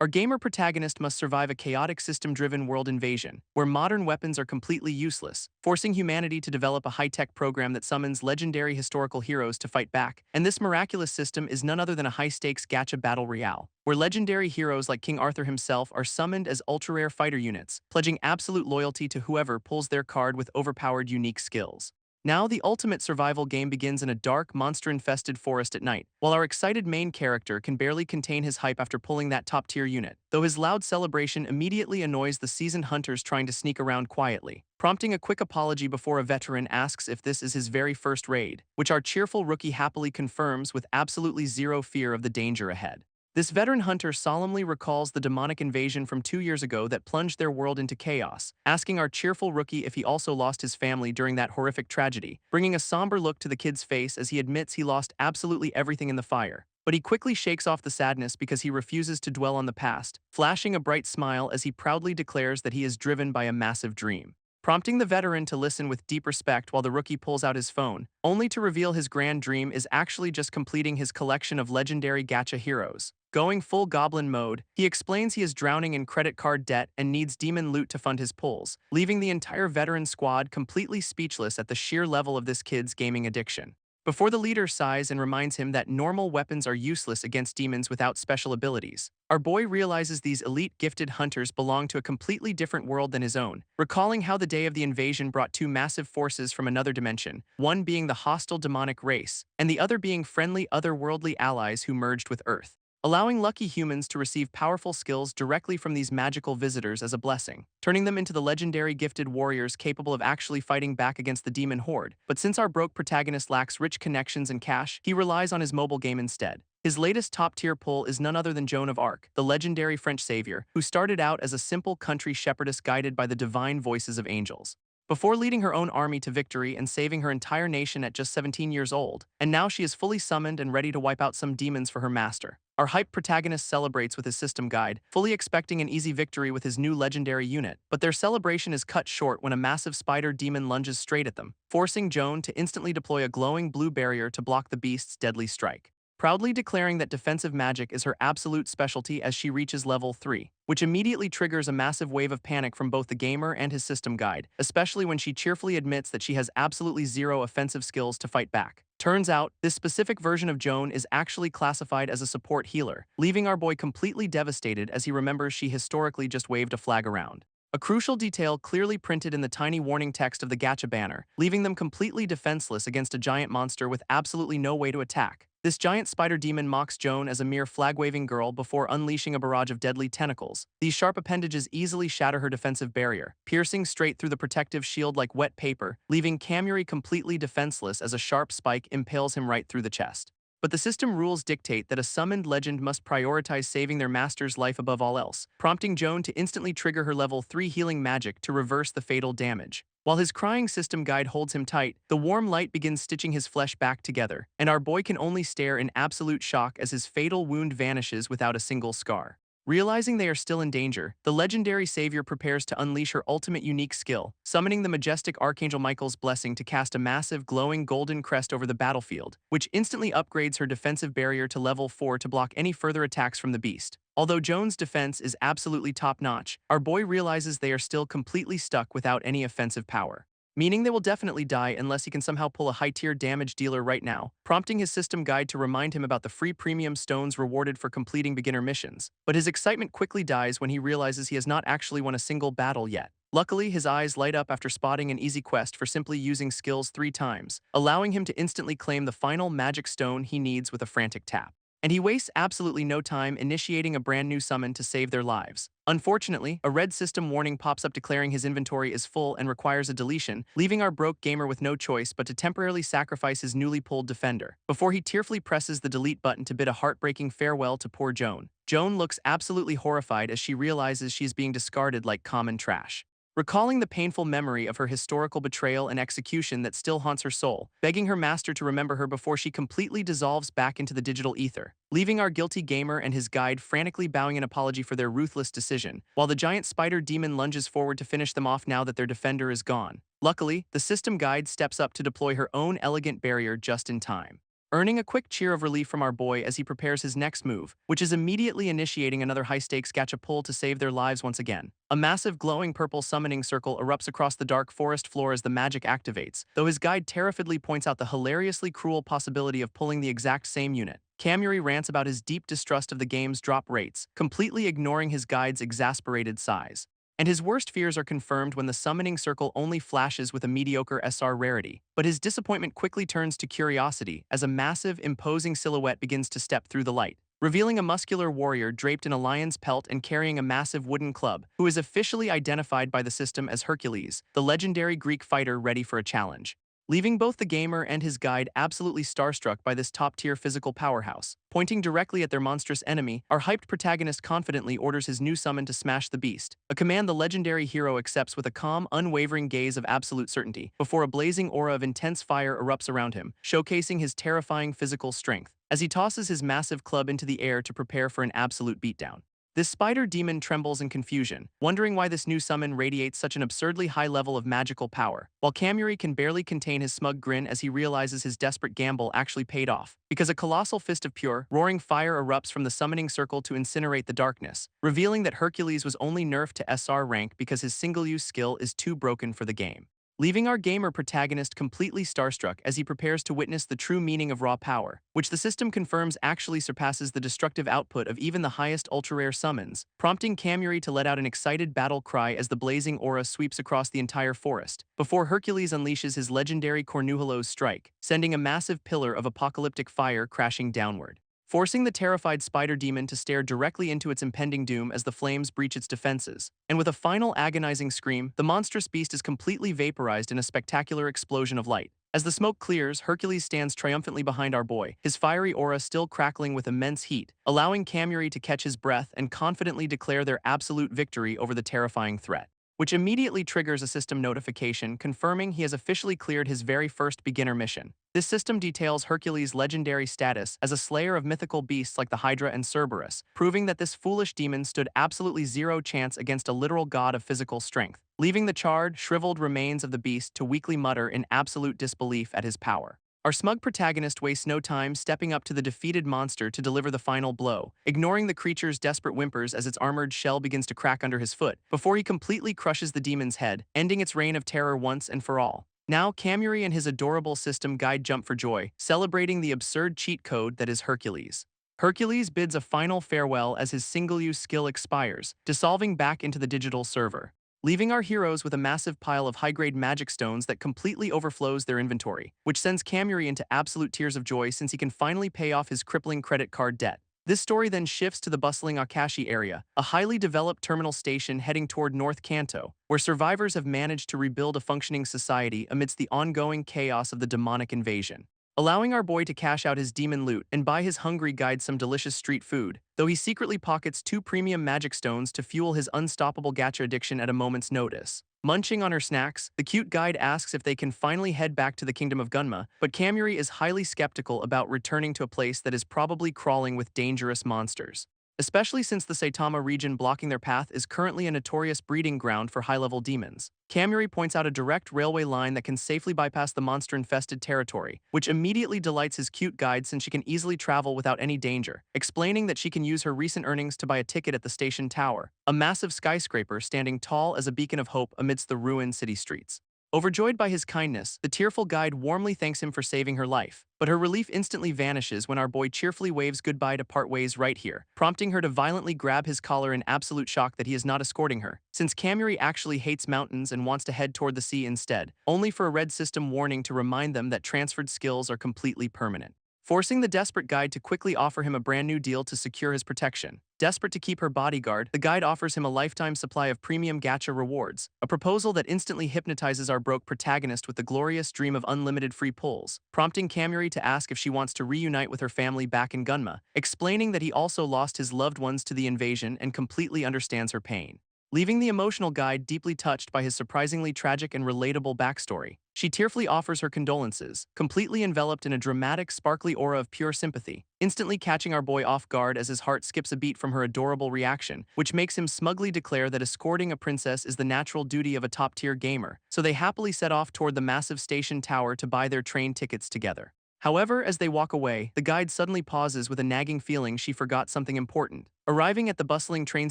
Our gamer protagonist must survive a chaotic system-driven world invasion, where modern weapons are completely useless, forcing humanity to develop a high-tech program that summons legendary historical heroes to fight back. And this miraculous system is none other than a high-stakes gacha battle royale, where legendary heroes like King Arthur himself are summoned as ultra-rare fighter units, pledging absolute loyalty to whoever pulls their card with overpowered unique skills. Now, the ultimate survival game begins in a dark, monster-infested forest at night, while our excited main character can barely contain his hype after pulling that top-tier unit, though his loud celebration immediately annoys the seasoned hunters trying to sneak around quietly, prompting a quick apology before a veteran asks if this is his very first raid, which our cheerful rookie happily confirms with absolutely zero fear of the danger ahead. This veteran hunter solemnly recalls the demonic invasion from 2 years ago that plunged their world into chaos, asking our cheerful rookie if he also lost his family during that horrific tragedy, bringing a somber look to the kid's face as he admits he lost absolutely everything in the fire. But he quickly shakes off the sadness because he refuses to dwell on the past, flashing a bright smile as he proudly declares that he is driven by a massive dream, prompting the veteran to listen with deep respect while the rookie pulls out his phone, only to reveal his grand dream is actually just completing his collection of legendary gacha heroes. Going full goblin mode, he explains he is drowning in credit card debt and needs demon loot to fund his pulls, leaving the entire veteran squad completely speechless at the sheer level of this kid's gaming addiction. Before the leader sighs and reminds him that normal weapons are useless against demons without special abilities, our boy realizes these elite gifted hunters belong to a completely different world than his own, recalling how the day of the invasion brought two massive forces from another dimension, one being the hostile demonic race, and the other being friendly otherworldly allies who merged with Earth, allowing lucky humans to receive powerful skills directly from these magical visitors as a blessing, turning them into the legendary gifted warriors capable of actually fighting back against the demon horde. But since our broke protagonist lacks rich connections and cash, he relies on his mobile game instead. His latest top-tier pull is none other than Joan of Arc, the legendary French savior, who started out as a simple country shepherdess guided by the divine voices of angels, before leading her own army to victory and saving her entire nation at just 17 years old, and now she is fully summoned and ready to wipe out some demons for her master. Our hype protagonist celebrates with his system guide, fully expecting an easy victory with his new legendary unit, but their celebration is cut short when a massive spider demon lunges straight at them, forcing Joan to instantly deploy a glowing blue barrier to block the beast's deadly strike, proudly declaring that defensive magic is her absolute specialty as she reaches level 3, which immediately triggers a massive wave of panic from both the gamer and his system guide, especially when she cheerfully admits that she has absolutely zero offensive skills to fight back. Turns out, this specific version of Joan is actually classified as a support healer, leaving our boy completely devastated as he remembers she historically just waved a flag around. A crucial detail clearly printed in the tiny warning text of the gacha banner, leaving them completely defenseless against a giant monster with absolutely no way to attack. This giant spider demon mocks Joan as a mere flag-waving girl before unleashing a barrage of deadly tentacles. These sharp appendages easily shatter her defensive barrier, piercing straight through the protective shield like wet paper, leaving Kamuri completely defenseless as a sharp spike impales him right through the chest. But the system rules dictate that a summoned legend must prioritize saving their master's life above all else, prompting Joan to instantly trigger her level 3 healing magic to reverse the fatal damage. While his crying system guide holds him tight, the warm light begins stitching his flesh back together, and our boy can only stare in absolute shock as his fatal wound vanishes without a single scar. Realizing they are still in danger, the legendary savior prepares to unleash her ultimate unique skill, summoning the majestic Archangel Michael's blessing to cast a massive glowing golden crest over the battlefield, which instantly upgrades her defensive barrier to level 4 to block any further attacks from the beast. Although Joan's defense is absolutely top-notch, our boy realizes they are still completely stuck without any offensive power, meaning they will definitely die unless he can somehow pull a high-tier damage dealer right now, prompting his system guide to remind him about the free premium stones rewarded for completing beginner missions. But his excitement quickly dies when he realizes he has not actually won a single battle yet. Luckily, his eyes light up after spotting an easy quest for simply using skills 3 times, allowing him to instantly claim the final magic stone he needs with a frantic tap. And he wastes absolutely no time initiating a brand new summon to save their lives. Unfortunately, a red system warning pops up declaring his inventory is full and requires a deletion, leaving our broke gamer with no choice but to temporarily sacrifice his newly pulled defender, before he tearfully presses the delete button to bid a heartbreaking farewell to poor Joan. Joan looks absolutely horrified as she realizes she is being discarded like common trash, recalling the painful memory of her historical betrayal and execution that still haunts her soul, begging her master to remember her before she completely dissolves back into the digital ether, leaving our guilty gamer and his guide frantically bowing an apology for their ruthless decision, while the giant spider demon lunges forward to finish them off now that their defender is gone. Luckily, the system guide steps up to deploy her own elegant barrier just in time, earning a quick cheer of relief from our boy as he prepares his next move, which is immediately initiating another high-stakes gacha pull to save their lives once again. A massive glowing purple summoning circle erupts across the dark forest floor as the magic activates, though his guide terrifiedly points out the hilariously cruel possibility of pulling the exact same unit. Kamuri rants about his deep distrust of the game's drop rates, completely ignoring his guide's exasperated sighs. And his worst fears are confirmed when the summoning circle only flashes with a mediocre SR rarity. But his disappointment quickly turns to curiosity as a massive, imposing silhouette begins to step through the light, revealing a muscular warrior draped in a lion's pelt and carrying a massive wooden club, who is officially identified by the system as Hercules, the legendary Greek fighter ready for a challenge. Leaving both the gamer and his guide absolutely starstruck by this top-tier physical powerhouse. Pointing directly at their monstrous enemy, our hyped protagonist confidently orders his new summon to smash the beast, a command the legendary hero accepts with a calm, unwavering gaze of absolute certainty, before a blazing aura of intense fire erupts around him, showcasing his terrifying physical strength, as he tosses his massive club into the air to prepare for an absolute beatdown. This spider demon trembles in confusion, wondering why this new summon radiates such an absurdly high level of magical power, while Kamuri can barely contain his smug grin as he realizes his desperate gamble actually paid off, because a colossal fist of pure, roaring fire erupts from the summoning circle to incinerate the darkness, revealing that Hercules was only nerfed to SR rank because his single-use skill is too broken for the game. Leaving our gamer protagonist completely starstruck as he prepares to witness the true meaning of raw power, which the system confirms actually surpasses the destructive output of even the highest ultra-rare summons, prompting Kamuri to let out an excited battle cry as the blazing aura sweeps across the entire forest, before Hercules unleashes his legendary Cornuhello's strike, sending a massive pillar of apocalyptic fire crashing downward, forcing the terrified spider demon to stare directly into its impending doom as the flames breach its defenses. And with a final agonizing scream, the monstrous beast is completely vaporized in a spectacular explosion of light. As the smoke clears, Hercules stands triumphantly behind our boy, his fiery aura still crackling with immense heat, allowing Kamuri to catch his breath and confidently declare their absolute victory over the terrifying threat, which immediately triggers a system notification confirming he has officially cleared his very first beginner mission. This system details Hercules' legendary status as a slayer of mythical beasts like the Hydra and Cerberus, proving that this foolish demon stood absolutely zero chance against a literal god of physical strength, leaving the charred, shriveled remains of the beast to weakly mutter in absolute disbelief at his power. Our smug protagonist wastes no time stepping up to the defeated monster to deliver the final blow, ignoring the creature's desperate whimpers as its armored shell begins to crack under his foot, before he completely crushes the demon's head, ending its reign of terror once and for all. Now, Kamuri and his adorable system guide jump for joy, celebrating the absurd cheat code that is Hercules. Hercules bids a final farewell as his single-use skill expires, dissolving back into the digital server, leaving our heroes with a massive pile of high-grade magic stones that completely overflows their inventory, which sends Kamuri into absolute tears of joy since he can finally pay off his crippling credit card debt. This story then shifts to the bustling Akashi area, a highly developed terminal station heading toward North Kanto, where survivors have managed to rebuild a functioning society amidst the ongoing chaos of the demonic invasion, allowing our boy to cash out his demon loot and buy his hungry guide some delicious street food, though he secretly pockets 2 premium magic stones to fuel his unstoppable gacha addiction at a moment's notice. Munching on her snacks, the cute guide asks if they can finally head back to the kingdom of Gunma, but Kamuri is highly skeptical about returning to a place that is probably crawling with dangerous monsters, especially since the Saitama region blocking their path is currently a notorious breeding ground for high-level demons. Kamuri points out a direct railway line that can safely bypass the monster-infested territory, which immediately delights his cute guide since she can easily travel without any danger, explaining that she can use her recent earnings to buy a ticket at the station tower, a massive skyscraper standing tall as a beacon of hope amidst the ruined city streets. Overjoyed by his kindness, the tearful guide warmly thanks him for saving her life, but her relief instantly vanishes when our boy cheerfully waves goodbye to part ways right here, prompting her to violently grab his collar in absolute shock that he is not escorting her, since Kamuri actually hates mountains and wants to head toward the sea instead, only for a red system warning to remind them that transferred skills are completely permanent, forcing the desperate guide to quickly offer him a brand new deal to secure his protection. Desperate to keep her bodyguard, the guide offers him a lifetime supply of premium gacha rewards, a proposal that instantly hypnotizes our broke protagonist with the glorious dream of unlimited free pulls, prompting Kamuri to ask if she wants to reunite with her family back in Gunma, explaining that he also lost his loved ones to the invasion and completely understands her pain, leaving the emotional guide deeply touched by his surprisingly tragic and relatable backstory. She tearfully offers her condolences, completely enveloped in a dramatic, sparkly aura of pure sympathy, instantly catching our boy off guard as his heart skips a beat from her adorable reaction, which makes him smugly declare that escorting a princess is the natural duty of a top-tier gamer, so they happily set off toward the massive station tower to buy their train tickets together. However, as they walk away, the guide suddenly pauses with a nagging feeling she forgot something important. Arriving at the bustling train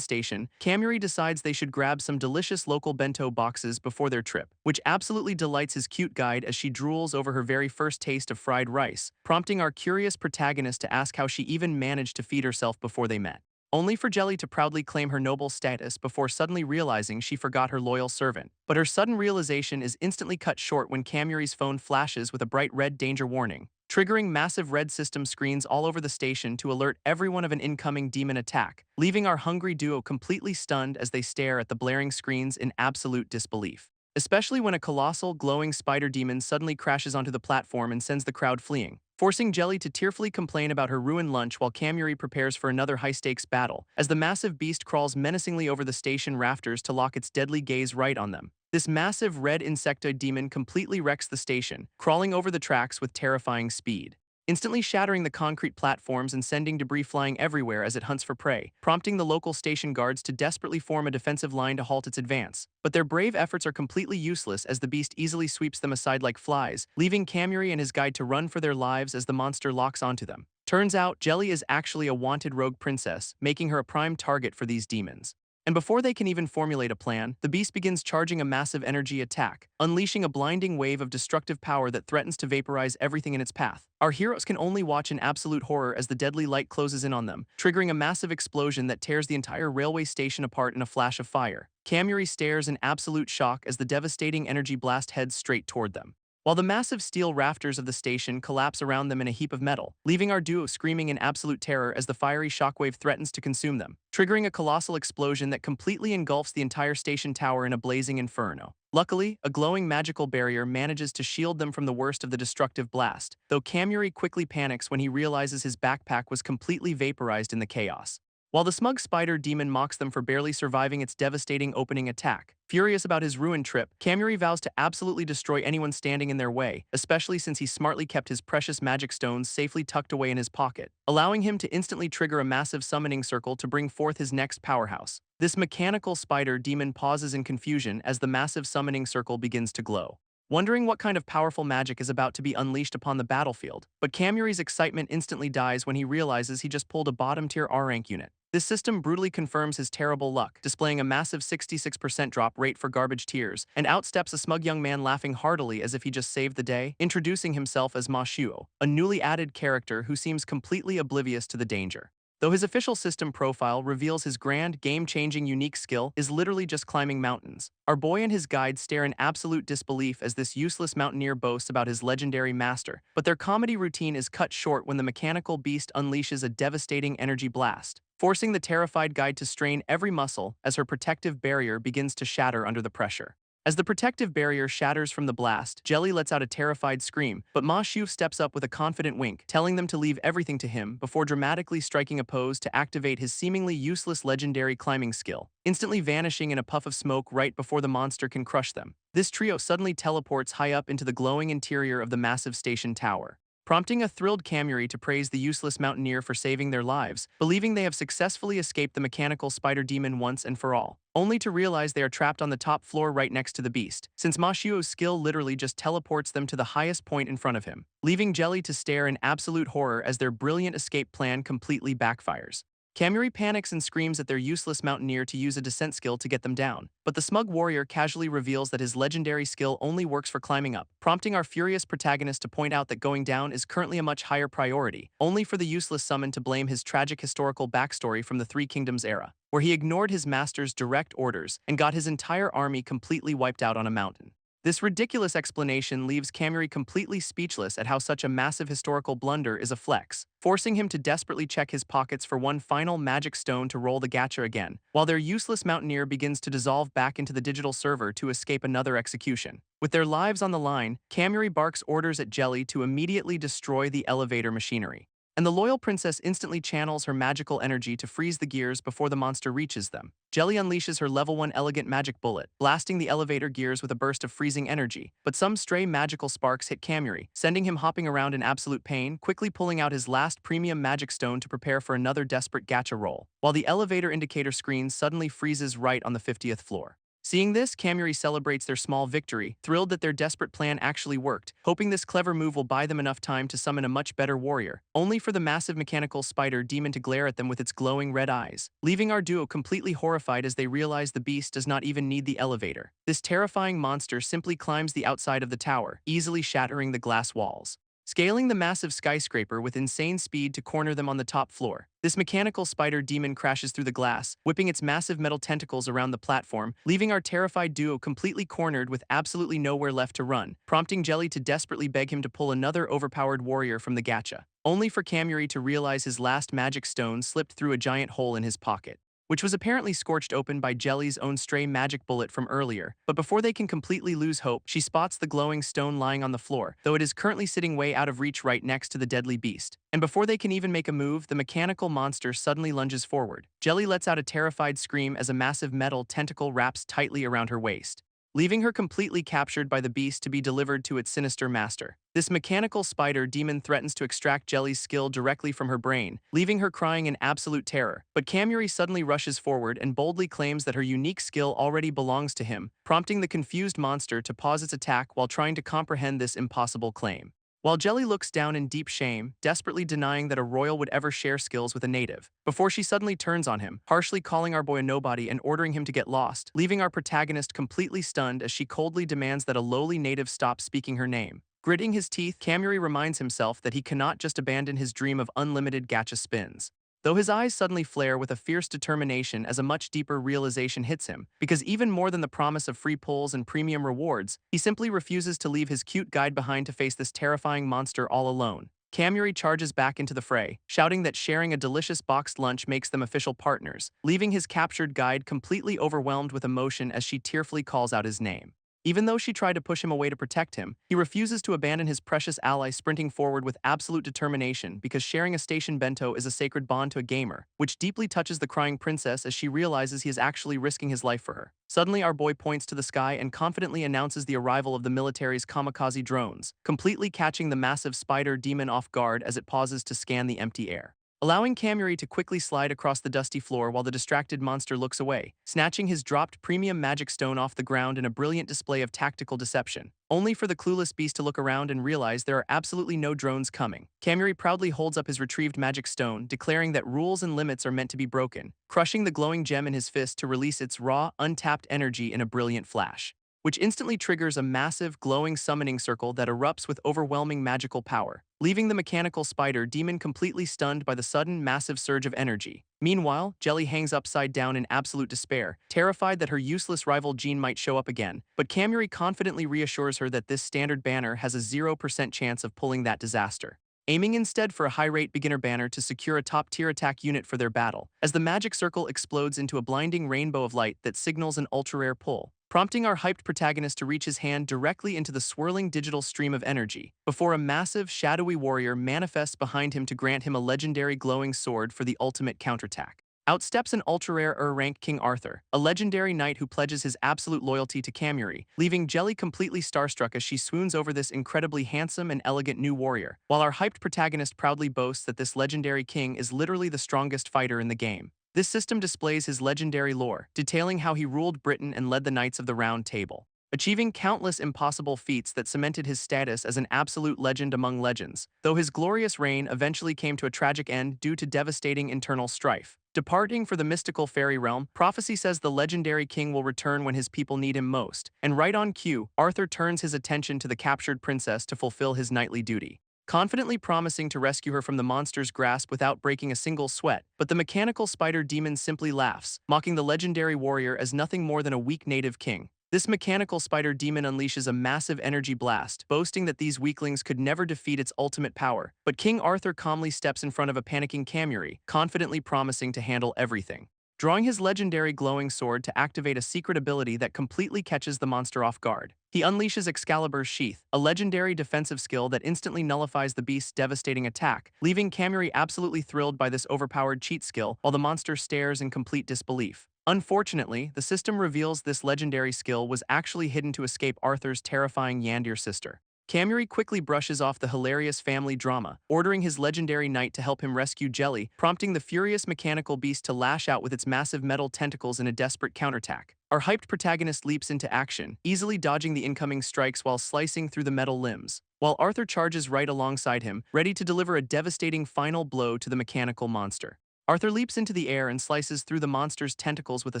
station, Kamuri decides they should grab some delicious local bento boxes before their trip, which absolutely delights his cute guide as she drools over her very first taste of fried rice, prompting our curious protagonist to ask how she even managed to feed herself before they met. Only for Jelly to proudly claim her noble status before suddenly realizing she forgot her loyal servant. But her sudden realization is instantly cut short when Kamuri's phone flashes with a bright red danger warning, triggering massive red system screens all over the station to alert everyone of an incoming demon attack, leaving our hungry duo completely stunned as they stare at the blaring screens in absolute disbelief. Especially when a colossal, glowing spider demon suddenly crashes onto the platform and sends the crowd fleeing, forcing Jelly to tearfully complain about her ruined lunch while Kamuri prepares for another high-stakes battle, as the massive beast crawls menacingly over the station rafters to lock its deadly gaze right on them. This massive red insectoid demon completely wrecks the station, crawling over the tracks with terrifying speed, instantly shattering the concrete platforms and sending debris flying everywhere as it hunts for prey, prompting the local station guards to desperately form a defensive line to halt its advance. But their brave efforts are completely useless as the beast easily sweeps them aside like flies, leaving Kamuri and his guide to run for their lives as the monster locks onto them. Turns out, Jelly is actually a wanted rogue princess, making her a prime target for these demons. And before they can even formulate a plan, the beast begins charging a massive energy attack, unleashing a blinding wave of destructive power that threatens to vaporize everything in its path. Our heroes can only watch in absolute horror as the deadly light closes in on them, triggering a massive explosion that tears the entire railway station apart in a flash of fire. Kamuri stares in absolute shock as the devastating energy blast heads straight toward them, while the massive steel rafters of the station collapse around them in a heap of metal, leaving our duo screaming in absolute terror as the fiery shockwave threatens to consume them, triggering a colossal explosion that completely engulfs the entire station tower in a blazing inferno. Luckily, a glowing magical barrier manages to shield them from the worst of the destructive blast, though Kamuri quickly panics when he realizes his backpack was completely vaporized in the chaos. While the smug spider demon mocks them for barely surviving its devastating opening attack, furious about his ruined trip, Kamuri vows to absolutely destroy anyone standing in their way, especially since he smartly kept his precious magic stones safely tucked away in his pocket, allowing him to instantly trigger a massive summoning circle to bring forth his next powerhouse. This mechanical spider demon pauses in confusion as the massive summoning circle begins to glow, wondering what kind of powerful magic is about to be unleashed upon the battlefield. But Kamuri's excitement instantly dies when he realizes he just pulled a bottom-tier R-rank unit. This system brutally confirms his terrible luck, displaying a massive 66% drop rate for garbage tiers, and outsteps a smug young man laughing heartily as if he just saved the day, introducing himself as Ma Shuo, a newly added character who seems completely oblivious to the danger. Though his official system profile reveals his grand, game-changing unique skill is literally just climbing mountains, our boy and his guide stare in absolute disbelief as this useless mountaineer boasts about his legendary master, but their comedy routine is cut short when the mechanical beast unleashes a devastating energy blast, forcing the terrified guide to strain every muscle as her protective barrier begins to shatter under the pressure. As the protective barrier shatters from the blast, Jelly lets out a terrified scream, but Ma Shu steps up with a confident wink, telling them to leave everything to him before dramatically striking a pose to activate his seemingly useless legendary climbing skill, instantly vanishing in a puff of smoke right before the monster can crush them. This trio suddenly teleports high up into the glowing interior of the massive station tower, prompting a thrilled Kamuri to praise the useless mountaineer for saving their lives, believing they have successfully escaped the mechanical spider demon once and for all, only to realize they are trapped on the top floor right next to the beast, since Mashio's skill literally just teleports them to the highest point in front of him, leaving Jelly to stare in absolute horror as their brilliant escape plan completely backfires. Kamuri panics and screams at their useless mountaineer to use a descent skill to get them down, but the smug warrior casually reveals that his legendary skill only works for climbing up, prompting our furious protagonist to point out that going down is currently a much higher priority, only for the useless summon to blame his tragic historical backstory from the Three Kingdoms era, where he ignored his master's direct orders and got his entire army completely wiped out on a mountain. This ridiculous explanation leaves Kamuri completely speechless at how such a massive historical blunder is a flex, forcing him to desperately check his pockets for one final magic stone to roll the gacha again, while their useless mountaineer begins to dissolve back into the digital server to escape another execution. With their lives on the line, Kamuri barks orders at Jelly to immediately destroy the elevator machinery, and the loyal princess instantly channels her magical energy to freeze the gears before the monster reaches them. Jelly unleashes her level 1 elegant magic bullet, blasting the elevator gears with a burst of freezing energy, but some stray magical sparks hit Kamuri, sending him hopping around in absolute pain, quickly pulling out his last premium magic stone to prepare for another desperate gacha roll, while the elevator indicator screen suddenly freezes right on the 50th floor. Seeing this, Kamuri celebrates their small victory, thrilled that their desperate plan actually worked, hoping this clever move will buy them enough time to summon a much better warrior, only for the massive mechanical spider demon to glare at them with its glowing red eyes, leaving our duo completely horrified as they realize the beast does not even need the elevator. This terrifying monster simply climbs the outside of the tower, easily shattering the glass walls. Scaling the massive skyscraper with insane speed to corner them on the top floor. This mechanical spider demon crashes through the glass, whipping its massive metal tentacles around the platform, leaving our terrified duo completely cornered with absolutely nowhere left to run, prompting Jelly to desperately beg him to pull another overpowered warrior from the gacha, only for Kamuri to realize his last magic stone slipped through a giant hole in his pocket, which was apparently scorched open by Jelly's own stray magic bullet from earlier. But before they can completely lose hope, she spots the glowing stone lying on the floor, though it is currently sitting way out of reach right next to the deadly beast. And before they can even make a move, the mechanical monster suddenly lunges forward. Jelly lets out a terrified scream as a massive metal tentacle wraps tightly around her waist, leaving her completely captured by the beast to be delivered to its sinister master. This mechanical spider demon threatens to extract Jelly's skill directly from her brain, leaving her crying in absolute terror. But Kamuri suddenly rushes forward and boldly claims that her unique skill already belongs to him, prompting the confused monster to pause its attack while trying to comprehend this impossible claim. While Jelly looks down in deep shame, desperately denying that a royal would ever share skills with a native, before she suddenly turns on him, harshly calling our boy a nobody and ordering him to get lost, leaving our protagonist completely stunned as she coldly demands that a lowly native stop speaking her name. Gritting his teeth, Kamuri reminds himself that he cannot just abandon his dream of unlimited gacha spins, though his eyes suddenly flare with a fierce determination as a much deeper realization hits him, because even more than the promise of free pulls and premium rewards, he simply refuses to leave his cute guide behind to face this terrifying monster all alone. Kamuri charges back into the fray, shouting that sharing a delicious boxed lunch makes them official partners, leaving his captured guide completely overwhelmed with emotion as she tearfully calls out his name. Even though she tried to push him away to protect him, he refuses to abandon his precious ally, sprinting forward with absolute determination because sharing a station bento is a sacred bond to a gamer, which deeply touches the crying princess as she realizes he is actually risking his life for her. Suddenly, our boy points to the sky and confidently announces the arrival of the military's kamikaze drones, completely catching the massive spider demon off guard as it pauses to scan the empty air, allowing Kamuri to quickly slide across the dusty floor while the distracted monster looks away, snatching his dropped premium magic stone off the ground in a brilliant display of tactical deception, only for the clueless beast to look around and realize there are absolutely no drones coming. Kamuri proudly holds up his retrieved magic stone, declaring that rules and limits are meant to be broken, crushing the glowing gem in his fist to release its raw, untapped energy in a brilliant flash, which instantly triggers a massive, glowing summoning circle that erupts with overwhelming magical power, leaving the mechanical spider demon completely stunned by the sudden, massive surge of energy. Meanwhile, Jelly hangs upside down in absolute despair, terrified that her useless rival Jean might show up again, but Kamuri confidently reassures her that this standard banner has a 0% chance of pulling that disaster, aiming instead for a high-rate beginner banner to secure a top-tier attack unit for their battle, as the magic circle explodes into a blinding rainbow of light that signals an ultra-rare pull, prompting our hyped protagonist to reach his hand directly into the swirling digital stream of energy, before a massive, shadowy warrior manifests behind him to grant him a legendary glowing sword for the ultimate counterattack. Out steps an ultra-rare rank King Arthur, a legendary knight who pledges his absolute loyalty to Kamuri, leaving Jelly completely starstruck as she swoons over this incredibly handsome and elegant new warrior, while our hyped protagonist proudly boasts that this legendary king is literally the strongest fighter in the game. This system displays his legendary lore, detailing how he ruled Britain and led the Knights of the Round Table, achieving countless impossible feats that cemented his status as an absolute legend among legends, though his glorious reign eventually came to a tragic end due to devastating internal strife. Departing for the mystical fairy realm, prophecy says the legendary king will return when his people need him most, and right on cue, Arthur turns his attention to the captured princess to fulfill his knightly duty, confidently promising to rescue her from the monster's grasp without breaking a single sweat. But the mechanical spider demon simply laughs, mocking the legendary warrior as nothing more than a weak native king. This mechanical spider demon unleashes a massive energy blast, boasting that these weaklings could never defeat its ultimate power. But King Arthur calmly steps in front of a panicking Kamuri, confidently promising to handle everything, drawing his legendary glowing sword to activate a secret ability that completely catches the monster off guard. He unleashes Excalibur's Sheath, a legendary defensive skill that instantly nullifies the beast's devastating attack, leaving Kamuri absolutely thrilled by this overpowered cheat skill while the monster stares in complete disbelief. Unfortunately, the system reveals this legendary skill was actually hidden to escape Arthur's terrifying Yandir sister, Kamuri quickly brushes off the hilarious family drama, ordering his legendary knight to help him rescue Jelly, prompting the furious mechanical beast to lash out with its massive metal tentacles in a desperate counterattack. Our hyped protagonist leaps into action, easily dodging the incoming strikes while slicing through the metal limbs, while Arthur charges right alongside him, ready to deliver a devastating final blow to the mechanical monster. Arthur leaps into the air and slices through the monster's tentacles with a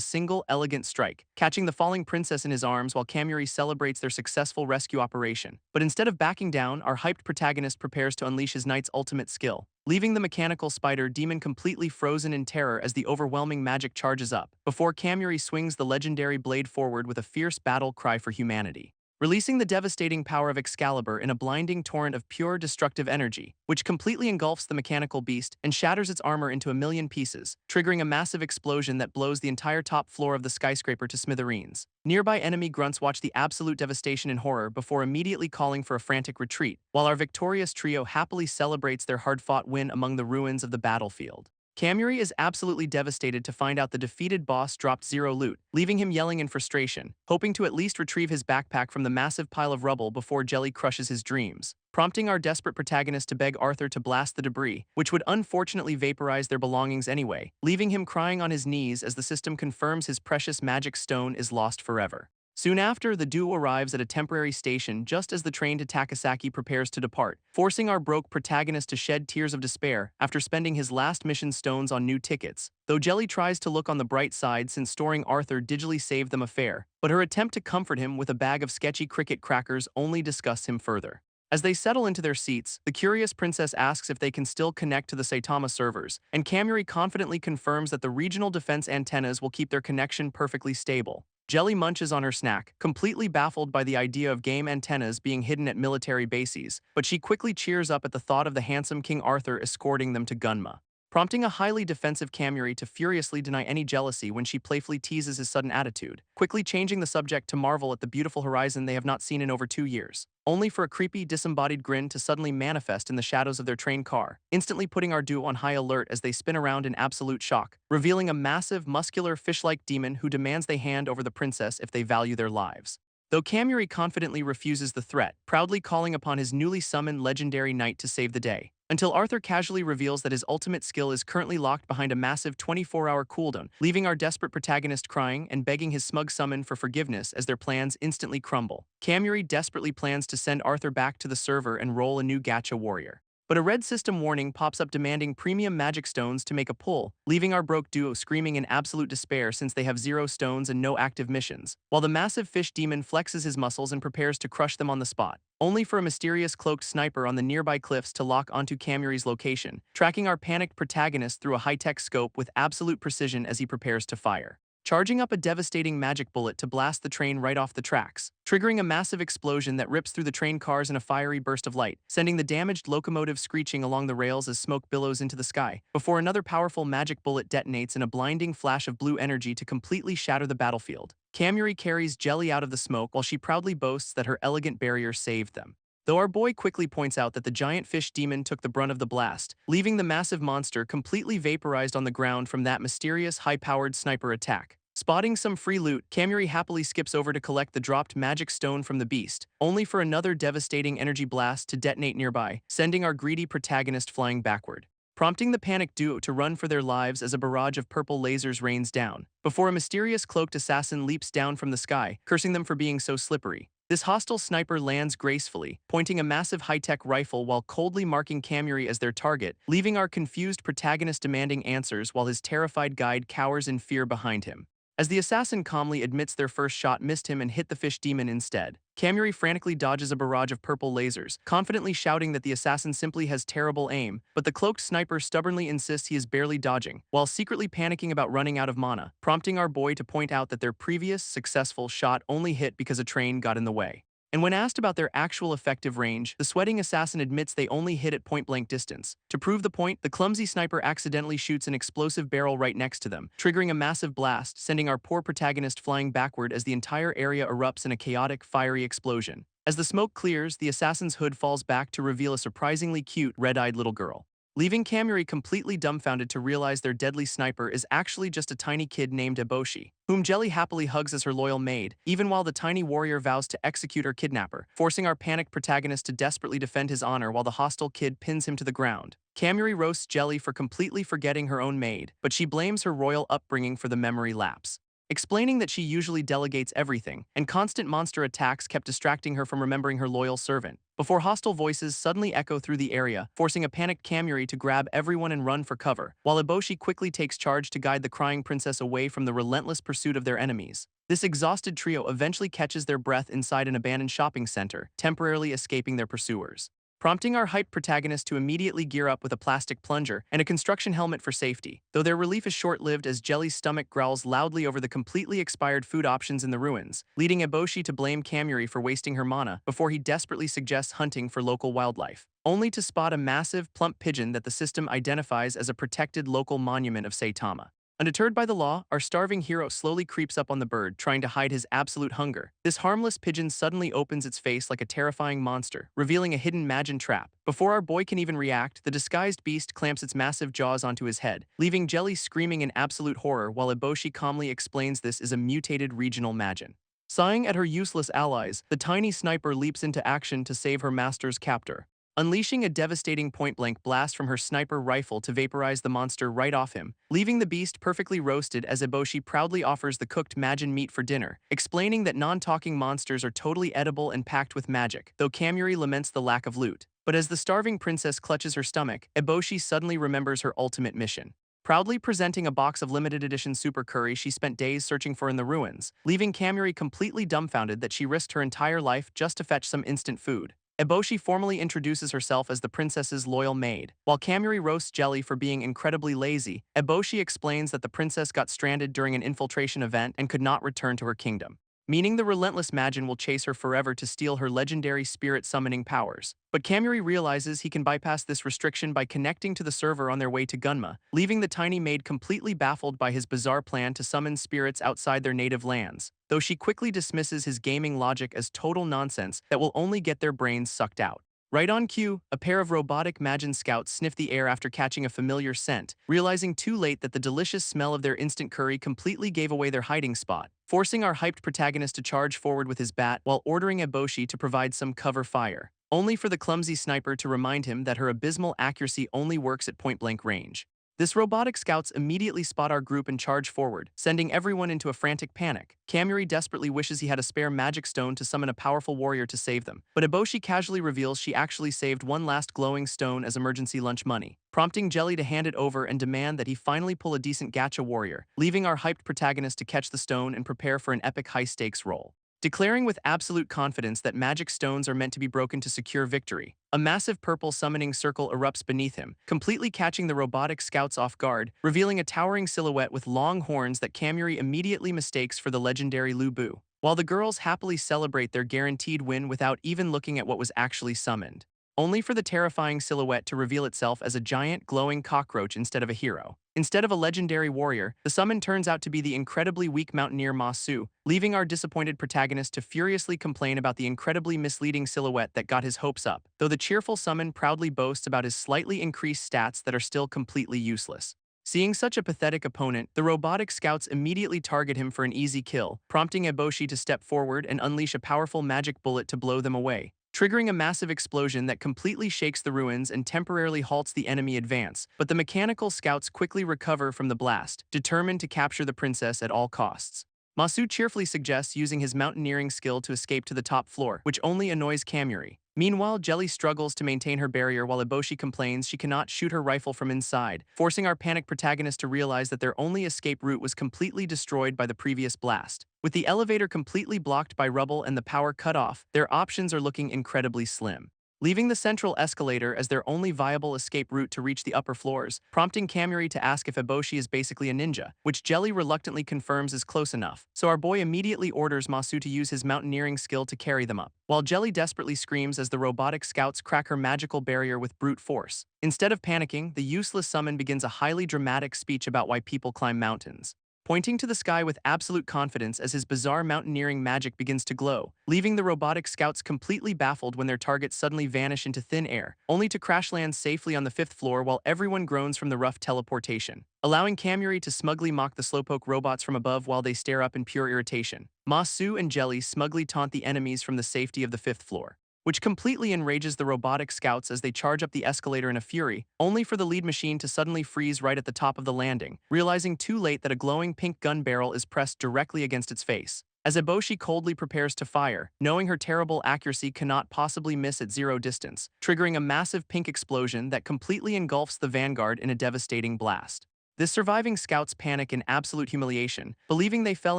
single, elegant strike, catching the falling princess in his arms while Kamuri celebrates their successful rescue operation. But instead of backing down, our hyped protagonist prepares to unleash his knight's ultimate skill, leaving the mechanical spider demon completely frozen in terror as the overwhelming magic charges up, before Kamuri swings the legendary blade forward with a fierce battle cry for humanity, releasing the devastating power of Excalibur in a blinding torrent of pure destructive energy, which completely engulfs the mechanical beast and shatters its armor into a million pieces, triggering a massive explosion that blows the entire top floor of the skyscraper to smithereens. Nearby enemy grunts watch the absolute devastation in horror before immediately calling for a frantic retreat, while our victorious trio happily celebrates their hard-fought win among the ruins of the battlefield. Kamuri is absolutely devastated to find out the defeated boss dropped zero loot, leaving him yelling in frustration, hoping to at least retrieve his backpack from the massive pile of rubble before Jelly crushes his dreams, prompting our desperate protagonist to beg Arthur to blast the debris, which would unfortunately vaporize their belongings anyway, leaving him crying on his knees as the system confirms his precious magic stone is lost forever. Soon after, the duo arrives at a temporary station just as the train to Takasaki prepares to depart, forcing our broke protagonist to shed tears of despair after spending his last mission stones on new tickets, though Jelly tries to look on the bright side since storing Arthur digitally saved them a fare, but her attempt to comfort him with a bag of sketchy cricket crackers only disgusts him further. As they settle into their seats, the curious princess asks if they can still connect to the Saitama servers, and Kamuri confidently confirms that the regional defense antennas will keep their connection perfectly stable. Jelly munches on her snack, completely baffled by the idea of game antennas being hidden at military bases, but she quickly cheers up at the thought of the handsome King Arthur escorting them to Gunma, prompting a highly defensive Kamuri to furiously deny any jealousy when she playfully teases his sudden attitude, quickly changing the subject to marvel at the beautiful horizon they have not seen in over 2 years, only for a creepy, disembodied grin to suddenly manifest in the shadows of their train car, instantly putting our duo on high alert as they spin around in absolute shock, revealing a massive, muscular, fish-like demon who demands they hand over the princess if they value their lives. Though Kamuri confidently refuses the threat, proudly calling upon his newly summoned legendary knight to save the day, until Arthur casually reveals that his ultimate skill is currently locked behind a massive 24-hour cooldown, leaving our desperate protagonist crying and begging his smug summon for forgiveness as their plans instantly crumble. Kamuri desperately plans to send Arthur back to the server and roll a new gacha warrior, but a red system warning pops up demanding premium magic stones to make a pull, leaving our broke duo screaming in absolute despair since they have 0 stones and no active missions, while the massive fish demon flexes his muscles and prepares to crush them on the spot, only for a mysterious cloaked sniper on the nearby cliffs to lock onto Kamuri's location, tracking our panicked protagonist through a high-tech scope with absolute precision as he prepares to fire, charging up a devastating magic bullet to blast the train right off the tracks, triggering a massive explosion that rips through the train cars in a fiery burst of light, sending the damaged locomotive screeching along the rails as smoke billows into the sky, before another powerful magic bullet detonates in a blinding flash of blue energy to completely shatter the battlefield. Kamuri carries Jelly out of the smoke while she proudly boasts that her elegant barrier saved them, though our boy quickly points out that the giant fish demon took the brunt of the blast, leaving the massive monster completely vaporized on the ground from that mysterious high-powered sniper attack. Spotting some free loot, Kamuri happily skips over to collect the dropped magic stone from the beast, only for another devastating energy blast to detonate nearby, sending our greedy protagonist flying backward, prompting the panicked duo to run for their lives as a barrage of purple lasers rains down, before a mysterious cloaked assassin leaps down from the sky, cursing them for being so slippery. This hostile sniper lands gracefully, pointing a massive high-tech rifle while coldly marking Kamuri as their target, leaving our confused protagonist demanding answers while his terrified guide cowers in fear behind him. As the assassin calmly admits their first shot missed him and hit the fish demon instead, Kamuri frantically dodges a barrage of purple lasers, confidently shouting that the assassin simply has terrible aim, but the cloaked sniper stubbornly insists he is barely dodging, while secretly panicking about running out of mana, prompting our boy to point out that their previous, successful shot only hit because a train got in the way. And when asked about their actual effective range, the sweating assassin admits they only hit at point-blank distance. To prove the point, the clumsy sniper accidentally shoots an explosive barrel right next to them, triggering a massive blast, sending our poor protagonist flying backward as the entire area erupts in a chaotic, fiery explosion. As the smoke clears, the assassin's hood falls back to reveal a surprisingly cute, red-eyed little girl. leaving Kamuri completely dumbfounded to realize their deadly sniper is actually just a tiny kid named Eboshi, whom Jelly happily hugs as her loyal maid, even while the tiny warrior vows to execute her kidnapper, forcing our panicked protagonist to desperately defend his honor while the hostile kid pins him to the ground. Kamuri roasts Jelly for completely forgetting her own maid, but she blames her royal upbringing for the memory lapse, explaining that she usually delegates everything, and constant monster attacks kept distracting her from remembering her loyal servant, before hostile voices suddenly echo through the area, forcing a panicked Kamuri to grab everyone and run for cover, while Eboshi quickly takes charge to guide the crying princess away from the relentless pursuit of their enemies. This exhausted trio eventually catches their breath inside an abandoned shopping center, temporarily escaping their pursuers, prompting our hyped protagonist to immediately gear up with a plastic plunger and a construction helmet for safety, though their relief is short-lived as Jelly's stomach growls loudly over the completely expired food options in the ruins, leading Eboshi to blame Kamuri for wasting her mana before he desperately suggests hunting for local wildlife, only to spot a massive, plump pigeon that the system identifies as a protected local monument of Saitama. Undeterred by the law, our starving hero slowly creeps up on the bird, trying to hide his absolute hunger. This harmless pigeon suddenly opens its face like a terrifying monster, revealing a hidden Majin trap. Before our boy can even react, the disguised beast clamps its massive jaws onto his head, leaving Jelly screaming in absolute horror while Eboshi calmly explains this is a mutated regional Majin. Sighing at her useless allies, the tiny sniper leaps into action to save her master's captor, unleashing a devastating point-blank blast from her sniper rifle to vaporize the monster right off him, leaving the beast perfectly roasted as Eboshi proudly offers the cooked Majin meat for dinner, explaining that non-talking monsters are totally edible and packed with magic, though Kamuri laments the lack of loot. But as the starving princess clutches her stomach, Eboshi suddenly remembers her ultimate mission, proudly presenting a box of limited edition super curry she spent days searching for in the ruins, leaving Kamuri completely dumbfounded that she risked her entire life just to fetch some instant food. Eboshi formally introduces herself as the princess's loyal maid. While Kamuri roasts Jelly for being incredibly lazy, Eboshi explains that the princess got stranded during an infiltration event and could not return to her kingdom, meaning the relentless Majin will chase her forever to steal her legendary spirit summoning powers. But Kamuri realizes he can bypass this restriction by connecting to the server on their way to Gunma, leaving the tiny maid completely baffled by his bizarre plan to summon spirits outside their native lands, though she quickly dismisses his gaming logic as total nonsense that will only get their brains sucked out. Right on cue, a pair of robotic Majin scouts sniff the air after catching a familiar scent, realizing too late that the delicious smell of their instant curry completely gave away their hiding spot, forcing our hyped protagonist to charge forward with his bat while ordering Eboshi to provide some cover fire, only for the clumsy sniper to remind him that her abysmal accuracy only works at point-blank range. This robotic scouts immediately spot our group and charge forward, sending everyone into a frantic panic. Kamuri desperately wishes he had a spare magic stone to summon a powerful warrior to save them, but Eboshi casually reveals she actually saved one last glowing stone as emergency lunch money, prompting Jelly to hand it over and demand that he finally pull a decent gacha warrior, leaving our hyped protagonist to catch the stone and prepare for an epic high-stakes role, declaring with absolute confidence that magic stones are meant to be broken to secure victory. A massive purple summoning circle erupts beneath him, completely catching the robotic scouts off guard, revealing a towering silhouette with long horns that Kamuri immediately mistakes for the legendary Lu Bu, while the girls happily celebrate their guaranteed win without even looking at what was actually summoned, only for the terrifying silhouette to reveal itself as a giant glowing cockroach instead of a hero. Instead of a legendary warrior, the summon turns out to be the incredibly weak mountaineer Ma Su, leaving our disappointed protagonist to furiously complain about the incredibly misleading silhouette that got his hopes up, though the cheerful summon proudly boasts about his slightly increased stats that are still completely useless. Seeing such a pathetic opponent, the robotic scouts immediately target him for an easy kill, prompting Eboshi to step forward and unleash a powerful magic bullet to blow them away, triggering a massive explosion that completely shakes the ruins and temporarily halts the enemy advance. But the mechanical scouts quickly recover from the blast, determined to capture the princess at all costs. Masu cheerfully suggests using his mountaineering skill to escape to the top floor, which only annoys Kamuri. Meanwhile, Jelly struggles to maintain her barrier while Eboshi complains she cannot shoot her rifle from inside, forcing our panicked protagonist to realize that their only escape route was completely destroyed by the previous blast. With the elevator completely blocked by rubble and the power cut off, their options are looking incredibly slim, leaving the central escalator as their only viable escape route to reach the upper floors, prompting Kamuri to ask if Eboshi is basically a ninja, which Jelly reluctantly confirms is close enough, so our boy immediately orders Masu to use his mountaineering skill to carry them up, while Jelly desperately screams as the robotic scouts crack her magical barrier with brute force. Instead of panicking, the useless summon begins a highly dramatic speech about why people climb mountains, pointing to the sky with absolute confidence as his bizarre mountaineering magic begins to glow, leaving the robotic scouts completely baffled when their targets suddenly vanish into thin air, only to crash land safely on the fifth floor while everyone groans from the rough teleportation, allowing Kamuri to smugly mock the slowpoke robots from above while they stare up in pure irritation. Ma-Su and Jelly smugly taunt the enemies from the safety of the fifth floor, which completely enrages the robotic scouts as they charge up the escalator in a fury, only for the lead machine to suddenly freeze right at the top of the landing, realizing too late that a glowing pink gun barrel is pressed directly against its face. As Eboshi coldly prepares to fire, knowing her terrible accuracy cannot possibly miss at zero distance, triggering a massive pink explosion that completely engulfs the vanguard in a devastating blast. The surviving scouts panic in absolute humiliation, believing they fell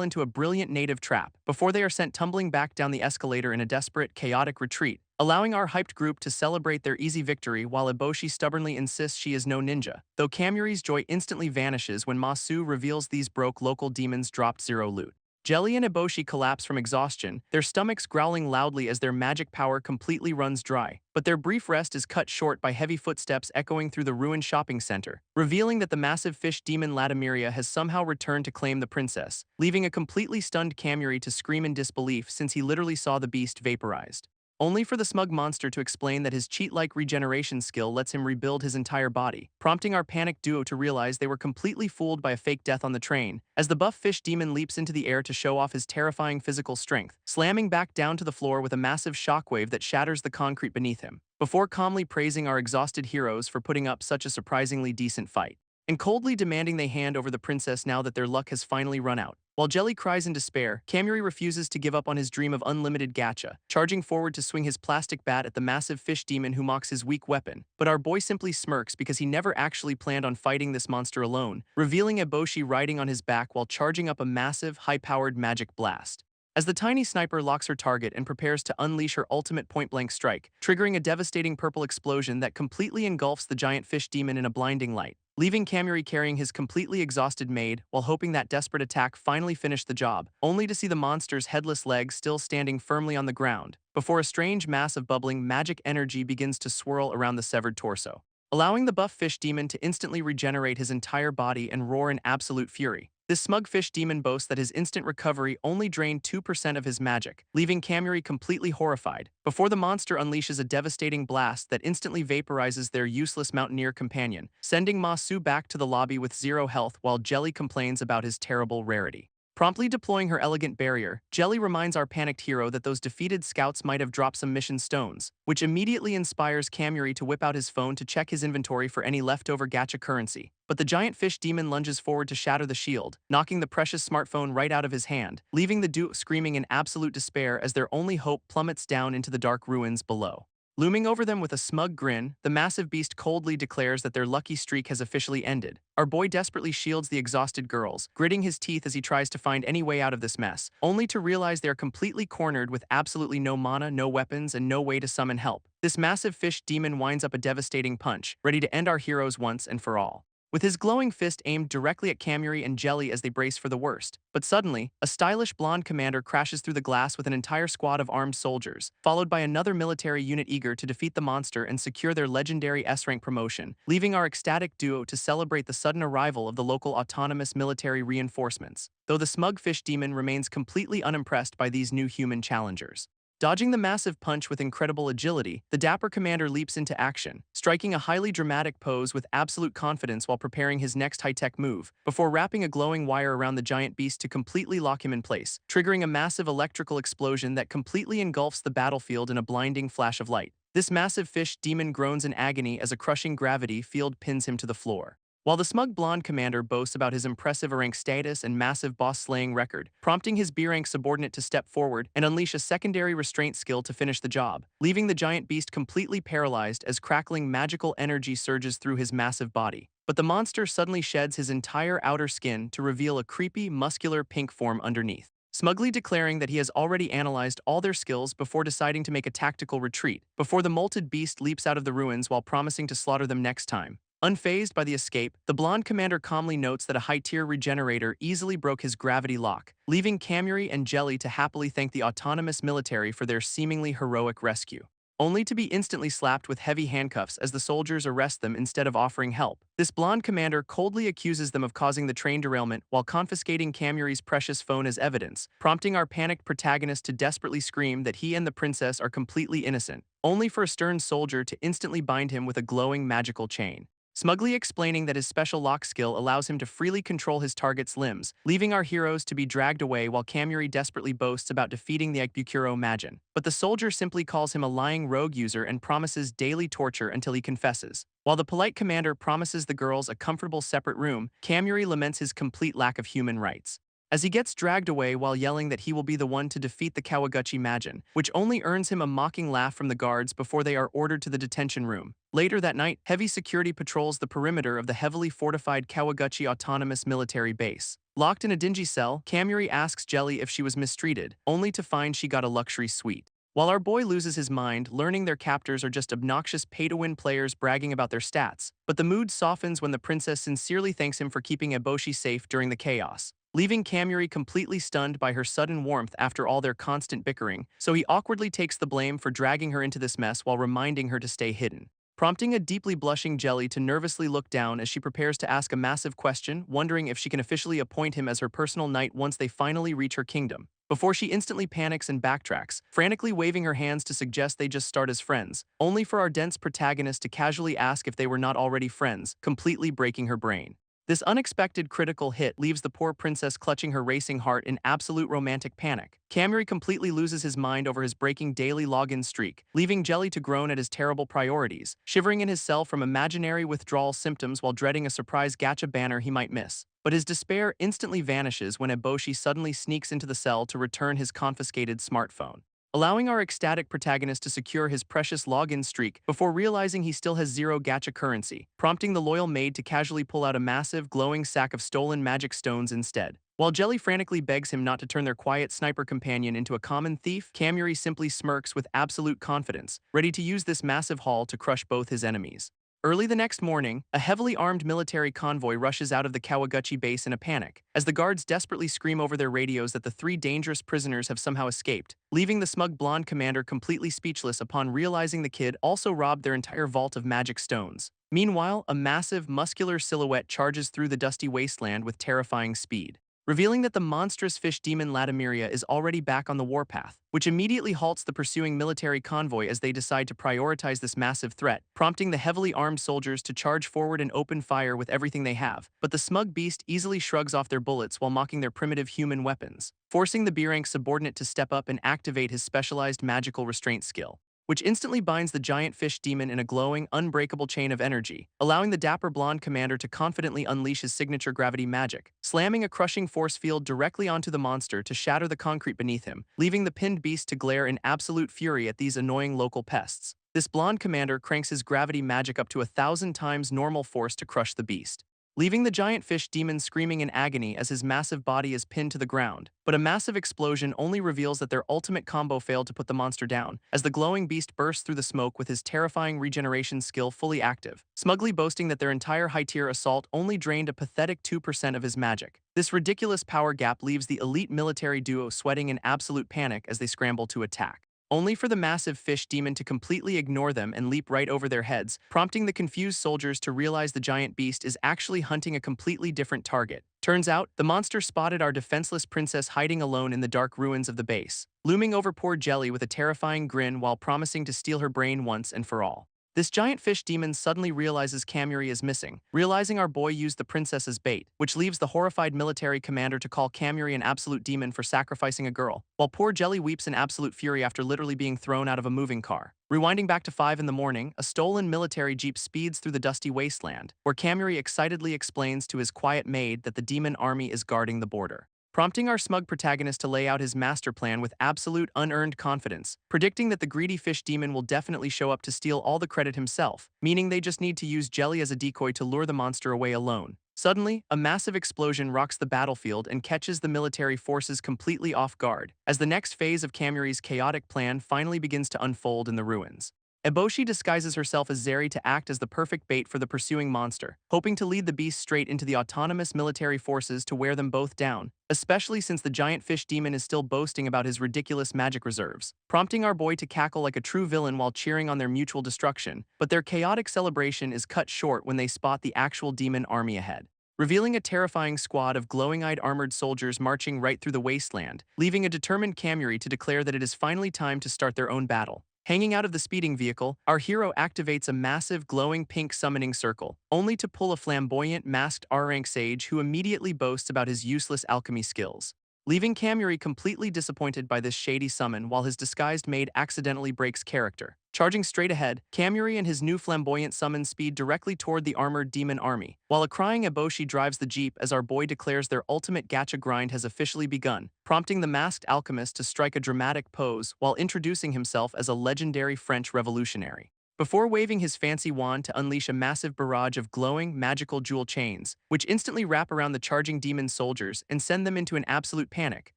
into a brilliant native trap, before they are sent tumbling back down the escalator in a desperate, chaotic retreat, allowing our hyped group to celebrate their easy victory while Eboshi stubbornly insists she is no ninja, though Kamuri's joy instantly vanishes when Ma-Su reveals these broke local demons dropped zero loot. Jelly and Eboshi collapse from exhaustion, their stomachs growling loudly as their magic power completely runs dry, but their brief rest is cut short by heavy footsteps echoing through the ruined shopping center, revealing that the massive fish demon Latimiria has somehow returned to claim the princess, leaving a completely stunned Kamuri to scream in disbelief since he literally saw the beast vaporized, only for the smug monster to explain that his cheat-like regeneration skill lets him rebuild his entire body, prompting our panicked duo to realize they were completely fooled by a fake death on the train, as the buff fish demon leaps into the air to show off his terrifying physical strength, slamming back down to the floor with a massive shockwave that shatters the concrete beneath him, before calmly praising our exhausted heroes for putting up such a surprisingly decent fight, and coldly demanding they hand over the princess now that their luck has finally run out. While Jelly cries in despair, Kamuri refuses to give up on his dream of unlimited gacha, charging forward to swing his plastic bat at the massive fish demon who mocks his weak weapon, but our boy simply smirks because he never actually planned on fighting this monster alone, revealing Eboshi riding on his back while charging up a massive, high-powered magic blast. As the tiny sniper locks her target and prepares to unleash her ultimate point-blank strike, triggering a devastating purple explosion that completely engulfs the giant fish demon in a blinding light, leaving Kamuri carrying his completely exhausted maid while hoping that desperate attack finally finished the job, only to see the monster's headless legs still standing firmly on the ground, before a strange mass of bubbling magic energy begins to swirl around the severed torso, allowing the buff fish demon to instantly regenerate his entire body and roar in absolute fury. This smug fish demon boasts that his instant recovery only drained 2% of his magic, leaving Kamuri completely horrified, before the monster unleashes a devastating blast that instantly vaporizes their useless mountaineer companion, sending Ma-Su back to the lobby with zero health while Jelly complains about his terrible rarity. Promptly deploying her elegant barrier, Jelly reminds our panicked hero that those defeated scouts might have dropped some mission stones, which immediately inspires Kamuri to whip out his phone to check his inventory for any leftover gacha currency. But the giant fish demon lunges forward to shatter the shield, knocking the precious smartphone right out of his hand, leaving the duo screaming in absolute despair as their only hope plummets down into the dark ruins below. Looming over them with a smug grin, the massive beast coldly declares that their lucky streak has officially ended. Our boy desperately shields the exhausted girls, gritting his teeth as he tries to find any way out of this mess, only to realize they are completely cornered with absolutely no mana, no weapons, and no way to summon help. This massive fish demon winds up a devastating punch, ready to end our heroes once and for all, with his glowing fist aimed directly at Kamuri and Jelly as they brace for the worst. But suddenly, a stylish blonde commander crashes through the glass with an entire squad of armed soldiers, followed by another military unit eager to defeat the monster and secure their legendary S-rank promotion, leaving our ecstatic duo to celebrate the sudden arrival of the local autonomous military reinforcements, though the smug fish demon remains completely unimpressed by these new human challengers. Dodging the massive punch with incredible agility, the dapper commander leaps into action, striking a highly dramatic pose with absolute confidence while preparing his next high-tech move, before wrapping a glowing wire around the giant beast to completely lock him in place, triggering a massive electrical explosion that completely engulfs the battlefield in a blinding flash of light. This massive fish demon groans in agony as a crushing gravity field pins him to the floor, while the smug blonde commander boasts about his impressive rank status and massive boss-slaying record, prompting his B-rank subordinate to step forward and unleash a secondary restraint skill to finish the job, leaving the giant beast completely paralyzed as crackling magical energy surges through his massive body. But the monster suddenly sheds his entire outer skin to reveal a creepy, muscular pink form underneath, smugly declaring that he has already analyzed all their skills before deciding to make a tactical retreat, before the molted beast leaps out of the ruins while promising to slaughter them next time. Unfazed by the escape, the blonde commander calmly notes that a high-tier regenerator easily broke his gravity lock, leaving Kamuri and Jelly to happily thank the autonomous military for their seemingly heroic rescue. only to be instantly slapped with heavy handcuffs as the soldiers arrest them instead of offering help. This blonde commander coldly accuses them of causing the train derailment while confiscating Kamuri's precious phone as evidence, prompting our panicked protagonist to desperately scream that he and the princess are completely innocent, only for a stern soldier to instantly bind him with a glowing magical chain, smugly explaining that his special lock skill allows him to freely control his target's limbs, leaving our heroes to be dragged away while Kamuri desperately boasts about defeating the Ikebukuro Majin. But the soldier simply calls him a lying rogue user and promises daily torture until he confesses. While the polite commander promises the girls a comfortable separate room, Kamuri laments his complete lack of human rights, as he gets dragged away while yelling that he will be the one to defeat the Kawaguchi Majin, which only earns him a mocking laugh from the guards before they are ordered to the detention room. Later that night, heavy security patrols the perimeter of the heavily fortified Kawaguchi Autonomous Military Base. Locked in a dingy cell, Kamuri asks Jelly if she was mistreated, only to find she got a luxury suite. While our boy loses his mind, learning their captors are just obnoxious pay-to-win players bragging about their stats, but the mood softens when the princess sincerely thanks him for keeping Eboshi safe during the chaos, leaving Kamuri completely stunned by her sudden warmth after all their constant bickering, so he awkwardly takes the blame for dragging her into this mess while reminding her to stay hidden, prompting a deeply blushing Jelly to nervously look down as she prepares to ask a massive question, wondering if she can officially appoint him as her personal knight once they finally reach her kingdom, before she instantly panics and backtracks, frantically waving her hands to suggest they just start as friends, only for our dense protagonist to casually ask if they were not already friends, completely breaking her brain. This unexpected critical hit leaves the poor princess clutching her racing heart in absolute romantic panic. Kamuri completely loses his mind over his breaking daily login streak, leaving Jelly to groan at his terrible priorities, shivering in his cell from imaginary withdrawal symptoms while dreading a surprise gacha banner he might miss. But his despair instantly vanishes when Eboshi suddenly sneaks into the cell to return his confiscated smartphone, allowing our ecstatic protagonist to secure his precious login streak before realizing he still has zero gacha currency, prompting the loyal maid to casually pull out a massive, glowing sack of stolen magic stones instead. While Jelly frantically begs him not to turn their quiet sniper companion into a common thief, Kamuri simply smirks with absolute confidence, ready to use this massive haul to crush both his enemies. Early the next morning, a heavily armed military convoy rushes out of the Kawaguchi base in a panic, as the guards desperately scream over their radios that the three dangerous prisoners have somehow escaped, leaving the smug blonde commander completely speechless upon realizing the kid also robbed their entire vault of magic stones. Meanwhile, a massive, muscular silhouette charges through the dusty wasteland with terrifying speed, revealing that the monstrous fish demon Latimiria is already back on the warpath, which immediately halts the pursuing military convoy as they decide to prioritize this massive threat, prompting the heavily armed soldiers to charge forward and open fire with everything they have. But the smug beast easily shrugs off their bullets while mocking their primitive human weapons, forcing the B-rank subordinate to step up and activate his specialized magical restraint skill, which instantly binds the giant fish demon in a glowing, unbreakable chain of energy, allowing the dapper blonde commander to confidently unleash his signature gravity magic, slamming a crushing force field directly onto the monster to shatter the concrete beneath him, leaving the pinned beast to glare in absolute fury at these annoying local pests. This blonde commander cranks his gravity magic up to 1,000 times normal force to crush the beast, leaving the giant fish demon screaming in agony as his massive body is pinned to the ground. But a massive explosion only reveals that their ultimate combo failed to put the monster down, as the glowing beast bursts through the smoke with his terrifying regeneration skill fully active, smugly boasting that their entire high-tier assault only drained a pathetic 2% of his magic. This ridiculous power gap leaves the elite military duo sweating in absolute panic as they scramble to attack, only for the massive fish demon to completely ignore them and leap right over their heads, prompting the confused soldiers to realize the giant beast is actually hunting a completely different target. Turns out, the monster spotted our defenseless princess hiding alone in the dark ruins of the base, looming over poor Jelly with a terrifying grin while promising to steal her brain once and for all. This giant fish demon suddenly realizes Kamuri is missing, realizing our boy used the princess as bait, which leaves the horrified military commander to call Kamuri an absolute demon for sacrificing a girl, while poor Jelly weeps in absolute fury after literally being thrown out of a moving car. Rewinding back to 5 in the morning, a stolen military jeep speeds through the dusty wasteland, where Kamuri excitedly explains to his quiet maid that the demon army is guarding the border, prompting our smug protagonist to lay out his master plan with absolute unearned confidence, predicting that the greedy fish demon will definitely show up to steal all the credit himself, meaning they just need to use Jelly as a decoy to lure the monster away alone. Suddenly, a massive explosion rocks the battlefield and catches the military forces completely off guard, as the next phase of Kamuri's chaotic plan finally begins to unfold in the ruins. Eboshi disguises herself as Zeri to act as the perfect bait for the pursuing monster, hoping to lead the beast straight into the autonomous military forces to wear them both down, especially since the giant fish demon is still boasting about his ridiculous magic reserves, prompting our boy to cackle like a true villain while cheering on their mutual destruction. But their chaotic celebration is cut short when they spot the actual demon army ahead, revealing a terrifying squad of glowing-eyed armored soldiers marching right through the wasteland, leaving a determined Kamuri to declare that it is finally time to start their own battle. Hanging out of the speeding vehicle, our hero activates a massive glowing pink summoning circle, only to pull a flamboyant masked R-rank sage who immediately boasts about his useless alchemy skills, leaving Kamuri completely disappointed by this shady summon while his disguised maid accidentally breaks character. Charging straight ahead, Kamuri and his new flamboyant summon speed directly toward the armored demon army, while a crying Eboshi drives the jeep as our boy declares their ultimate gacha grind has officially begun, prompting the masked alchemist to strike a dramatic pose while introducing himself as a legendary French revolutionary, before waving his fancy wand to unleash a massive barrage of glowing, magical jewel chains, which instantly wrap around the charging demon soldiers and send them into an absolute panic,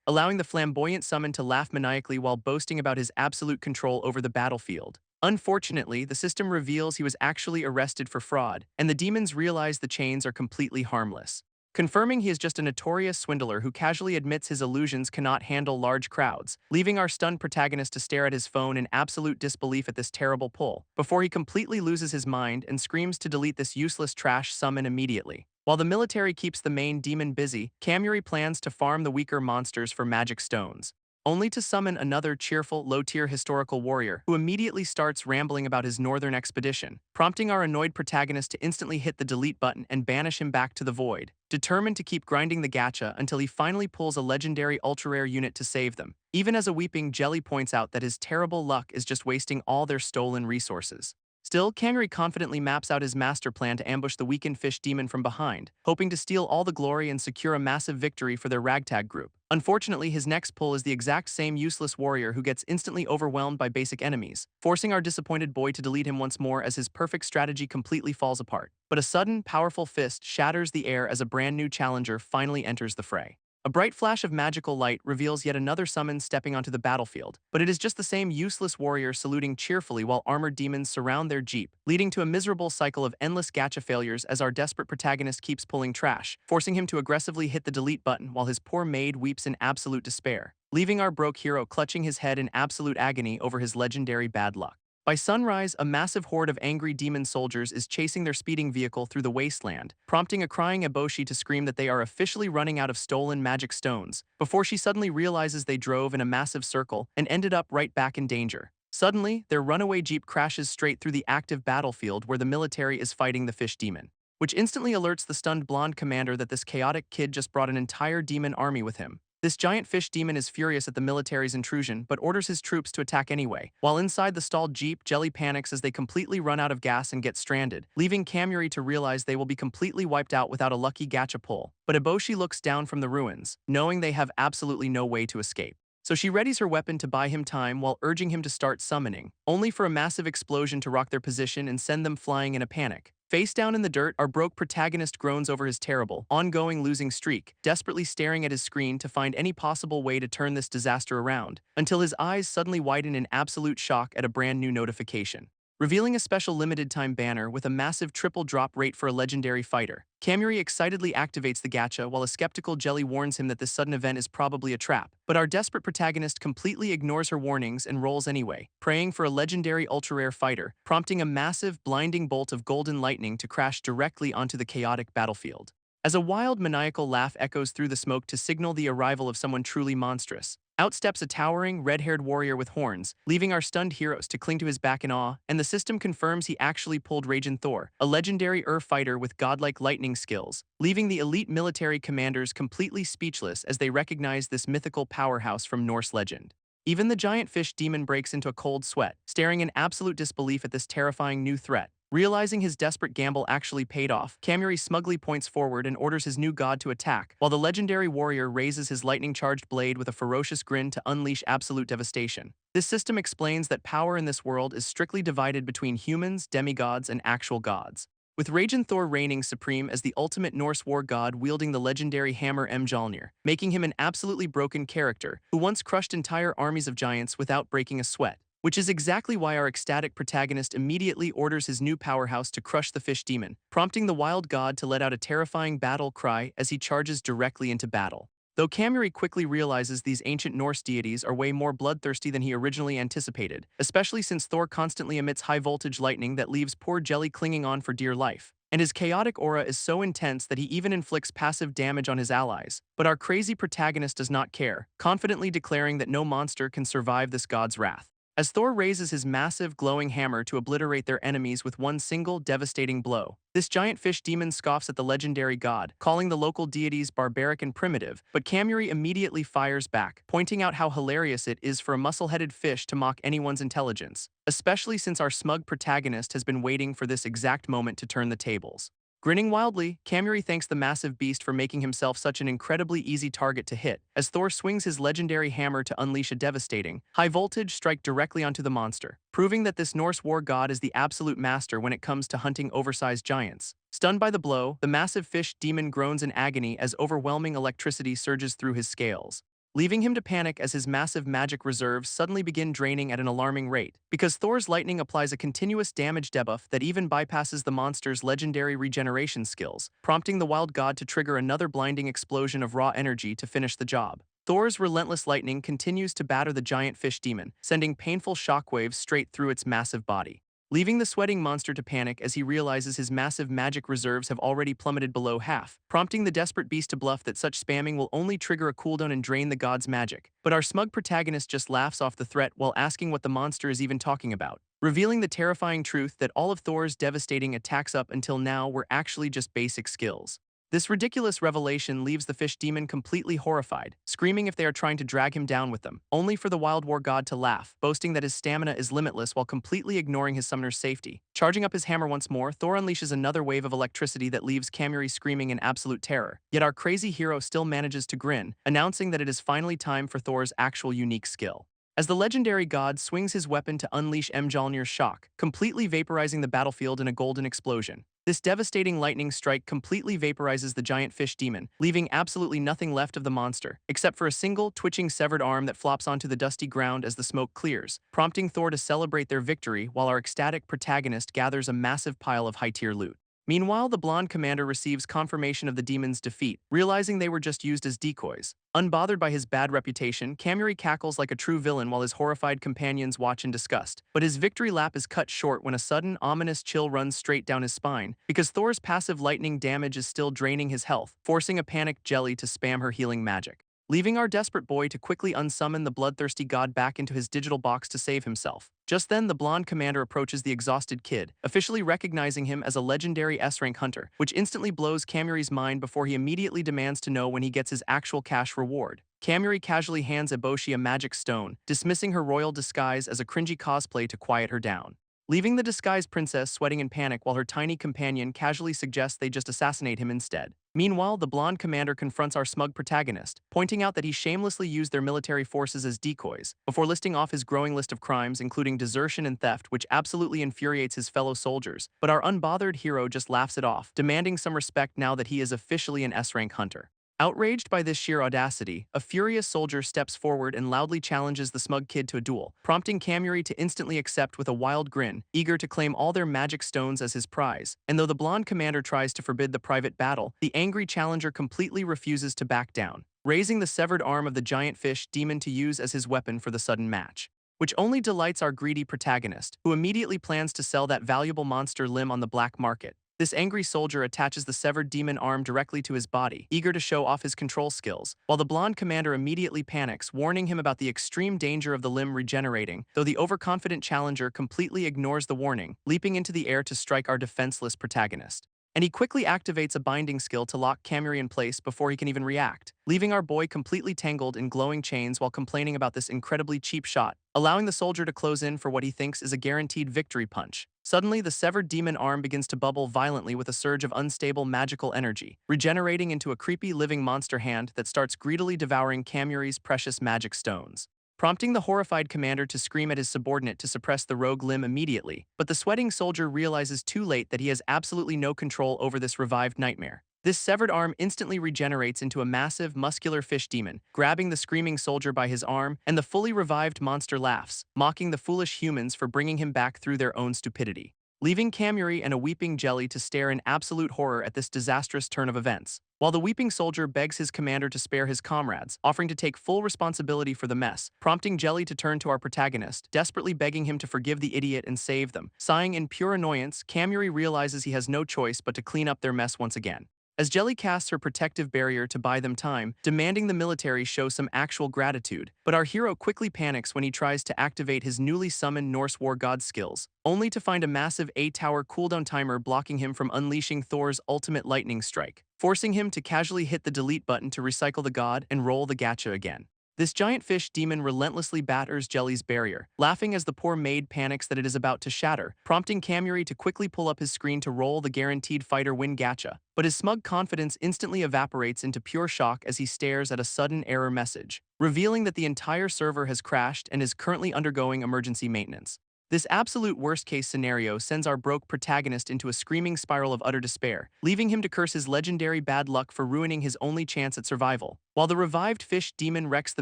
allowing the flamboyant summon to laugh maniacally while boasting about his absolute control over the battlefield. Unfortunately, the system reveals he was actually arrested for fraud, and the demons realize the chains are completely harmless, confirming he is just a notorious swindler who casually admits his illusions cannot handle large crowds, leaving our stunned protagonist to stare at his phone in absolute disbelief at this terrible pull, before he completely loses his mind and screams to delete this useless trash summon immediately. While the military keeps the main demon busy, Kamuri plans to farm the weaker monsters for magic stones, only to summon another cheerful, low-tier historical warrior who immediately starts rambling about his northern expedition, prompting our annoyed protagonist to instantly hit the delete button and banish him back to the void, determined to keep grinding the gacha until he finally pulls a legendary ultra-rare unit to save them, even as a weeping Jelly points out that his terrible luck is just wasting all their stolen resources. Still, Kamuri confidently maps out his master plan to ambush the weakened fish demon from behind, hoping to steal all the glory and secure a massive victory for their ragtag group. Unfortunately, his next pull is the exact same useless warrior who gets instantly overwhelmed by basic enemies, forcing our disappointed boy to delete him once more as his perfect strategy completely falls apart. But a sudden, powerful fist shatters the air as a brand new challenger finally enters the fray. A bright flash of magical light reveals yet another summon stepping onto the battlefield, but it is just the same useless warrior saluting cheerfully while armored demons surround their jeep, leading to a miserable cycle of endless gacha failures as our desperate protagonist keeps pulling trash, forcing him to aggressively hit the delete button while his poor maid weeps in absolute despair, leaving our broke hero clutching his head in absolute agony over his legendary bad luck. By sunrise, a massive horde of angry demon soldiers is chasing their speeding vehicle through the wasteland, prompting a crying Eboshi to scream that they are officially running out of stolen magic stones, before she suddenly realizes they drove in a massive circle and ended up right back in danger. Suddenly, their runaway jeep crashes straight through the active battlefield where the military is fighting the fish demon, which instantly alerts the stunned blonde commander that this chaotic kid just brought an entire demon army with him. This giant fish demon is furious at the military's intrusion but orders his troops to attack anyway. While inside the stalled jeep, Jelly panics as they completely run out of gas and get stranded, leaving Kamuri to realize they will be completely wiped out without a lucky gacha pull. But Eboshi looks down from the ruins, knowing they have absolutely no way to escape. So she readies her weapon to buy him time while urging him to start summoning, only for a massive explosion to rock their position and send them flying in a panic. Face down in the dirt, our broke protagonist groans over his terrible, ongoing losing streak, desperately staring at his screen to find any possible way to turn this disaster around, until his eyes suddenly widen in absolute shock at a brand new notification, revealing a special limited-time banner with a massive triple drop rate for a legendary fighter. Kamuri excitedly activates the gacha while a skeptical Jelly warns him that this sudden event is probably a trap, but our desperate protagonist completely ignores her warnings and rolls anyway, praying for a legendary ultra-rare fighter, prompting a massive, blinding bolt of golden lightning to crash directly onto the chaotic battlefield. As a wild, maniacal laugh echoes through the smoke to signal the arrival of someone truly monstrous, out steps a towering, red-haired warrior with horns, leaving our stunned heroes to cling to his back in awe, and the system confirms he actually pulled Raging Thor, a legendary fighter with godlike lightning skills, leaving the elite military commanders completely speechless as they recognize this mythical powerhouse from Norse legend. Even the giant fish demon breaks into a cold sweat, staring in absolute disbelief at this terrifying new threat. Realizing his desperate gamble actually paid off, Kamuri smugly points forward and orders his new god to attack, while the legendary warrior raises his lightning-charged blade with a ferocious grin to unleash absolute devastation. This system explains that power in this world is strictly divided between humans, demigods, and actual gods, with Raging Thor reigning supreme as the ultimate Norse war god wielding the legendary hammer Mjolnir, making him an absolutely broken character who once crushed entire armies of giants without breaking a sweat. which is exactly why our ecstatic protagonist immediately orders his new powerhouse to crush the fish demon, prompting the wild god to let out a terrifying battle cry as he charges directly into battle. Though Kamuri quickly realizes these ancient Norse deities are way more bloodthirsty than he originally anticipated, especially since Thor constantly emits high-voltage lightning that leaves poor Jelly clinging on for dear life. And his chaotic aura is so intense that he even inflicts passive damage on his allies. But our crazy protagonist does not care, confidently declaring that no monster can survive this god's wrath. As Thor raises his massive, glowing hammer to obliterate their enemies with one single, devastating blow, this giant fish demon scoffs at the legendary god, calling the local deities barbaric and primitive, but Kamuri immediately fires back, pointing out how hilarious it is for a muscle-headed fish to mock anyone's intelligence, especially since our smug protagonist has been waiting for this exact moment to turn the tables. Grinning wildly, Kamuri thanks the massive beast for making himself such an incredibly easy target to hit, as Thor swings his legendary hammer to unleash a devastating, high-voltage strike directly onto the monster, proving that this Norse war god is the absolute master when it comes to hunting oversized giants. Stunned by the blow, the massive fish demon groans in agony as overwhelming electricity surges through his scales, leaving him to panic as his massive magic reserves suddenly begin draining at an alarming rate, because Thor's lightning applies a continuous damage debuff that even bypasses the monster's legendary regeneration skills, prompting the wild god to trigger another blinding explosion of raw energy to finish the job. Thor's relentless lightning continues to batter the giant fish demon, sending painful shockwaves straight through its massive body, leaving the sweating monster to panic as he realizes his massive magic reserves have already plummeted below half, prompting the desperate beast to bluff that such spamming will only trigger a cooldown and drain the god's magic. But our smug protagonist just laughs off the threat while asking what the monster is even talking about, revealing the terrifying truth that all of Thor's devastating attacks up until now were actually just basic skills. This ridiculous revelation leaves the fish demon completely horrified, screaming if they are trying to drag him down with them, only for the wild war god to laugh, boasting that his stamina is limitless while completely ignoring his summoner's safety. Charging up his hammer once more, Thor unleashes another wave of electricity that leaves Kamuri screaming in absolute terror. Yet our crazy hero still manages to grin, announcing that it is finally time for Thor's actual unique skill. As the legendary god swings his weapon to unleash Mjolnir's shock, completely vaporizing the battlefield in a golden explosion. This devastating lightning strike completely vaporizes the giant fish demon, leaving absolutely nothing left of the monster, except for a single, twitching severed arm that flops onto the dusty ground as the smoke clears, prompting Thor to celebrate their victory while our ecstatic protagonist gathers a massive pile of high-tier loot. Meanwhile, the blonde commander receives confirmation of the demon's defeat, realizing they were just used as decoys. Unbothered by his bad reputation, Kamuri cackles like a true villain while his horrified companions watch in disgust. But his victory lap is cut short when a sudden, ominous chill runs straight down his spine, because Thor's passive lightning damage is still draining his health, forcing a panicked Jelly to spam her healing magic, leaving our desperate boy to quickly unsummon the bloodthirsty god back into his digital box to save himself. Just then, the blonde commander approaches the exhausted kid, officially recognizing him as a legendary S-rank hunter, which instantly blows Kamuri's mind before he immediately demands to know when he gets his actual cash reward. Kamuri casually hands Eboshi a magic stone, dismissing her royal disguise as a cringy cosplay to quiet her down, leaving the disguised princess sweating in panic while her tiny companion casually suggests they just assassinate him instead. Meanwhile, the blonde commander confronts our smug protagonist, pointing out that he shamelessly used their military forces as decoys, before listing off his growing list of crimes including desertion and theft, which absolutely infuriates his fellow soldiers. But our unbothered hero just laughs it off, demanding some respect now that he is officially an S-rank hunter. Outraged by this sheer audacity, a furious soldier steps forward and loudly challenges the smug kid to a duel, prompting Kamuri to instantly accept with a wild grin, eager to claim all their magic stones as his prize. And though the blonde commander tries to forbid the private battle, the angry challenger completely refuses to back down, raising the severed arm of the giant fish demon to use as his weapon for the sudden match, which only delights our greedy protagonist, who immediately plans to sell that valuable monster limb on the black market. This angry soldier attaches the severed demon arm directly to his body, eager to show off his control skills, while the blonde commander immediately panics, warning him about the extreme danger of the limb regenerating, though the overconfident challenger completely ignores the warning, leaping into the air to strike our defenseless protagonist. And he quickly activates a binding skill to lock Kamuri in place before he can even react, leaving our boy completely tangled in glowing chains while complaining about this incredibly cheap shot, allowing the soldier to close in for what he thinks is a guaranteed victory punch. Suddenly, the severed demon arm begins to bubble violently with a surge of unstable magical energy, regenerating into a creepy living monster hand that starts greedily devouring Kamuri's precious magic stones, prompting the horrified commander to scream at his subordinate to suppress the rogue limb immediately. But the sweating soldier realizes too late that he has absolutely no control over this revived nightmare. This severed arm instantly regenerates into a massive, muscular fish demon, grabbing the screaming soldier by his arm, and the fully revived monster laughs, mocking the foolish humans for bringing him back through their own stupidity, leaving Kamuri and a weeping Jelly to stare in absolute horror at this disastrous turn of events. While the weeping soldier begs his commander to spare his comrades, offering to take full responsibility for the mess, prompting Jelly to turn to our protagonist, desperately begging him to forgive the idiot and save them. Sighing in pure annoyance, Kamuri realizes he has no choice but to clean up their mess once again. As Jelly casts her protective barrier to buy them time, demanding the military show some actual gratitude, but our hero quickly panics when he tries to activate his newly summoned Norse war god skills, only to find a massive A-tower cooldown timer blocking him from unleashing Thor's ultimate lightning strike, forcing him to casually hit the delete button to recycle the god and roll the gacha again. This giant fish demon relentlessly batters Jelly's barrier, laughing as the poor maid panics that it is about to shatter, prompting Kamuri to quickly pull up his screen to roll the guaranteed fighter win gacha. But his smug confidence instantly evaporates into pure shock as he stares at a sudden error message, revealing that the entire server has crashed and is currently undergoing emergency maintenance. This absolute worst-case scenario sends our broke protagonist into a screaming spiral of utter despair, leaving him to curse his legendary bad luck for ruining his only chance at survival, while the revived fish demon wrecks the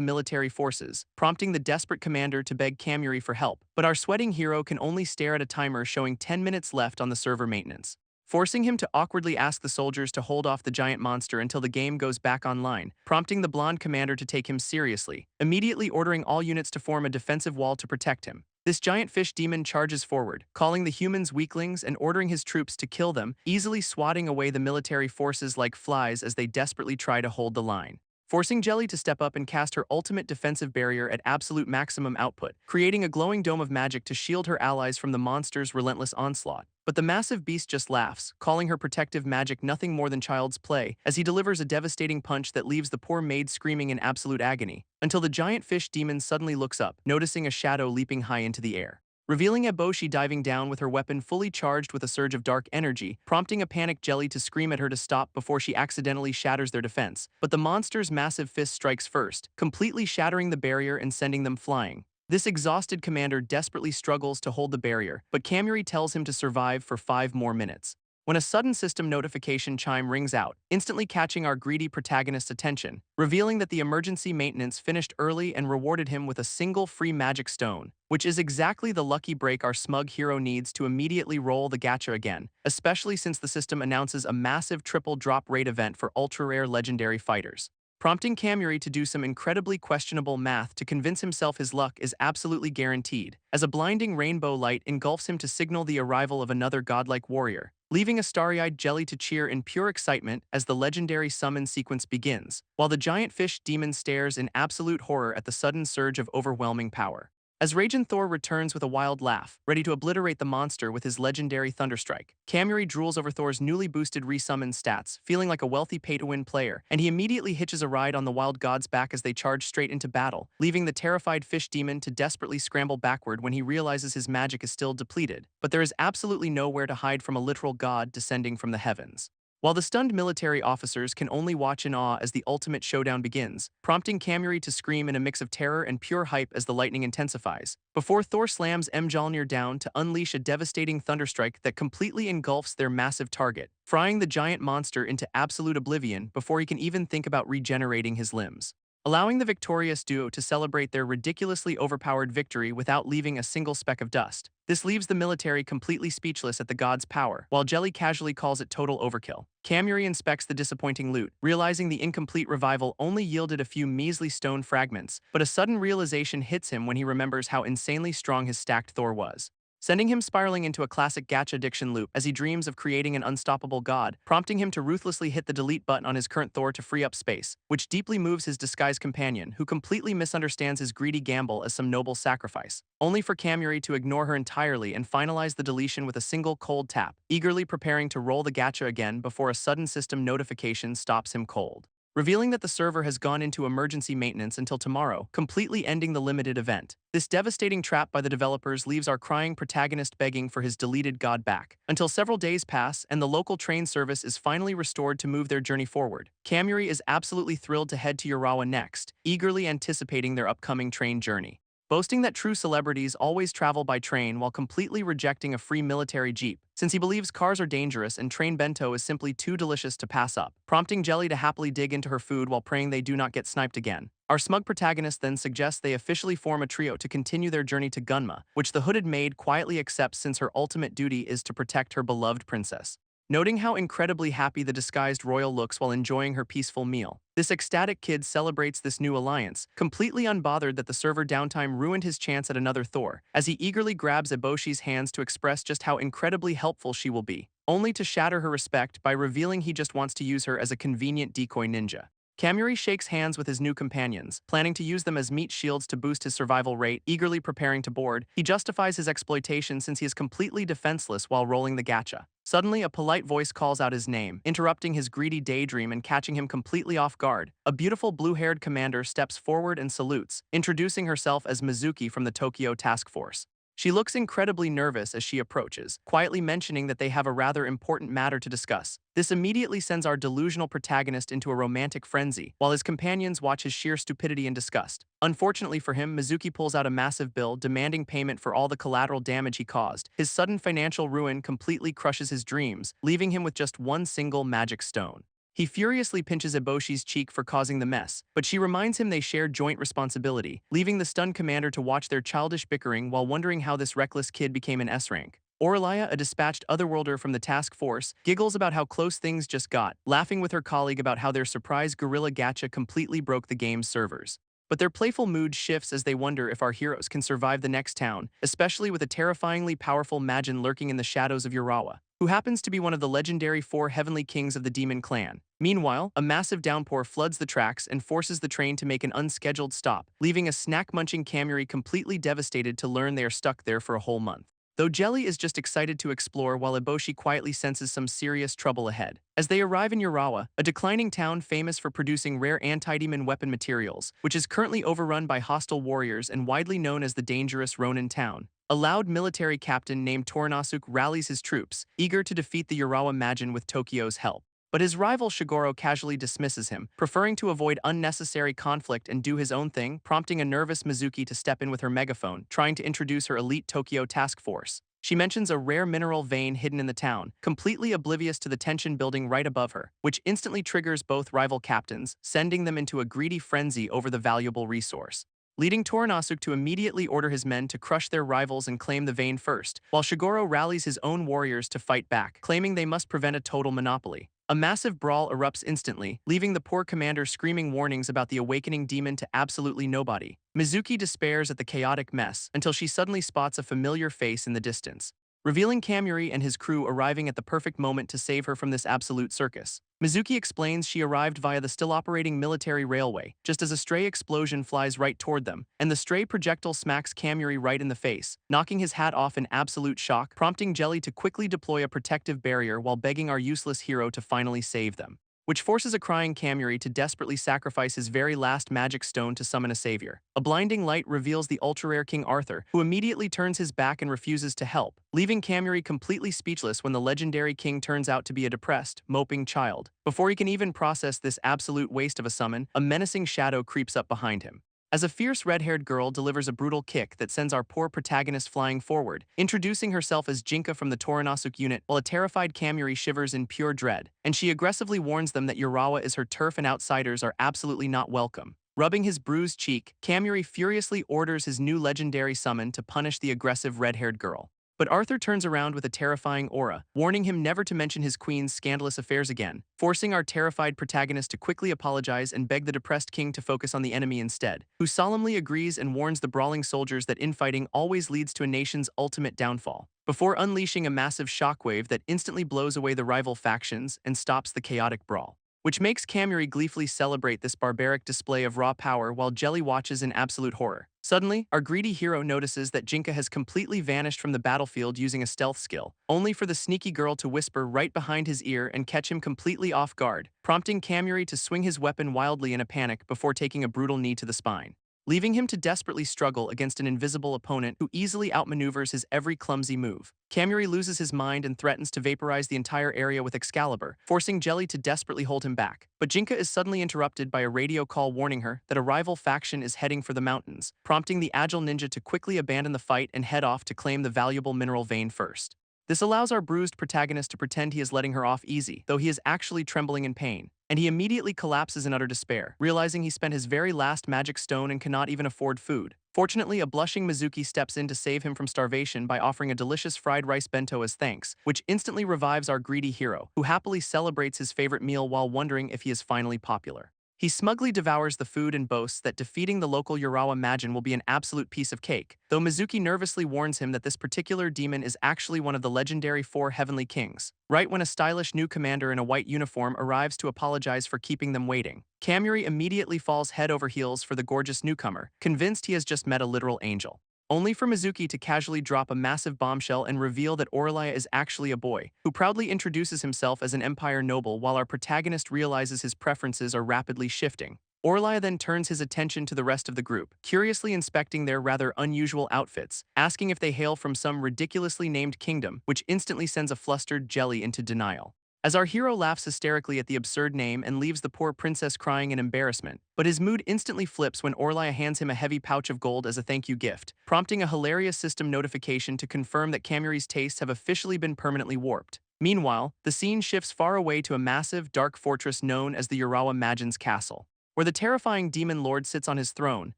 military forces, prompting the desperate commander to beg Kamuri for help. But our sweating hero can only stare at a timer showing 10 minutes left on the server maintenance, forcing him to awkwardly ask the soldiers to hold off the giant monster until the game goes back online, prompting the blonde commander to take him seriously, immediately ordering all units to form a defensive wall to protect him. This giant fish demon charges forward, calling the humans weaklings and ordering his troops to kill them, easily swatting away the military forces like flies as they desperately try to hold the line, forcing Jelly to step up and cast her ultimate defensive barrier at absolute maximum output, creating a glowing dome of magic to shield her allies from the monster's relentless onslaught. But the massive beast just laughs, calling her protective magic nothing more than child's play, as he delivers a devastating punch that leaves the poor maid screaming in absolute agony, until the giant fish demon suddenly looks up, noticing a shadow leaping high into the air, revealing Eboshi diving down with her weapon fully charged with a surge of dark energy, prompting a panicked Jelly to scream at her to stop before she accidentally shatters their defense. But the monster's massive fist strikes first, completely shattering the barrier and sending them flying. This exhausted commander desperately struggles to hold the barrier, but Kamuri tells him to survive for 5 more minutes, when a sudden system notification chime rings out, instantly catching our greedy protagonist's attention, revealing that the emergency maintenance finished early and rewarded him with a single free magic stone, which is exactly the lucky break our smug hero needs to immediately roll the gacha again, especially since the system announces a massive triple drop rate event for ultra-rare legendary fighters, prompting Kamuri to do some incredibly questionable math to convince himself his luck is absolutely guaranteed, as a blinding rainbow light engulfs him to signal the arrival of another godlike warrior, leaving a starry-eyed Jelly to cheer in pure excitement as the legendary summon sequence begins, while the giant fish demon stares in absolute horror at the sudden surge of overwhelming power. As Raging Thor returns with a wild laugh, ready to obliterate the monster with his legendary Thunderstrike, Kamuri drools over Thor's newly boosted resummon stats, feeling like a wealthy pay-to-win player, and he immediately hitches a ride on the wild god's back as they charge straight into battle, leaving the terrified fish demon to desperately scramble backward when he realizes his magic is still depleted. But there is absolutely nowhere to hide from a literal god descending from the heavens, while the stunned military officers can only watch in awe as the ultimate showdown begins, prompting Kamuri to scream in a mix of terror and pure hype as the lightning intensifies, before Thor slams Mjolnir down to unleash a devastating thunderstrike that completely engulfs their massive target, frying the giant monster into absolute oblivion before he can even think about regenerating his limbs, allowing the victorious duo to celebrate their ridiculously overpowered victory without leaving a single speck of dust. This leaves the military completely speechless at the god's power, while Jelly casually calls it total overkill. Kamuri inspects the disappointing loot, realizing the incomplete revival only yielded a few measly stone fragments, but a sudden realization hits him when he remembers how insanely strong his stacked Thor was, sending him spiraling into a classic gacha addiction loop as he dreams of creating an unstoppable god, prompting him to ruthlessly hit the delete button on his current Thor to free up space, which deeply moves his disguised companion, who completely misunderstands his greedy gamble as some noble sacrifice, only for Kamuri to ignore her entirely and finalize the deletion with a single cold tap, eagerly preparing to roll the gacha again before a sudden system notification stops him cold, revealing that the server has gone into emergency maintenance until tomorrow, completely ending the limited event. This devastating trap by the developers leaves our crying protagonist begging for his deleted god back, until several days pass and the local train service is finally restored to move their journey forward. Kamuri is absolutely thrilled to head to Urawa next, eagerly anticipating their upcoming train journey. boasting that true celebrities always travel by train while completely rejecting a free military jeep, since he believes cars are dangerous and train bento is simply too delicious to pass up, prompting Jelly to happily dig into her food while praying they do not get sniped again. Our smug protagonist then suggests they officially form a trio to continue their journey to Gunma, which the hooded maid quietly accepts since her ultimate duty is to protect her beloved princess. Noting how incredibly happy the disguised royal looks while enjoying her peaceful meal, this ecstatic kid celebrates this new alliance, completely unbothered that the server downtime ruined his chance at another Thor, as he eagerly grabs Eboshi's hands to express just how incredibly helpful she will be, only to shatter her respect by revealing he just wants to use her as a convenient decoy ninja. Kamuri shakes hands with his new companions, planning to use them as meat shields to boost his survival rate, eagerly preparing to board. He justifies his exploitation since he is completely defenseless while rolling the gacha. Suddenly, a polite voice calls out his name, interrupting his greedy daydream and catching him completely off guard. A beautiful blue-haired commander steps forward and salutes, introducing herself as Mizuki from the Tokyo Task Force. She looks incredibly nervous as she approaches, quietly mentioning that they have a rather important matter to discuss. This immediately sends our delusional protagonist into a romantic frenzy, while his companions watch his sheer stupidity and disgust. Unfortunately for him, Mizuki pulls out a massive bill demanding payment for all the collateral damage he caused. His sudden financial ruin completely crushes his dreams, leaving him with just one single magic stone. He furiously pinches Eboshi's cheek for causing the mess, but she reminds him they share joint responsibility, leaving the stunned commander to watch their childish bickering while wondering how this reckless kid became an S rank. Aurelia, a dispatched otherworlder from the task force, giggles about how close things just got, laughing with her colleague about how their surprise guerrilla gacha completely broke the game's servers. But their playful mood shifts as they wonder if our heroes can survive the next town, especially with a terrifyingly powerful Majin lurking in the shadows of Urawa, who happens to be one of the legendary 4 heavenly kings of the demon clan. Meanwhile, a massive downpour floods the tracks and forces the train to make an unscheduled stop, leaving a snack-munching Kamuri completely devastated to learn they are stuck there for a whole month. Though Jelly is just excited to explore while Eboshi quietly senses some serious trouble ahead. As they arrive in Urawa, a declining town famous for producing rare anti-demon weapon materials, which is currently overrun by hostile warriors and widely known as the dangerous Ronin town. A loud military captain named Toranasuk rallies his troops, eager to defeat the Urawa Majin with Tokyo's help. But his rival Shigoro casually dismisses him, preferring to avoid unnecessary conflict and do his own thing, prompting a nervous Mizuki to step in with her megaphone, trying to introduce her elite Tokyo task force. She mentions a rare mineral vein hidden in the town, completely oblivious to the tension building right above her, which instantly triggers both rival captains, sending them into a greedy frenzy over the valuable resource, leading Toranasuk to immediately order his men to crush their rivals and claim the vein first, while Shigoro rallies his own warriors to fight back, claiming they must prevent a total monopoly. A massive brawl erupts instantly, leaving the poor commander screaming warnings about the awakening demon to absolutely nobody. Mizuki despairs at the chaotic mess until she suddenly spots a familiar face in the distance, revealing Kamuri and his crew arriving at the perfect moment to save her from this absolute circus. Mizuki explains she arrived via the still-operating military railway, just as a stray explosion flies right toward them, and the stray projectile smacks Kamuri right in the face, knocking his hat off in absolute shock, prompting Jelly to quickly deploy a protective barrier while begging our useless hero to finally save them, which forces a crying Kamuri to desperately sacrifice his very last magic stone to summon a savior. A blinding light reveals the ultra-rare King Arthur, who immediately turns his back and refuses to help, leaving Kamuri completely speechless when the legendary king turns out to be a depressed, moping child. Before he can even process this absolute waste of a summon, a menacing shadow creeps up behind him, as a fierce red-haired girl delivers a brutal kick that sends our poor protagonist flying forward, introducing herself as Jinka from the Toranasuk unit, while a terrified Kamuri shivers in pure dread, and she aggressively warns them that Urawa is her turf and outsiders are absolutely not welcome. Rubbing his bruised cheek, Kamuri furiously orders his new legendary summon to punish the aggressive red-haired girl. But Arthur turns around with a terrifying aura, warning him never to mention his queen's scandalous affairs again, forcing our terrified protagonist to quickly apologize and beg the depressed king to focus on the enemy instead, who solemnly agrees and warns the brawling soldiers that infighting always leads to a nation's ultimate downfall, before unleashing a massive shockwave that instantly blows away the rival factions and stops the chaotic brawl, which makes Kamuri gleefully celebrate this barbaric display of raw power while Jelly watches in absolute horror. Suddenly, our greedy hero notices that Jinka has completely vanished from the battlefield using a stealth skill, only for the sneaky girl to whisper right behind his ear and catch him completely off guard, prompting Kamuri to swing his weapon wildly in a panic before taking a brutal knee to the spine. leaving him to desperately struggle against an invisible opponent who easily outmaneuvers his every clumsy move. Kamuri loses his mind and threatens to vaporize the entire area with Excalibur, forcing Jelly to desperately hold him back. But Jinka is suddenly interrupted by a radio call warning her that a rival faction is heading for the mountains, prompting the agile ninja to quickly abandon the fight and head off to claim the valuable mineral vein first. This allows our bruised protagonist to pretend he is letting her off easy, though he is actually trembling in pain, and he immediately collapses in utter despair, realizing he spent his very last magic stone and cannot even afford food. Fortunately, a blushing Mizuki steps in to save him from starvation by offering a delicious fried rice bento as thanks, which instantly revives our greedy hero, who happily celebrates his favorite meal while wondering if he is finally popular. He smugly devours the food and boasts that defeating the local Urawa Majin will be an absolute piece of cake, though Mizuki nervously warns him that this particular demon is actually one of the legendary 4 heavenly kings. Right when a stylish new commander in a white uniform arrives to apologize for keeping them waiting, Kamuri immediately falls head over heels for the gorgeous newcomer, convinced he has just met a literal angel. Only for Mizuki to casually drop a massive bombshell and reveal that Orlaya is actually a boy, who proudly introduces himself as an empire noble while our protagonist realizes his preferences are rapidly shifting. Orlaya then turns his attention to the rest of the group, curiously inspecting their rather unusual outfits, asking if they hail from some ridiculously named kingdom, which instantly sends a flustered Jelly into denial. As our hero laughs hysterically at the absurd name and leaves the poor princess crying in embarrassment, but his mood instantly flips when Orlaya hands him a heavy pouch of gold as a thank you gift, prompting a hilarious system notification to confirm that Kamuri's tastes have officially been permanently warped. Meanwhile, the scene shifts far away to a massive, dark fortress known as the Urawa Majin's castle, where the terrifying demon lord sits on his throne,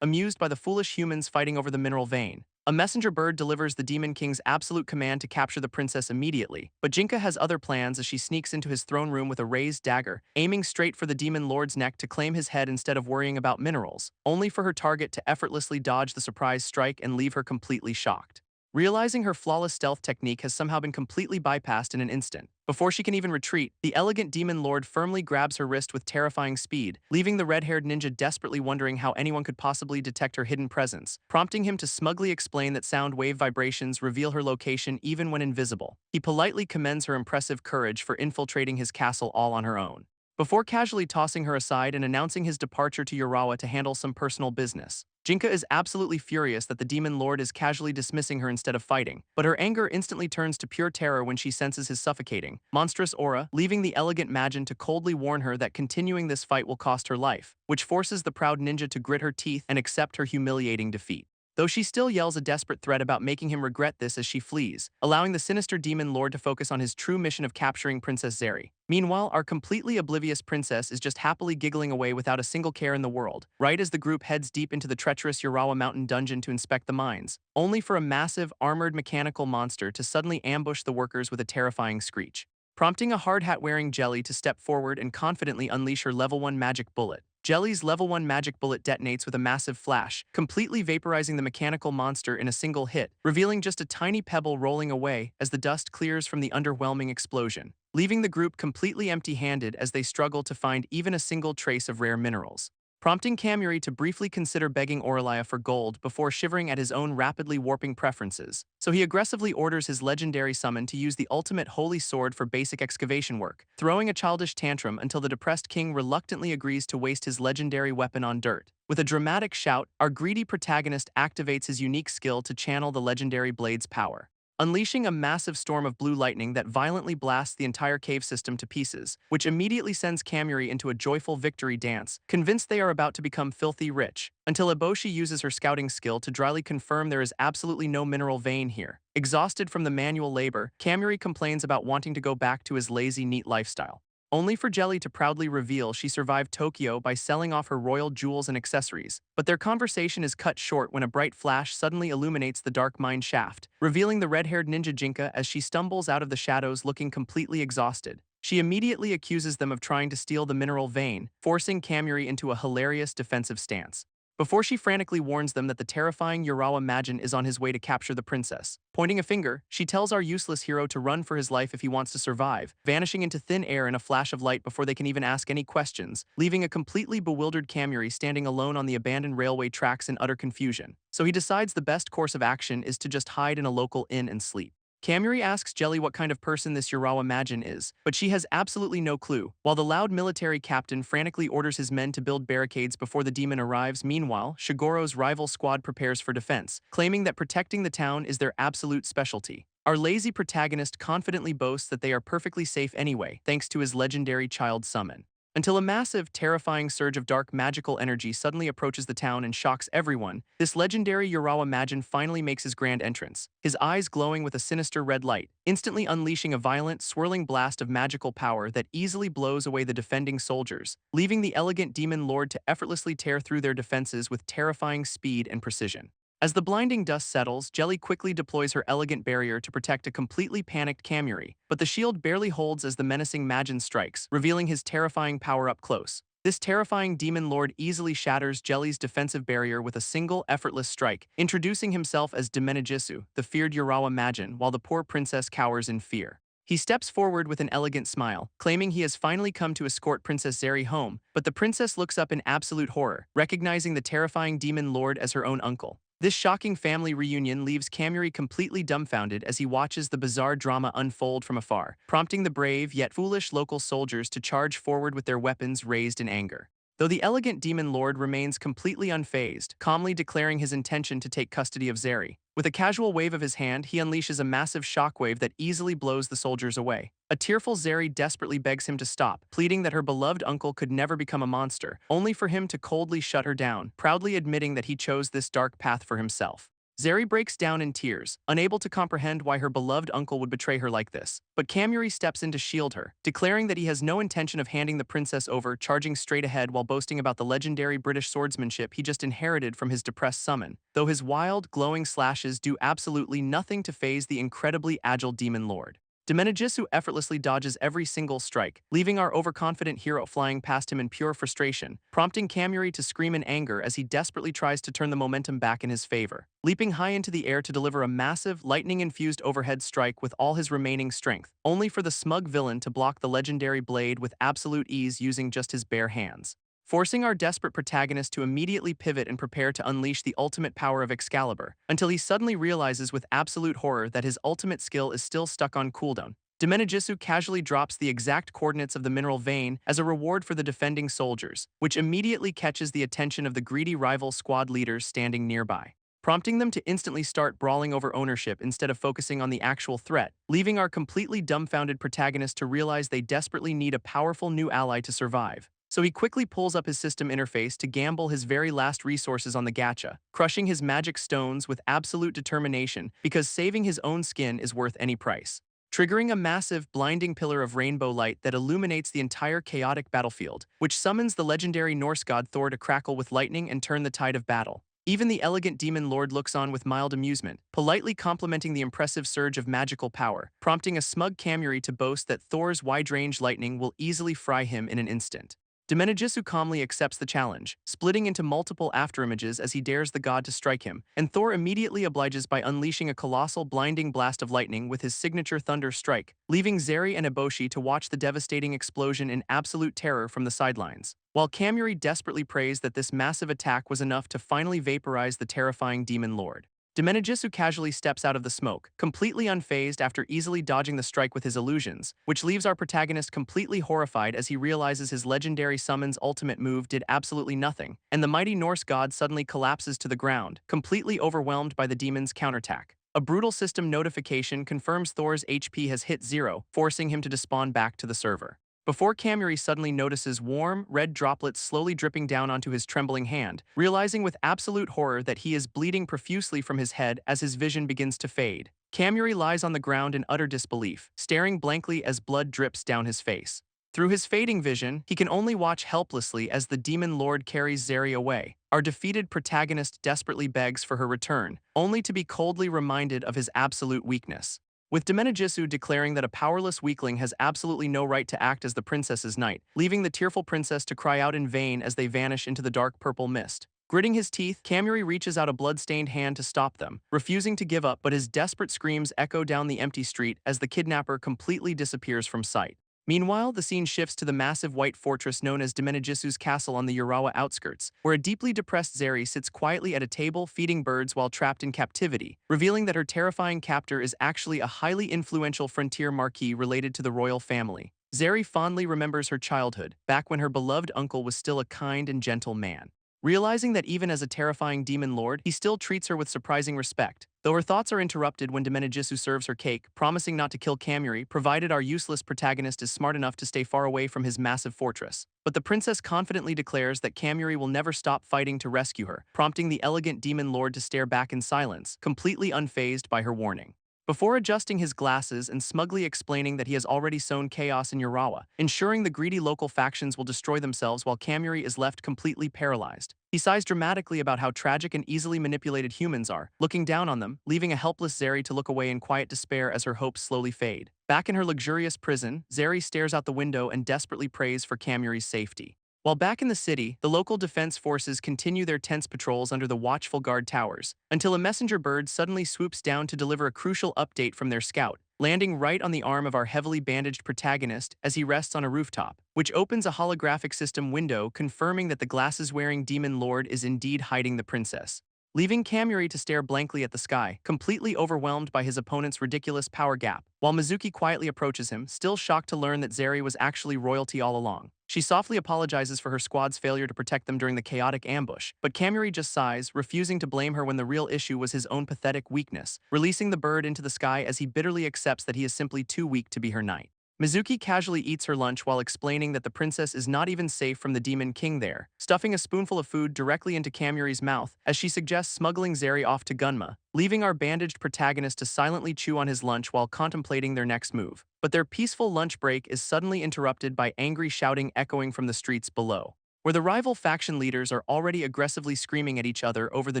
amused by the foolish humans fighting over the mineral vein. A messenger bird delivers the Demon King's absolute command to capture the princess immediately, but Jinka has other plans as she sneaks into his throne room with a raised dagger, aiming straight for the Demon Lord's neck to claim his head instead of worrying about minerals, only for her target to effortlessly dodge the surprise strike and leave her completely shocked. Realizing her flawless stealth technique has somehow been completely bypassed in an instant, before she can even retreat, the elegant demon lord firmly grabs her wrist with terrifying speed, leaving the red-haired ninja desperately wondering how anyone could possibly detect her hidden presence, prompting him to smugly explain that sound wave vibrations reveal her location even when invisible. He politely commends her impressive courage for infiltrating his castle all on her own, before casually tossing her aside and announcing his departure to Urawa to handle some personal business. Jinka is absolutely furious that the demon lord is casually dismissing her instead of fighting, but her anger instantly turns to pure terror when she senses his suffocating, monstrous aura, leaving the elegant Majin to coldly warn her that continuing this fight will cost her life, which forces the proud ninja to grit her teeth and accept her humiliating defeat. Though she still yells a desperate threat about making him regret this as she flees, allowing the sinister demon lord to focus on his true mission of capturing Princess Zeri. Meanwhile, our completely oblivious princess is just happily giggling away without a single care in the world, right as the group heads deep into the treacherous Urawa Mountain dungeon to inspect the mines, only for a massive, armored mechanical monster to suddenly ambush the workers with a terrifying screech, prompting a hard hat-wearing Jelly to step forward and confidently unleash her level 1 magic bullet. Jelly's level 1 magic bullet detonates with a massive flash, completely vaporizing the mechanical monster in a single hit, revealing just a tiny pebble rolling away as the dust clears from the underwhelming explosion, leaving the group completely empty-handed as they struggle to find even a single trace of rare minerals, prompting Kamuri to briefly consider begging Orlaya for gold before shivering at his own rapidly warping preferences. So he aggressively orders his legendary summon to use the ultimate holy sword for basic excavation work, throwing a childish tantrum until the depressed king reluctantly agrees to waste his legendary weapon on dirt. With a dramatic shout, our greedy protagonist activates his unique skill to channel the legendary blade's power, unleashing a massive storm of blue lightning that violently blasts the entire cave system to pieces, which immediately sends Kamuri into a joyful victory dance, convinced they are about to become filthy rich, until Eboshi uses her scouting skill to dryly confirm there is absolutely no mineral vein here. Exhausted from the manual labor, Kamuri complains about wanting to go back to his lazy, neat lifestyle, only for Jelly to proudly reveal she survived Tokyo by selling off her royal jewels and accessories. But their conversation is cut short when a bright flash suddenly illuminates the dark mine shaft, revealing the red-haired ninja Jinka as she stumbles out of the shadows looking completely exhausted. She immediately accuses them of trying to steal the mineral vein, forcing Kamuri into a hilarious defensive stance, before she frantically warns them that the terrifying Urawa Majin is on his way to capture the princess. Pointing a finger, she tells our useless hero to run for his life if he wants to survive, vanishing into thin air in a flash of light before they can even ask any questions, leaving a completely bewildered Kamuri standing alone on the abandoned railway tracks in utter confusion. So he decides the best course of action is to just hide in a local inn and sleep. Kamuri asks Jelly what kind of person this Urawa Majin is, but she has absolutely no clue. While the loud military captain frantically orders his men to build barricades before the demon arrives, meanwhile, Shigoro's rival squad prepares for defense, claiming that protecting the town is their absolute specialty. Our lazy protagonist confidently boasts that they are perfectly safe anyway, thanks to his legendary child summon. Until a massive, terrifying surge of dark magical energy suddenly approaches the town and shocks everyone, this legendary Urawa Majin finally makes his grand entrance, his eyes glowing with a sinister red light, instantly unleashing a violent, swirling blast of magical power that easily blows away the defending soldiers, leaving the elegant demon lord to effortlessly tear through their defenses with terrifying speed and precision. As the blinding dust settles, Jelly quickly deploys her elegant barrier to protect a completely panicked Kamuri, but the shield barely holds as the menacing Majin strikes, revealing his terrifying power up close. This terrifying demon lord easily shatters Jelly's defensive barrier with a single, effortless strike, introducing himself as Demenajisu, the feared Urawa Majin, while the poor princess cowers in fear. He steps forward with an elegant smile, claiming he has finally come to escort Princess Zeri home, but the princess looks up in absolute horror, recognizing the terrifying demon lord as her own uncle. This shocking family reunion leaves Kamuri completely dumbfounded as he watches the bizarre drama unfold from afar, prompting the brave yet foolish local soldiers to charge forward with their weapons raised in anger. Though the elegant demon lord remains completely unfazed, calmly declaring his intention to take custody of Zeri. With a casual wave of his hand, he unleashes a massive shockwave that easily blows the soldiers away. A tearful Zeri desperately begs him to stop, pleading that her beloved uncle could never become a monster, only for him to coldly shut her down, proudly admitting that he chose this dark path for himself. Zeri breaks down in tears, unable to comprehend why her beloved uncle would betray her like this. But Kamuri steps in to shield her, declaring that he has no intention of handing the princess over, charging straight ahead while boasting about the legendary British swordsmanship he just inherited from his depressed summon, though his wild, glowing slashes do absolutely nothing to faze the incredibly agile demon lord. Demenajisu effortlessly dodges every single strike, leaving our overconfident hero flying past him in pure frustration, prompting Kamuri to scream in anger as he desperately tries to turn the momentum back in his favor. Leaping high into the air to deliver a massive, lightning-infused overhead strike with all his remaining strength, only for the smug villain to block the legendary blade with absolute ease using just his bare hands, forcing our desperate protagonist to immediately pivot and prepare to unleash the ultimate power of Excalibur, until he suddenly realizes with absolute horror that his ultimate skill is still stuck on cooldown. Demenajisu casually drops the exact coordinates of the mineral vein as a reward for the defending soldiers, which immediately catches the attention of the greedy rival squad leaders standing nearby, prompting them to instantly start brawling over ownership instead of focusing on the actual threat, leaving our completely dumbfounded protagonist to realize they desperately need a powerful new ally to survive. So he quickly pulls up his system interface to gamble his very last resources on the gacha, crushing his magic stones with absolute determination because saving his own skin is worth any price, triggering a massive, blinding pillar of rainbow light that illuminates the entire chaotic battlefield, which summons the legendary Norse god Thor to crackle with lightning and turn the tide of battle. Even the elegant demon lord looks on with mild amusement, politely complimenting the impressive surge of magical power, prompting a smug Kamuri to boast that Thor's wide-range lightning will easily fry him in an instant. Demenajisu calmly accepts the challenge, splitting into multiple afterimages as he dares the god to strike him, and Thor immediately obliges by unleashing a colossal blinding blast of lightning with his signature thunder strike, leaving Zeri and Eboshi to watch the devastating explosion in absolute terror from the sidelines, while Kamuri desperately prays that this massive attack was enough to finally vaporize the terrifying demon lord. Demenajisu casually steps out of the smoke, completely unfazed after easily dodging the strike with his illusions, which leaves our protagonist completely horrified as he realizes his legendary summon's ultimate move did absolutely nothing, and the mighty Norse god suddenly collapses to the ground, completely overwhelmed by the demon's counterattack. A brutal system notification confirms Thor's HP has hit 0, forcing him to despawn back to the server, before Kamuri suddenly notices warm, red droplets slowly dripping down onto his trembling hand, realizing with absolute horror that he is bleeding profusely from his head as his vision begins to fade. Kamuri lies on the ground in utter disbelief, staring blankly as blood drips down his face. Through his fading vision, he can only watch helplessly as the demon lord carries Zeri away. Our defeated protagonist desperately begs for her return, only to be coldly reminded of his absolute weakness, with Demenajisu declaring that a powerless weakling has absolutely no right to act as the princess's knight, leaving the tearful princess to cry out in vain as they vanish into the dark purple mist. Gritting his teeth, Kamuri reaches out a blood-stained hand to stop them, refusing to give up, but his desperate screams echo down the empty street as the kidnapper completely disappears from sight. Meanwhile, the scene shifts to the massive white fortress known as Domenijisu's castle on the Urawa outskirts, where a deeply depressed Zeri sits quietly at a table feeding birds while trapped in captivity, revealing that her terrifying captor is actually a highly influential frontier marquis related to the royal family. Zeri fondly remembers her childhood, back when her beloved uncle was still a kind and gentle man. Realizing that even as a terrifying demon lord, he still treats her with surprising respect. Though her thoughts are interrupted when Domenijisu serves her cake, promising not to kill Kamuri provided our useless protagonist is smart enough to stay far away from his massive fortress. But the princess confidently declares that Kamuri will never stop fighting to rescue her, prompting the elegant demon lord to stare back in silence, completely unfazed by her warning. Before adjusting his glasses and smugly explaining that he has already sown chaos in Urawa, ensuring the greedy local factions will destroy themselves while Kamuri is left completely paralyzed. He sighs dramatically about how tragic and easily manipulated humans are, looking down on them, leaving a helpless Zeri to look away in quiet despair as her hopes slowly fade. Back in her luxurious prison, Zeri stares out the window and desperately prays for Kamuri's safety. While back in the city, the local defense forces continue their tense patrols under the watchful guard towers, until a messenger bird suddenly swoops down to deliver a crucial update from their scout, landing right on the arm of our heavily bandaged protagonist as he rests on a rooftop, which opens a holographic system window confirming that the glasses-wearing demon lord is indeed hiding the princess. Leaving Kamuri to stare blankly at the sky, completely overwhelmed by his opponent's ridiculous power gap, while Mizuki quietly approaches him, still shocked to learn that Zeri was actually royalty all along. She softly apologizes for her squad's failure to protect them during the chaotic ambush, but Kamuri just sighs, refusing to blame her when the real issue was his own pathetic weakness, releasing the bird into the sky as he bitterly accepts that he is simply too weak to be her knight. Mizuki casually eats her lunch while explaining that the princess is not even safe from the demon king there, stuffing a spoonful of food directly into Kamuri's mouth as she suggests smuggling Zeri off to Gunma, leaving our bandaged protagonist to silently chew on his lunch while contemplating their next move. But their peaceful lunch break is suddenly interrupted by angry shouting echoing from the streets below, where the rival faction leaders are already aggressively screaming at each other over the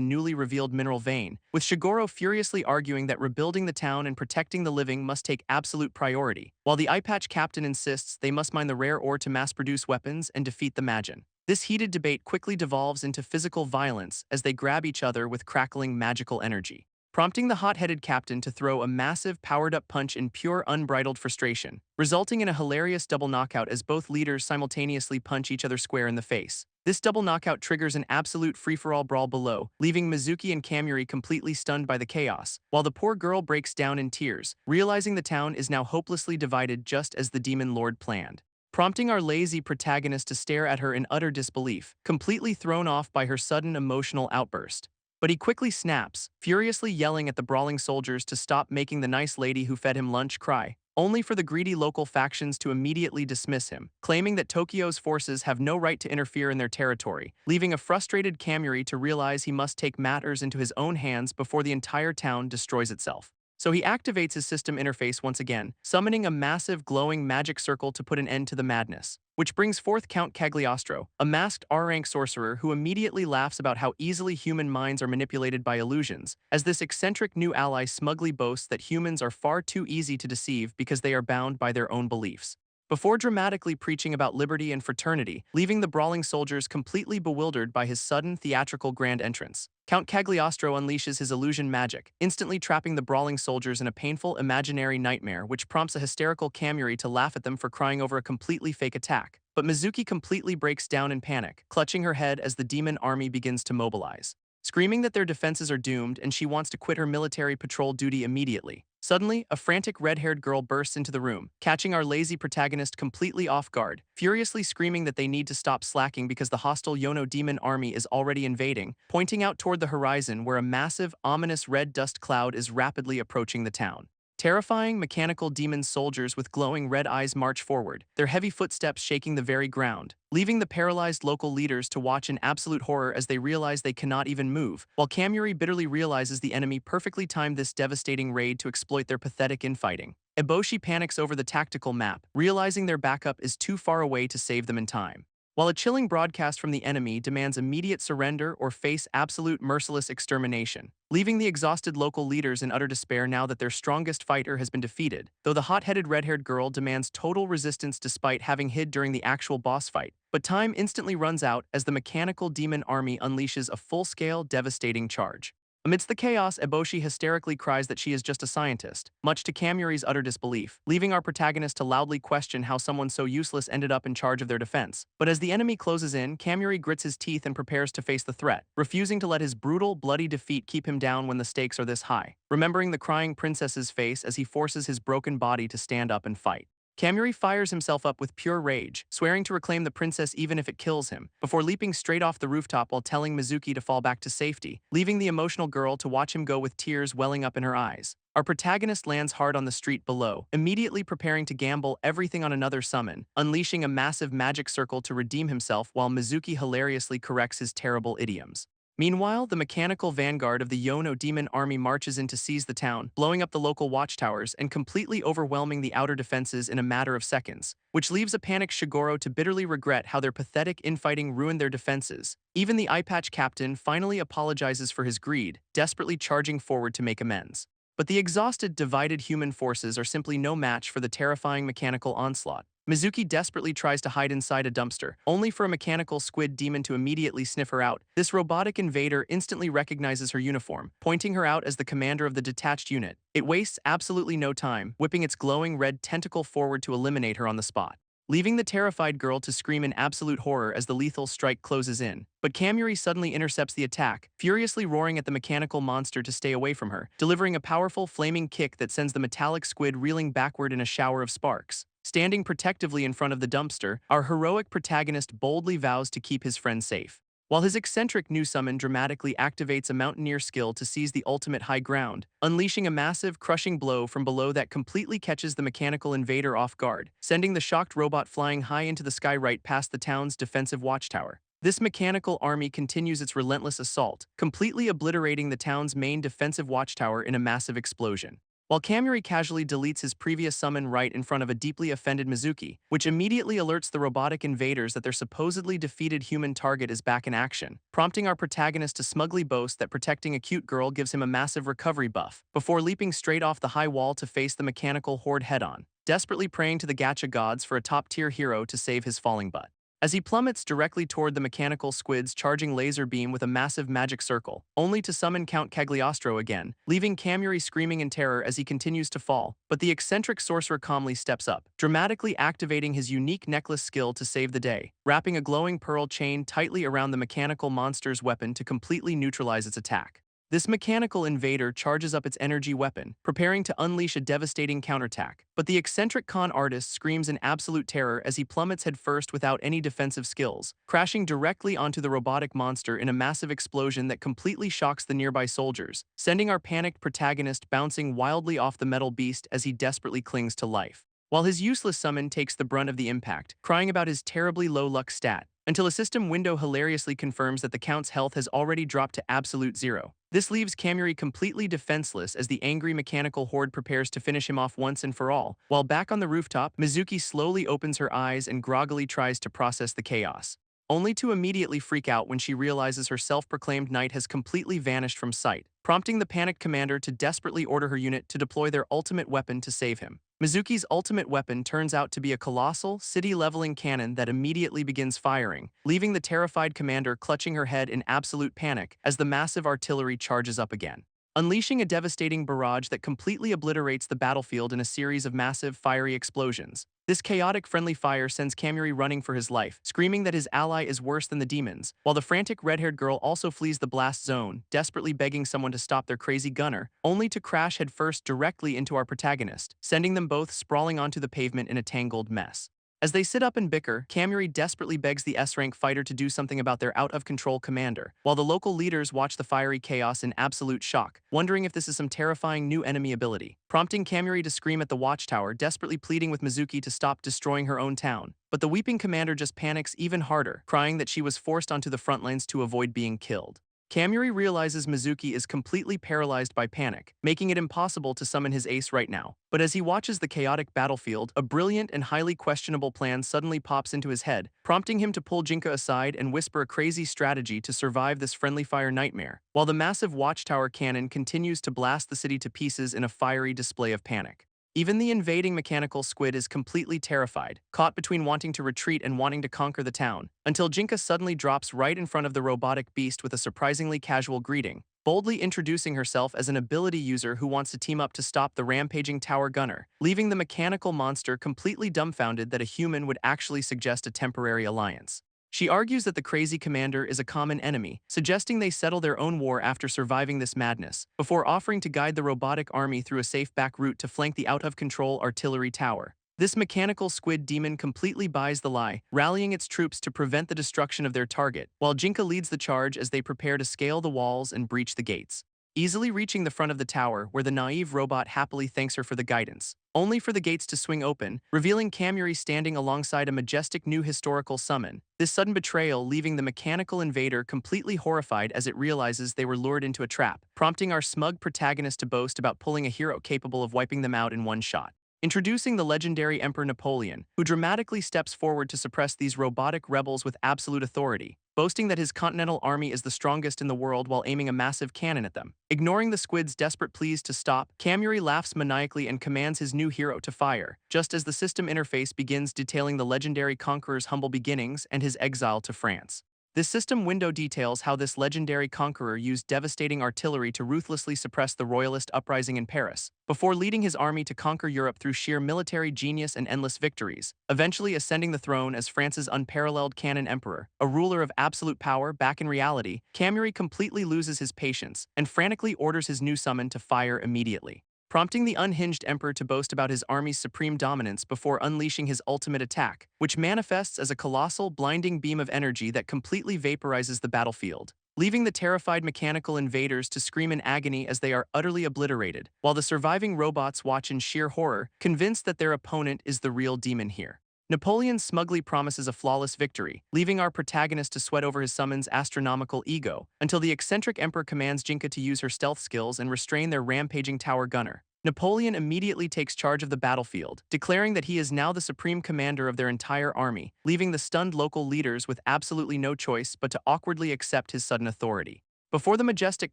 newly revealed mineral vein, with Shigoro furiously arguing that rebuilding the town and protecting the living must take absolute priority, while the Eyepatch captain insists they must mine the rare ore to mass-produce weapons and defeat the Magin. This heated debate quickly devolves into physical violence as they grab each other with crackling magical energy, prompting the hot-headed captain to throw a massive powered-up punch in pure unbridled frustration, resulting in a hilarious double knockout as both leaders simultaneously punch each other square in the face. This double knockout triggers an absolute free-for-all brawl below, leaving Mizuki and Kamuri completely stunned by the chaos, while the poor girl breaks down in tears, realizing the town is now hopelessly divided just as the demon lord planned, prompting our lazy protagonist to stare at her in utter disbelief, completely thrown off by her sudden emotional outburst. But he quickly snaps, furiously yelling at the brawling soldiers to stop making the nice lady who fed him lunch cry, only for the greedy local factions to immediately dismiss him, claiming that Tokyo's forces have no right to interfere in their territory, leaving a frustrated Kamuri to realize he must take matters into his own hands before the entire town destroys itself. So he activates his system interface once again, summoning a massive glowing magic circle to put an end to the madness, which brings forth Count Cagliostro, a masked R-rank sorcerer who immediately laughs about how easily human minds are manipulated by illusions, as this eccentric new ally smugly boasts that humans are far too easy to deceive because they are bound by their own beliefs, before dramatically preaching about liberty and fraternity, leaving the brawling soldiers completely bewildered by his sudden theatrical grand entrance. Count Cagliostro unleashes his illusion magic, instantly trapping the brawling soldiers in a painful imaginary nightmare which prompts a hysterical Kamuri to laugh at them for crying over a completely fake attack. But Mizuki completely breaks down in panic, clutching her head as the demon army begins to mobilize, screaming that their defenses are doomed and she wants to quit her military patrol duty immediately. Suddenly, a frantic red-haired girl bursts into the room, catching our lazy protagonist completely off guard, furiously screaming that they need to stop slacking because the hostile Yono demon army is already invading, pointing out toward the horizon where a massive, ominous red dust cloud is rapidly approaching the town. Terrifying mechanical demon soldiers with glowing red eyes march forward, their heavy footsteps shaking the very ground, leaving the paralyzed local leaders to watch in absolute horror as they realize they cannot even move, while Kamuri bitterly realizes the enemy perfectly timed this devastating raid to exploit their pathetic infighting. Eboshi panics over the tactical map, realizing their backup is too far away to save them in time, while a chilling broadcast from the enemy demands immediate surrender or face absolute merciless extermination, leaving the exhausted local leaders in utter despair now that their strongest fighter has been defeated, though the hot-headed red-haired girl demands total resistance despite having hid during the actual boss fight. But time instantly runs out as the mechanical demon army unleashes a full-scale, devastating charge, Amidst the chaos, Eboshi hysterically cries that she is just a scientist, much to Kamuri's utter disbelief, leaving our protagonist to loudly question how someone so useless ended up in charge of their defense. But as the enemy closes in, Kamuri grits his teeth and prepares to face the threat, refusing to let his brutal, bloody defeat keep him down when the stakes are this high, remembering the crying princess's face as he forces his broken body to stand up and fight. Kamuri fires himself up with pure rage, swearing to reclaim the princess even if it kills him, before leaping straight off the rooftop while telling Mizuki to fall back to safety, leaving the emotional girl to watch him go with tears welling up in her eyes. Our protagonist lands hard on the street below, immediately preparing to gamble everything on another summon, unleashing a massive magic circle to redeem himself while Mizuki hilariously corrects his terrible idioms. Meanwhile, the mechanical vanguard of the Yono demon army marches in to seize the town, blowing up the local watchtowers and completely overwhelming the outer defenses in a matter of seconds, which leaves a panicked Shigoro to bitterly regret how their pathetic infighting ruined their defenses. Even the eye-patch captain finally apologizes for his greed, desperately charging forward to make amends. But the exhausted, divided human forces are simply no match for the terrifying mechanical onslaught. Mizuki desperately tries to hide inside a dumpster, only for a mechanical squid demon to immediately sniff her out. This robotic invader instantly recognizes her uniform, pointing her out as the commander of the detached unit. It wastes absolutely no time, whipping its glowing red tentacle forward to eliminate her on the spot, leaving the terrified girl to scream in absolute horror as the lethal strike closes in. But Kamuri suddenly intercepts the attack, furiously roaring at the mechanical monster to stay away from her, delivering a powerful flaming kick that sends the metallic squid reeling backward in a shower of sparks. Standing protectively in front of the dumpster, our heroic protagonist boldly vows to keep his friend safe, while his eccentric new summon dramatically activates a mountaineer skill to seize the ultimate high ground, unleashing a massive, crushing blow from below that completely catches the mechanical invader off guard, sending the shocked robot flying high into the sky right past the town's defensive watchtower. This mechanical army continues its relentless assault, completely obliterating the town's main defensive watchtower in a massive explosion, while Kamuri casually deletes his previous summon right in front of a deeply offended Mizuki, which immediately alerts the robotic invaders that their supposedly defeated human target is back in action, prompting our protagonist to smugly boast that protecting a cute girl gives him a massive recovery buff, before leaping straight off the high wall to face the mechanical horde head-on, desperately praying to the gacha gods for a top-tier hero to save his falling butt. As he plummets directly toward the mechanical squid's charging laser beam with a massive magic circle, only to summon Count Cagliostro again, leaving Kamuri screaming in terror as he continues to fall. But the eccentric sorcerer calmly steps up, dramatically activating his unique necklace skill to save the day, wrapping a glowing pearl chain tightly around the mechanical monster's weapon to completely neutralize its attack. This mechanical invader charges up its energy weapon, preparing to unleash a devastating counterattack. But the eccentric con artist screams in absolute terror as he plummets headfirst without any defensive skills, crashing directly onto the robotic monster in a massive explosion that completely shocks the nearby soldiers, sending our panicked protagonist bouncing wildly off the metal beast as he desperately clings to life, while his useless summon takes the brunt of the impact, crying about his terribly low luck stat, until a system window hilariously confirms that the Count's health has already dropped to absolute zero. This leaves Kamuri completely defenseless as the angry mechanical horde prepares to finish him off once and for all. While back on the rooftop, Mizuki slowly opens her eyes and groggily tries to process the chaos, only to immediately freak out when she realizes her self-proclaimed knight has completely vanished from sight, prompting the panicked commander to desperately order her unit to deploy their ultimate weapon to save him. Mizuki's ultimate weapon turns out to be a colossal, city-leveling cannon that immediately begins firing, leaving the terrified commander clutching her head in absolute panic as the massive artillery charges up again, unleashing a devastating barrage that completely obliterates the battlefield in a series of massive, fiery explosions. This chaotic friendly fire sends Kamuri running for his life, screaming that his ally is worse than the demons, while the frantic red-haired girl also flees the blast zone, desperately begging someone to stop their crazy gunner, only to crash headfirst directly into our protagonist, sending them both sprawling onto the pavement in a tangled mess. As they sit up and bicker, Kamuri desperately begs the S-rank fighter to do something about their out-of-control commander, while the local leaders watch the fiery chaos in absolute shock, wondering if this is some terrifying new enemy ability, prompting Kamuri to scream at the watchtower, desperately pleading with Mizuki to stop destroying her own town. But the weeping commander just panics even harder, crying that she was forced onto the front lines to avoid being killed. Kamuri realizes Mizuki is completely paralyzed by panic, making it impossible to summon his ace right now. But as he watches the chaotic battlefield, a brilliant and highly questionable plan suddenly pops into his head, prompting him to pull Jinka aside and whisper a crazy strategy to survive this friendly fire nightmare, while the massive watchtower cannon continues to blast the city to pieces in a fiery display of panic. Even the invading mechanical squid is completely terrified, caught between wanting to retreat and wanting to conquer the town, until Jinka suddenly drops right in front of the robotic beast with a surprisingly casual greeting, boldly introducing herself as an ability user who wants to team up to stop the rampaging tower gunner, leaving the mechanical monster completely dumbfounded that a human would actually suggest a temporary alliance. She argues that the crazy commander is a common enemy, suggesting they settle their own war after surviving this madness, before offering to guide the robotic army through a safe back route to flank the out-of-control artillery tower. This mechanical squid demon completely buys the lie, rallying its troops to prevent the destruction of their target, while Jinka leads the charge as they prepare to scale the walls and breach the gates. Easily reaching the front of the tower, where the naive robot happily thanks her for the guidance, only for the gates to swing open, revealing Kamuri standing alongside a majestic new historical summon. This sudden betrayal leaving the mechanical invader completely horrified as it realizes they were lured into a trap, prompting our smug protagonist to boast about pulling a hero capable of wiping them out in one shot. Introducing the legendary Emperor Napoleon, who dramatically steps forward to suppress these robotic rebels with absolute authority, boasting that his continental army is the strongest in the world while aiming a massive cannon at them. Ignoring the squid's desperate pleas to stop, Kamuri laughs maniacally and commands his new hero to fire, just as the system interface begins detailing the legendary conqueror's humble beginnings and his exile to France. This system window details how this legendary conqueror used devastating artillery to ruthlessly suppress the royalist uprising in Paris, before leading his army to conquer Europe through sheer military genius and endless victories, eventually ascending the throne as France's unparalleled canon emperor, a ruler of absolute power. Back in reality, Kamuri completely loses his patience and frantically orders his new summon to fire immediately, prompting the unhinged emperor to boast about his army's supreme dominance before unleashing his ultimate attack, which manifests as a colossal, blinding beam of energy that completely vaporizes the battlefield, leaving the terrified mechanical invaders to scream in agony as they are utterly obliterated, while the surviving robots watch in sheer horror, convinced that their opponent is the real demon here. Napoleon smugly promises a flawless victory, leaving our protagonist to sweat over his summon's astronomical ego, until the eccentric emperor commands Jinka to use her stealth skills and restrain their rampaging tower gunner. Napoleon immediately takes charge of the battlefield, declaring that he is now the supreme commander of their entire army, leaving the stunned local leaders with absolutely no choice but to awkwardly accept his sudden authority. Before the majestic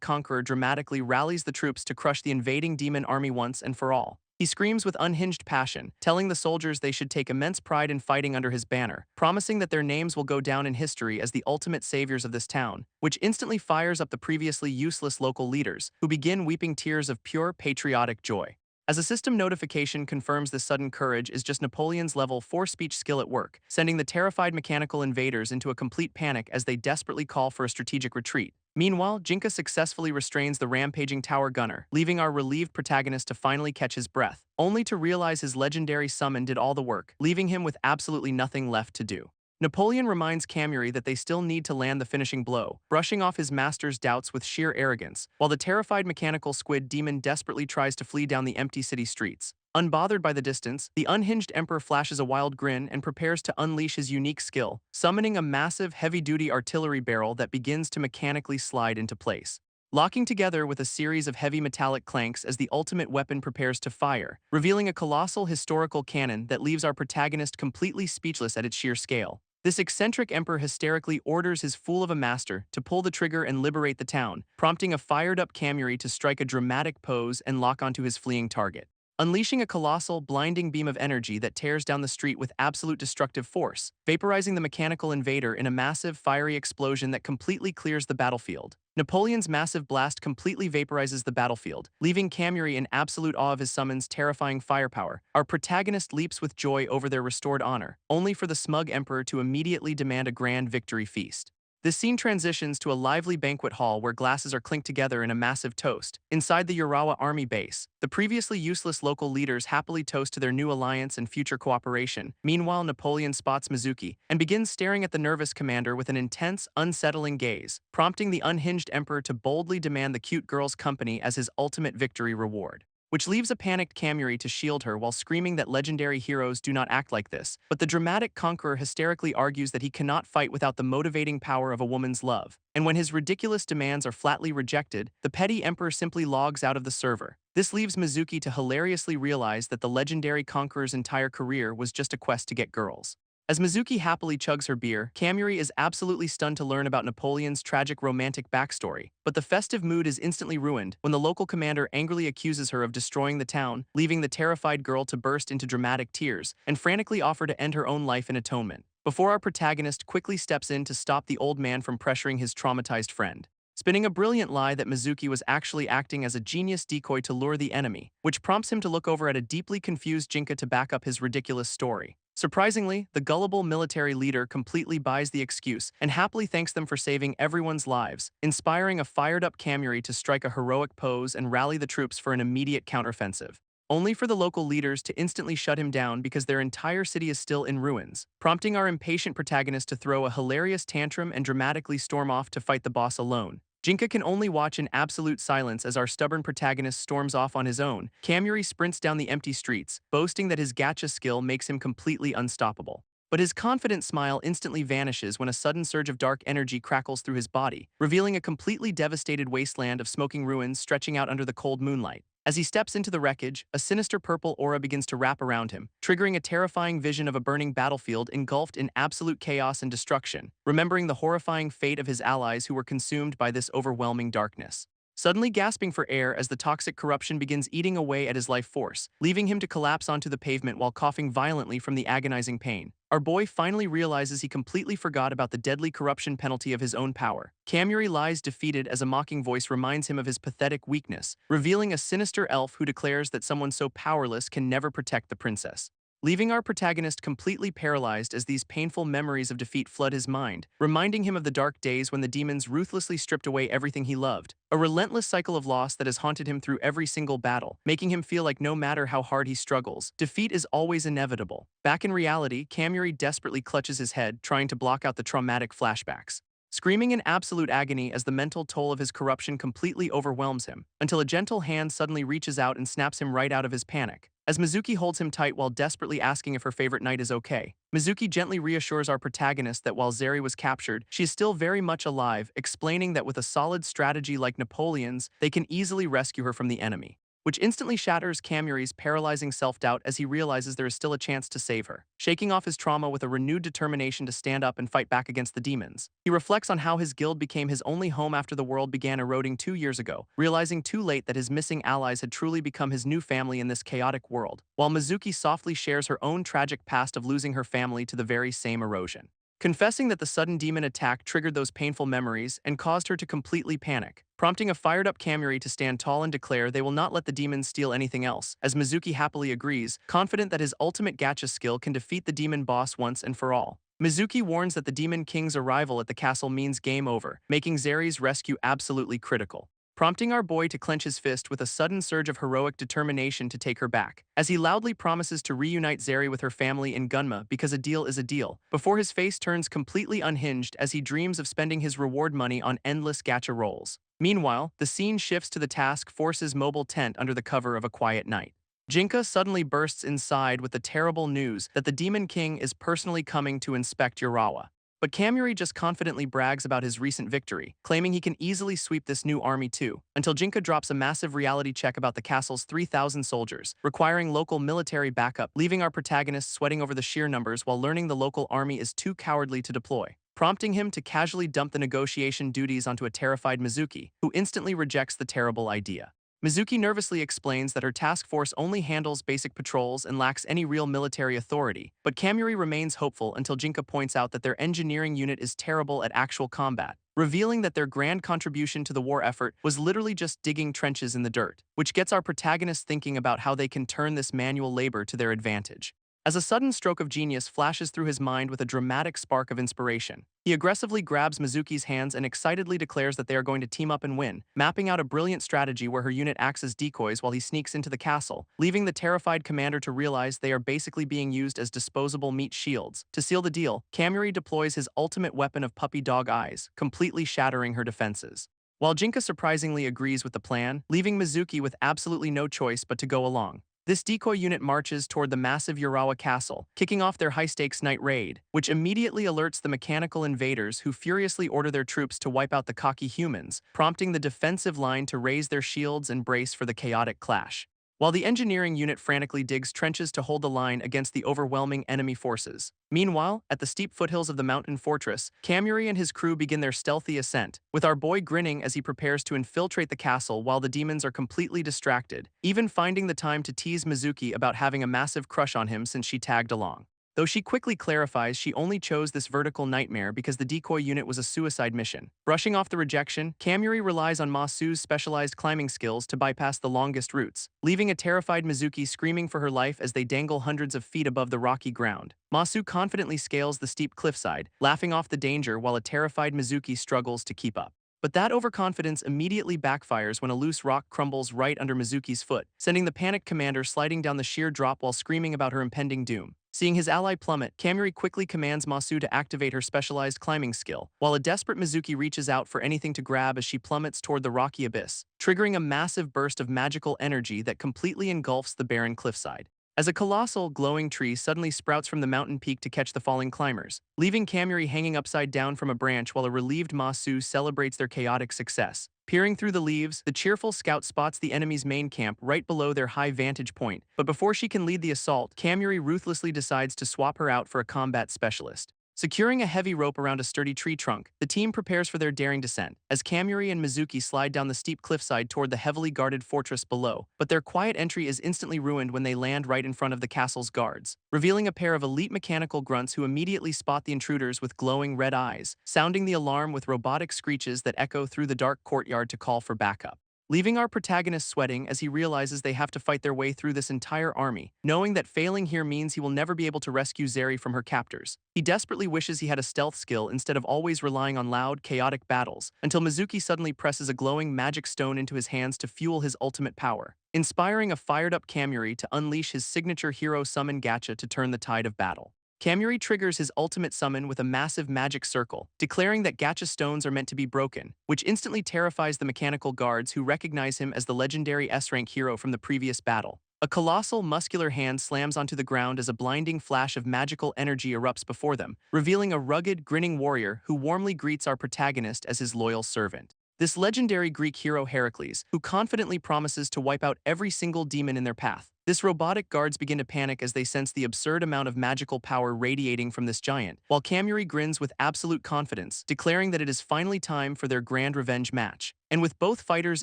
conqueror dramatically rallies the troops to crush the invading demon army once and for all, he screams with unhinged passion, telling the soldiers they should take immense pride in fighting under his banner, promising that their names will go down in history as the ultimate saviors of this town, which instantly fires up the previously useless local leaders, who begin weeping tears of pure patriotic joy. As a system notification confirms this sudden courage is just Napoleon's level 4 speech skill at work, sending the terrified mechanical invaders into a complete panic as they desperately call for a strategic retreat. Meanwhile, Jinka successfully restrains the rampaging tower gunner, leaving our relieved protagonist to finally catch his breath, only to realize his legendary summon did all the work, leaving him with absolutely nothing left to do. Napoleon reminds Kamuri that they still need to land the finishing blow, brushing off his master's doubts with sheer arrogance, while the terrified mechanical squid demon desperately tries to flee down the empty city streets. Unbothered by the distance, the unhinged emperor flashes a wild grin and prepares to unleash his unique skill, summoning a massive, heavy-duty artillery barrel that begins to mechanically slide into place, locking together with a series of heavy metallic clanks as the ultimate weapon prepares to fire, revealing a colossal historical cannon that leaves our protagonist completely speechless at its sheer scale. This eccentric emperor hysterically orders his fool of a master to pull the trigger and liberate the town, prompting a fired-up Kamuri to strike a dramatic pose and lock onto his fleeing target, unleashing a colossal, blinding beam of energy that tears down the street with absolute destructive force, vaporizing the mechanical invader in a massive, fiery explosion that completely clears the battlefield. Napoleon's massive blast completely vaporizes the battlefield, leaving Kamuri in absolute awe of his summon's terrifying firepower. Our protagonist leaps with joy over their restored honor, only for the smug emperor to immediately demand a grand victory feast. This scene transitions to a lively banquet hall where glasses are clinked together in a massive toast. Inside the Urawa army base, the previously useless local leaders happily toast to their new alliance and future cooperation. Meanwhile, Napoleon spots Mizuki and begins staring at the nervous commander with an intense, unsettling gaze, prompting the unhinged emperor to boldly demand the cute girl's company as his ultimate victory reward, which leaves a panicked Kamuri to shield her while screaming that legendary heroes do not act like this. But the dramatic conqueror hysterically argues that he cannot fight without the motivating power of a woman's love, and when his ridiculous demands are flatly rejected, the petty emperor simply logs out of the server. This leaves Mizuki to hilariously realize that the legendary conqueror's entire career was just a quest to get girls. As Mizuki happily chugs her beer, Kamuri is absolutely stunned to learn about Napoleon's tragic romantic backstory, but the festive mood is instantly ruined when the local commander angrily accuses her of destroying the town, leaving the terrified girl to burst into dramatic tears and frantically offer to end her own life in atonement, before our protagonist quickly steps in to stop the old man from pressuring his traumatized friend. spinning a brilliant lie that Mizuki was actually acting as a genius decoy to lure the enemy, which prompts him to look over at a deeply confused Jinka to back up his ridiculous story. Surprisingly, the gullible military leader completely buys the excuse and happily thanks them for saving everyone's lives, inspiring a fired-up Kamuri to strike a heroic pose and rally the troops for an immediate counteroffensive, only for the local leaders to instantly shut him down because their entire city is still in ruins, prompting our impatient protagonist to throw a hilarious tantrum and dramatically storm off to fight the boss alone. Jinka can only watch in absolute silence as our stubborn protagonist storms off on his own. Kamuri sprints down the empty streets, boasting that his gacha skill makes him completely unstoppable. But his confident smile instantly vanishes when a sudden surge of dark energy crackles through his body, revealing a completely devastated wasteland of smoking ruins stretching out under the cold moonlight. As he steps into the wreckage, a sinister purple aura begins to wrap around him, triggering a terrifying vision of a burning battlefield engulfed in absolute chaos and destruction, remembering the horrifying fate of his allies who were consumed by this overwhelming darkness. Suddenly gasping for air as the toxic corruption begins eating away at his life force, leaving him to collapse onto the pavement while coughing violently from the agonizing pain. Our boy finally realizes he completely forgot about the deadly corruption penalty of his own power. Kamuri lies defeated as a mocking voice reminds him of his pathetic weakness, revealing a sinister elf who declares that someone so powerless can never protect the princess, leaving our protagonist completely paralyzed as these painful memories of defeat flood his mind, reminding him of the dark days when the demons ruthlessly stripped away everything he loved, a relentless cycle of loss that has haunted him through every single battle, making him feel like no matter how hard he struggles, defeat is always inevitable. Back in reality, Kamuri desperately clutches his head, trying to block out the traumatic flashbacks, screaming in absolute agony as the mental toll of his corruption completely overwhelms him, until a gentle hand suddenly reaches out and snaps him right out of his panic. As Mizuki holds him tight while desperately asking if her favorite knight is okay, Mizuki gently reassures our protagonist that while Zeri was captured, she is still very much alive, explaining that with a solid strategy like Napoleon's, they can easily rescue her from the enemy, which instantly shatters Kamuri's paralyzing self-doubt as he realizes there is still a chance to save her. Shaking off his trauma with a renewed determination to stand up and fight back against the demons, he reflects on how his guild became his only home after the world began eroding 2 years ago, realizing too late that his missing allies had truly become his new family in this chaotic world, while Mizuki softly shares her own tragic past of losing her family to the very same erosion, confessing that the sudden demon attack triggered those painful memories and caused her to completely panic, prompting a fired-up Kamuri to stand tall and declare they will not let the demons steal anything else, as Mizuki happily agrees, confident that his ultimate gacha skill can defeat the demon boss once and for all. Mizuki warns that the Demon King's arrival at the castle means game over, making Zeri's rescue absolutely critical, prompting our boy to clench his fist with a sudden surge of heroic determination to take her back, as he loudly promises to reunite Zeri with her family in Gunma because a deal is a deal, before his face turns completely unhinged as he dreams of spending his reward money on endless gacha rolls. Meanwhile, the scene shifts to the task force's mobile tent under the cover of a quiet night. Jinka suddenly bursts inside with the terrible news that the Demon King is personally coming to inspect Urawa. But Kamuri just confidently brags about his recent victory, claiming he can easily sweep this new army too, until Jinka drops a massive reality check about the castle's 3,000 soldiers, requiring local military backup, leaving our protagonist sweating over the sheer numbers while learning the local army is too cowardly to deploy, prompting him to casually dump the negotiation duties onto a terrified Mizuki, who instantly rejects the terrible idea. Mizuki nervously explains that her task force only handles basic patrols and lacks any real military authority, but Kamuri remains hopeful until Jinka points out that their engineering unit is terrible at actual combat, revealing that their grand contribution to the war effort was literally just digging trenches in the dirt, which gets our protagonist thinking about how they can turn this manual labor to their advantage. As a sudden stroke of genius flashes through his mind with a dramatic spark of inspiration, he aggressively grabs Mizuki's hands and excitedly declares that they are going to team up and win, mapping out a brilliant strategy where her unit acts as decoys while he sneaks into the castle, leaving the terrified commander to realize they are basically being used as disposable meat shields. To seal the deal, Kamuri deploys his ultimate weapon of puppy dog eyes, completely shattering her defenses, while Jinka surprisingly agrees with the plan, leaving Mizuki with absolutely no choice but to go along. This decoy unit marches toward the massive Urawa castle, kicking off their high-stakes night raid, which immediately alerts the mechanical invaders who furiously order their troops to wipe out the cocky humans, prompting the defensive line to raise their shields and brace for the chaotic clash, while the engineering unit frantically digs trenches to hold the line against the overwhelming enemy forces. Meanwhile, at the steep foothills of the mountain fortress, Kamuri and his crew begin their stealthy ascent, with our boy grinning as he prepares to infiltrate the castle while the demons are completely distracted, even finding the time to tease Mizuki about having a massive crush on him since she tagged along. though she quickly clarifies she only chose this vertical nightmare because the decoy unit was a suicide mission. Brushing off the rejection, Kamuri relies on Masu's specialized climbing skills to bypass the longest routes, leaving a terrified Mizuki screaming for her life as they dangle hundreds of feet above the rocky ground. Masu confidently scales the steep cliffside, laughing off the danger while a terrified Mizuki struggles to keep up. But that overconfidence immediately backfires when a loose rock crumbles right under Mizuki's foot, sending the panicked commander sliding down the sheer drop while screaming about her impending doom. Seeing his ally plummet, Kamuri quickly commands Masu to activate her specialized climbing skill, while a desperate Mizuki reaches out for anything to grab as she plummets toward the rocky abyss, triggering a massive burst of magical energy that completely engulfs the barren cliffside. As a colossal, glowing tree suddenly sprouts from the mountain peak to catch the falling climbers, leaving Kamuri hanging upside down from a branch while a relieved Masu celebrates their chaotic success. Peering through the leaves, the cheerful scout spots the enemy's main camp right below their high vantage point, but before she can lead the assault, Kamuri ruthlessly decides to swap her out for a combat specialist. Securing a heavy rope around a sturdy tree trunk, the team prepares for their daring descent, as Kamuri and Mizuki slide down the steep cliffside toward the heavily guarded fortress below, but their quiet entry is instantly ruined when they land right in front of the castle's guards, revealing a pair of elite mechanical grunts who immediately spot the intruders with glowing red eyes, sounding the alarm with robotic screeches that echo through the dark courtyard to call for backup. Leaving our protagonist sweating as he realizes they have to fight their way through this entire army, knowing that failing here means he will never be able to rescue Zeri from her captors. He desperately wishes he had a stealth skill instead of always relying on loud, chaotic battles, until Mizuki suddenly presses a glowing magic stone into his hands to fuel his ultimate power, inspiring a fired-up Kamuri to unleash his signature hero summon gacha to turn the tide of battle. Kamuri triggers his ultimate summon with a massive magic circle, declaring that gacha stones are meant to be broken, which instantly terrifies the mechanical guards who recognize him as the legendary S-rank hero from the previous battle. A colossal, muscular hand slams onto the ground as a blinding flash of magical energy erupts before them, revealing a rugged, grinning warrior who warmly greets our protagonist as his loyal servant. This legendary Greek hero Heracles, who confidently promises to wipe out every single demon in their path. This robotic guards begin to panic as they sense the absurd amount of magical power radiating from this giant, while Kamuri grins with absolute confidence, declaring that it is finally time for their grand revenge match. And with both fighters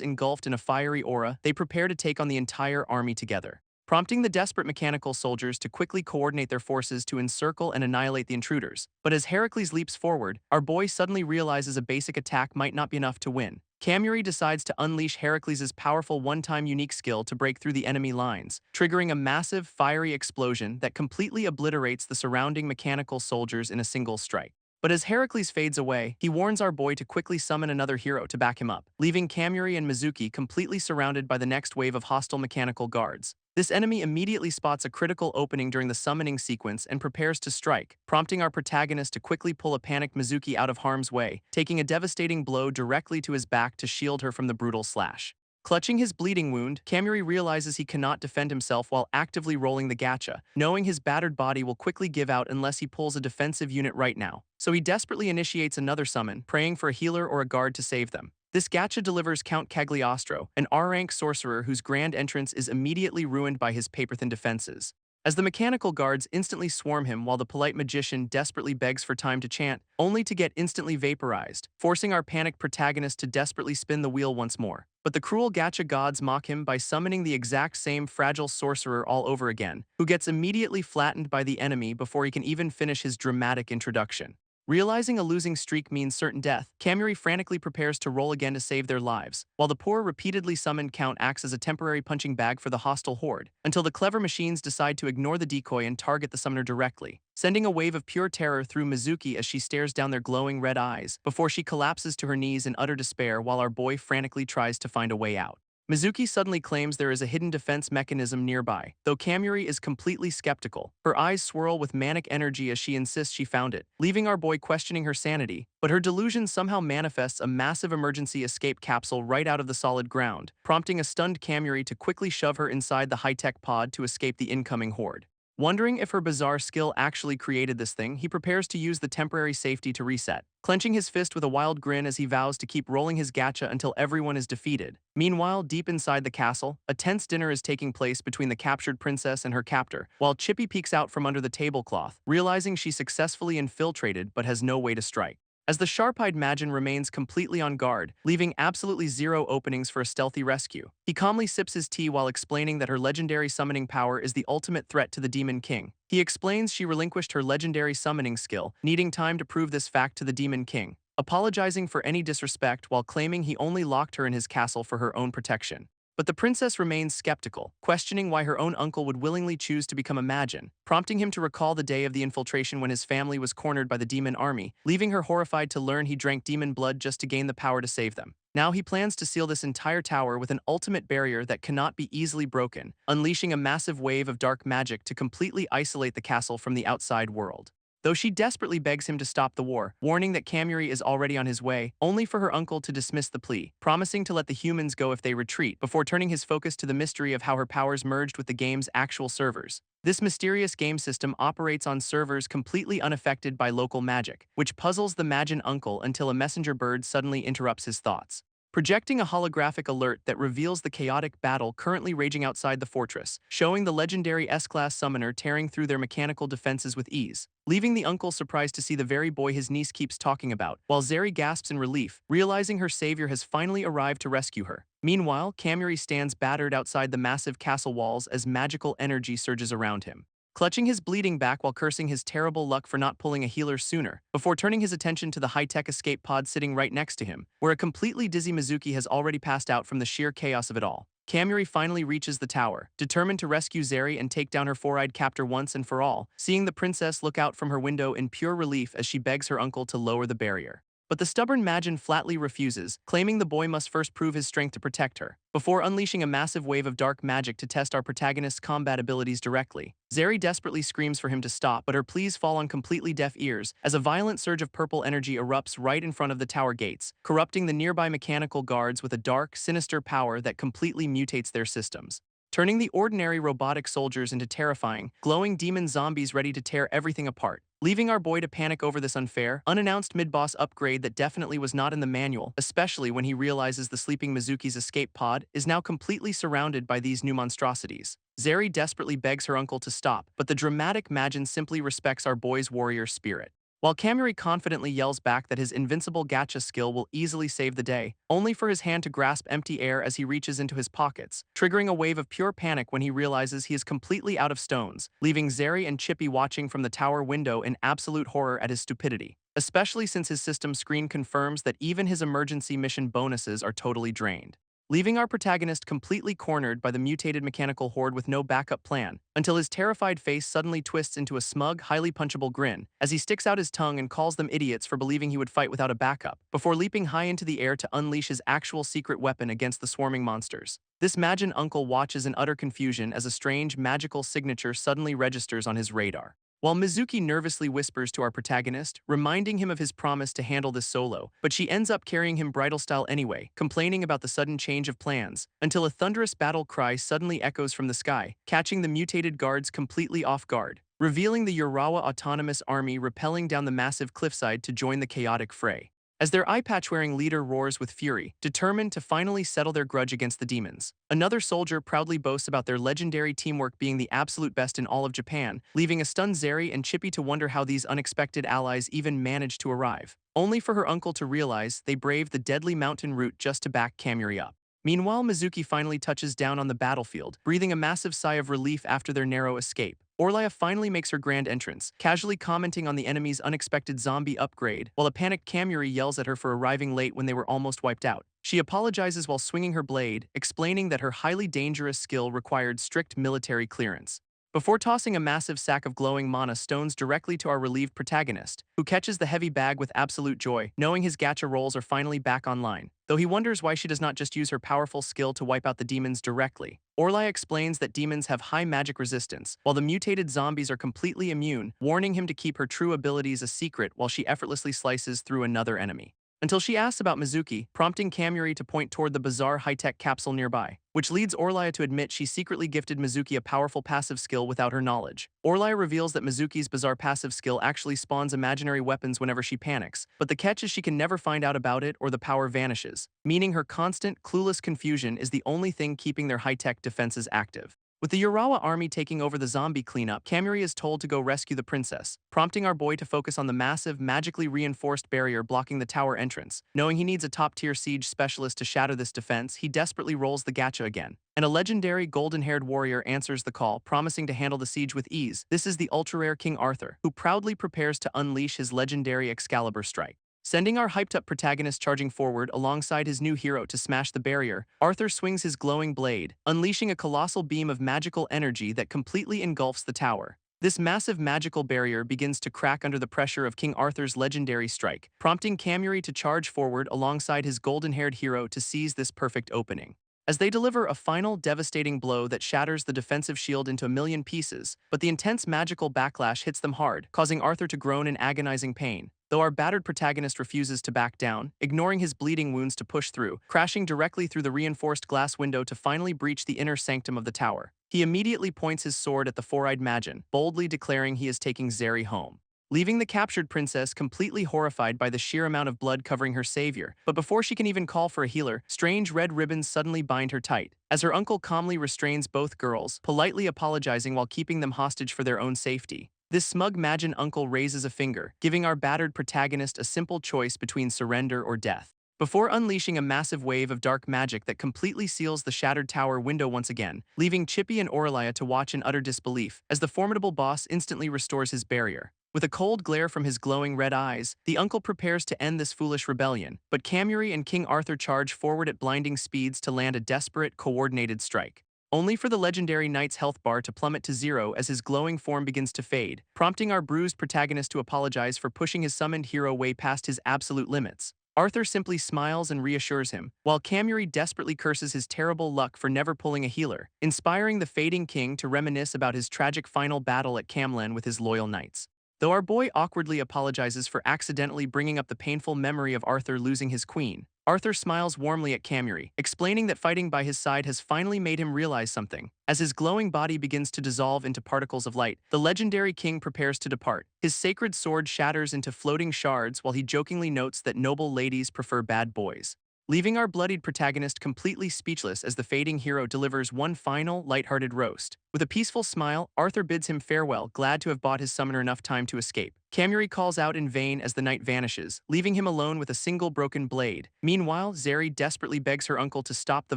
engulfed in a fiery aura, they prepare to take on the entire army together, prompting the desperate mechanical soldiers to quickly coordinate their forces to encircle and annihilate the intruders. But as Heracles leaps forward, our boy suddenly realizes a basic attack might not be enough to win. Kamuri decides to unleash Heracles' powerful one-time unique skill to break through the enemy lines, triggering a massive, fiery explosion that completely obliterates the surrounding mechanical soldiers in a single strike. But as Heracles fades away, he warns our boy to quickly summon another hero to back him up, leaving Kamuri and Mizuki completely surrounded by the next wave of hostile mechanical guards. This enemy immediately spots a critical opening during the summoning sequence and prepares to strike, prompting our protagonist to quickly pull a panicked Mizuki out of harm's way, taking a devastating blow directly to his back to shield her from the brutal slash. Clutching his bleeding wound, Kamuri realizes he cannot defend himself while actively rolling the gacha, knowing his battered body will quickly give out unless he pulls a defensive unit right now. So he desperately initiates another summon, praying for a healer or a guard to save them. This gacha delivers Count Cagliostro, an R-rank sorcerer whose grand entrance is immediately ruined by his paper-thin defenses. As the mechanical guards instantly swarm him while the polite magician desperately begs for time to chant, only to get instantly vaporized, forcing our panicked protagonist to desperately spin the wheel once more. But the cruel gacha gods mock him by summoning the exact same fragile sorcerer all over again, who gets immediately flattened by the enemy before he can even finish his dramatic introduction. Realizing a losing streak means certain death, Kamuri frantically prepares to roll again to save their lives, while the poor repeatedly summoned count acts as a temporary punching bag for the hostile horde, until the clever machines decide to ignore the decoy and target the summoner directly, sending a wave of pure terror through Mizuki as she stares down their glowing red eyes, before she collapses to her knees in utter despair while our boy frantically tries to find a way out. Mizuki suddenly claims there is a hidden defense mechanism nearby, though Kamuri is completely skeptical. Her eyes swirl with manic energy as she insists she found it, leaving our boy questioning her sanity, but her delusion somehow manifests a massive emergency escape capsule right out of the solid ground, prompting a stunned Kamuri to quickly shove her inside the high-tech pod to escape the incoming horde. Wondering if her bizarre skill actually created this thing, he prepares to use the temporary safety to reset, clenching his fist with a wild grin as he vows to keep rolling his gacha until everyone is defeated. Meanwhile, deep inside the castle, a tense dinner is taking place between the captured princess and her captor, while Chippy peeks out from under the tablecloth, realizing she successfully infiltrated but has no way to strike. as the sharp-eyed Majin remains completely on guard, leaving absolutely zero openings for a stealthy rescue. He calmly sips his tea while explaining that her legendary summoning power is the ultimate threat to the Demon King. He explains she relinquished her legendary summoning skill, needing time to prove this fact to the Demon King, apologizing for any disrespect while claiming he only locked her in his castle for her own protection. But the princess remains skeptical, questioning why her own uncle would willingly choose to become a Majin, prompting him to recall the day of the infiltration when his family was cornered by the demon army, leaving her horrified to learn he drank demon blood just to gain the power to save them. Now he plans to seal this entire tower with an ultimate barrier that cannot be easily broken, unleashing a massive wave of dark magic to completely isolate the castle from the outside world. Though she desperately begs him to stop the war, warning that Kamuri is already on his way, only for her uncle to dismiss the plea, promising to let the humans go if they retreat, before turning his focus to the mystery of how her powers merged with the game's actual servers. This mysterious game system operates on servers completely unaffected by local magic, which puzzles the Majin uncle until a messenger bird suddenly interrupts his thoughts, projecting a holographic alert that reveals the chaotic battle currently raging outside the fortress, showing the legendary S-class summoner tearing through their mechanical defenses with ease, leaving the uncle surprised to see the very boy his niece keeps talking about, while Zeri gasps in relief, realizing her savior has finally arrived to rescue her. Meanwhile, Kamuri stands battered outside the massive castle walls as magical energy surges around him, clutching his bleeding back while cursing his terrible luck for not pulling a healer sooner, before turning his attention to the high-tech escape pod sitting right next to him, where a completely dizzy Mizuki has already passed out from the sheer chaos of it all. Kamuri finally reaches the tower, determined to rescue Zeri and take down her four-eyed captor once and for all, seeing the princess look out from her window in pure relief as she begs her uncle to lower the barrier. But the stubborn Majin flatly refuses, claiming the boy must first prove his strength to protect her, before unleashing a massive wave of dark magic to test our protagonist's combat abilities directly. Zeri desperately screams for him to stop, but her pleas fall on completely deaf ears as a violent surge of purple energy erupts right in front of the tower gates, corrupting the nearby mechanical guards with a dark, sinister power that completely mutates their systems, turning the ordinary robotic soldiers into terrifying, glowing demon zombies ready to tear everything apart, leaving our boy to panic over this unfair, unannounced mid-boss upgrade that definitely was not in the manual, especially when he realizes the sleeping Mizuki's escape pod is now completely surrounded by these new monstrosities. Zeri desperately begs her uncle to stop, but the dramatic Majin simply respects our boy's warrior spirit, while Kamuri confidently yells back that his invincible gacha skill will easily save the day, only for his hand to grasp empty air as he reaches into his pockets, triggering a wave of pure panic when he realizes he is completely out of stones, leaving Zeri and Chippy watching from the tower window in absolute horror at his stupidity, especially since his system screen confirms that even his emergency mission bonuses are totally drained, leaving our protagonist completely cornered by the mutated mechanical horde with no backup plan, until his terrified face suddenly twists into a smug, highly punchable grin as he sticks out his tongue and calls them idiots for believing he would fight without a backup, before leaping high into the air to unleash his actual secret weapon against the swarming monsters. This Majin uncle watches in utter confusion as a strange, magical signature suddenly registers on his radar, while Mizuki nervously whispers to our protagonist, reminding him of his promise to handle this solo, but she ends up carrying him bridal style anyway, complaining about the sudden change of plans, until a thunderous battle cry suddenly echoes from the sky, catching the mutated guards completely off guard, revealing the Urawa Autonomous Army rappelling down the massive cliffside to join the chaotic fray, as their eye-patch-wearing leader roars with fury, determined to finally settle their grudge against the demons. Another soldier proudly boasts about their legendary teamwork being the absolute best in all of Japan, leaving a stunned Zeri and Chippy to wonder how these unexpected allies even managed to arrive, only for her uncle to realize they braved the deadly mountain route just to back Kamuri up. Meanwhile, Mizuki finally touches down on the battlefield, breathing a massive sigh of relief after their narrow escape. Orlia finally makes her grand entrance, casually commenting on the enemy's unexpected zombie upgrade, while a panicked Kamuri yells at her for arriving late when they were almost wiped out. She apologizes while swinging her blade, explaining that her highly dangerous skill required strict military clearance, before tossing a massive sack of glowing mana stones directly to our relieved protagonist, who catches the heavy bag with absolute joy, knowing his gacha rolls are finally back online, though he wonders why she does not just use her powerful skill to wipe out the demons directly. Orlia explains that demons have high magic resistance, while the mutated zombies are completely immune, warning him to keep her true abilities a secret while she effortlessly slices through another enemy, until she asks about Mizuki, prompting Kamuri to point toward the bizarre high-tech capsule nearby, which leads Orlia to admit she secretly gifted Mizuki a powerful passive skill without her knowledge. Orlia reveals that Mizuki's bizarre passive skill actually spawns imaginary weapons whenever she panics, but the catch is she can never find out about it or the power vanishes, meaning her constant, clueless confusion is the only thing keeping their high-tech defenses active. With the Urawa army taking over the zombie cleanup, Kamuri is told to go rescue the princess, prompting our boy to focus on the massive, magically reinforced barrier blocking the tower entrance. Knowing he needs a top-tier siege specialist to shatter this defense, he desperately rolls the gacha again. And a legendary golden-haired warrior answers the call, promising to handle the siege with ease. This is the ultra-rare King Arthur, who proudly prepares to unleash his legendary Excalibur strike. Sending our hyped-up protagonist charging forward alongside his new hero to smash the barrier, Arthur swings his glowing blade, unleashing a colossal beam of magical energy that completely engulfs the tower. This massive magical barrier begins to crack under the pressure of King Arthur's legendary strike, prompting Kamuri to charge forward alongside his golden-haired hero to seize this perfect opening. As they deliver a final devastating blow that shatters the defensive shield into a million pieces, but the intense magical backlash hits them hard, causing Arthur to groan in agonizing pain. Though our battered protagonist refuses to back down, ignoring his bleeding wounds to push through, crashing directly through the reinforced glass window to finally breach the inner sanctum of the tower. He immediately points his sword at the four-eyed Magin, boldly declaring he is taking Zeri home, leaving the captured princess completely horrified by the sheer amount of blood covering her savior. But before she can even call for a healer, strange red ribbons suddenly bind her tight, as her uncle calmly restrains both girls, politely apologizing while keeping them hostage for their own safety. This smug Magin uncle raises a finger, giving our battered protagonist a simple choice between surrender or death. Before unleashing a massive wave of dark magic that completely seals the shattered tower window once again, leaving Chippy and Aurelia to watch in utter disbelief, as the formidable boss instantly restores his barrier. With a cold glare from his glowing red eyes, the uncle prepares to end this foolish rebellion, but Kamuri and King Arthur charge forward at blinding speeds to land a desperate, coordinated strike, only for the legendary knight's health bar to plummet to zero as his glowing form begins to fade, prompting our bruised protagonist to apologize for pushing his summoned hero way past his absolute limits. Arthur simply smiles and reassures him, while Kamuri desperately curses his terrible luck for never pulling a healer, inspiring the fading king to reminisce about his tragic final battle at Camlan with his loyal knights. Though our boy awkwardly apologizes for accidentally bringing up the painful memory of Arthur losing his queen, Arthur smiles warmly at Kamuri, explaining that fighting by his side has finally made him realize something. As his glowing body begins to dissolve into particles of light, the legendary king prepares to depart. His sacred sword shatters into floating shards while he jokingly notes that noble ladies prefer bad boys, leaving our bloodied protagonist completely speechless as the fading hero delivers one final, lighthearted roast. With a peaceful smile, Arthur bids him farewell, glad to have bought his summoner enough time to escape. Kamuri calls out in vain as the knight vanishes, leaving him alone with a single broken blade. Meanwhile, Zeri desperately begs her uncle to stop the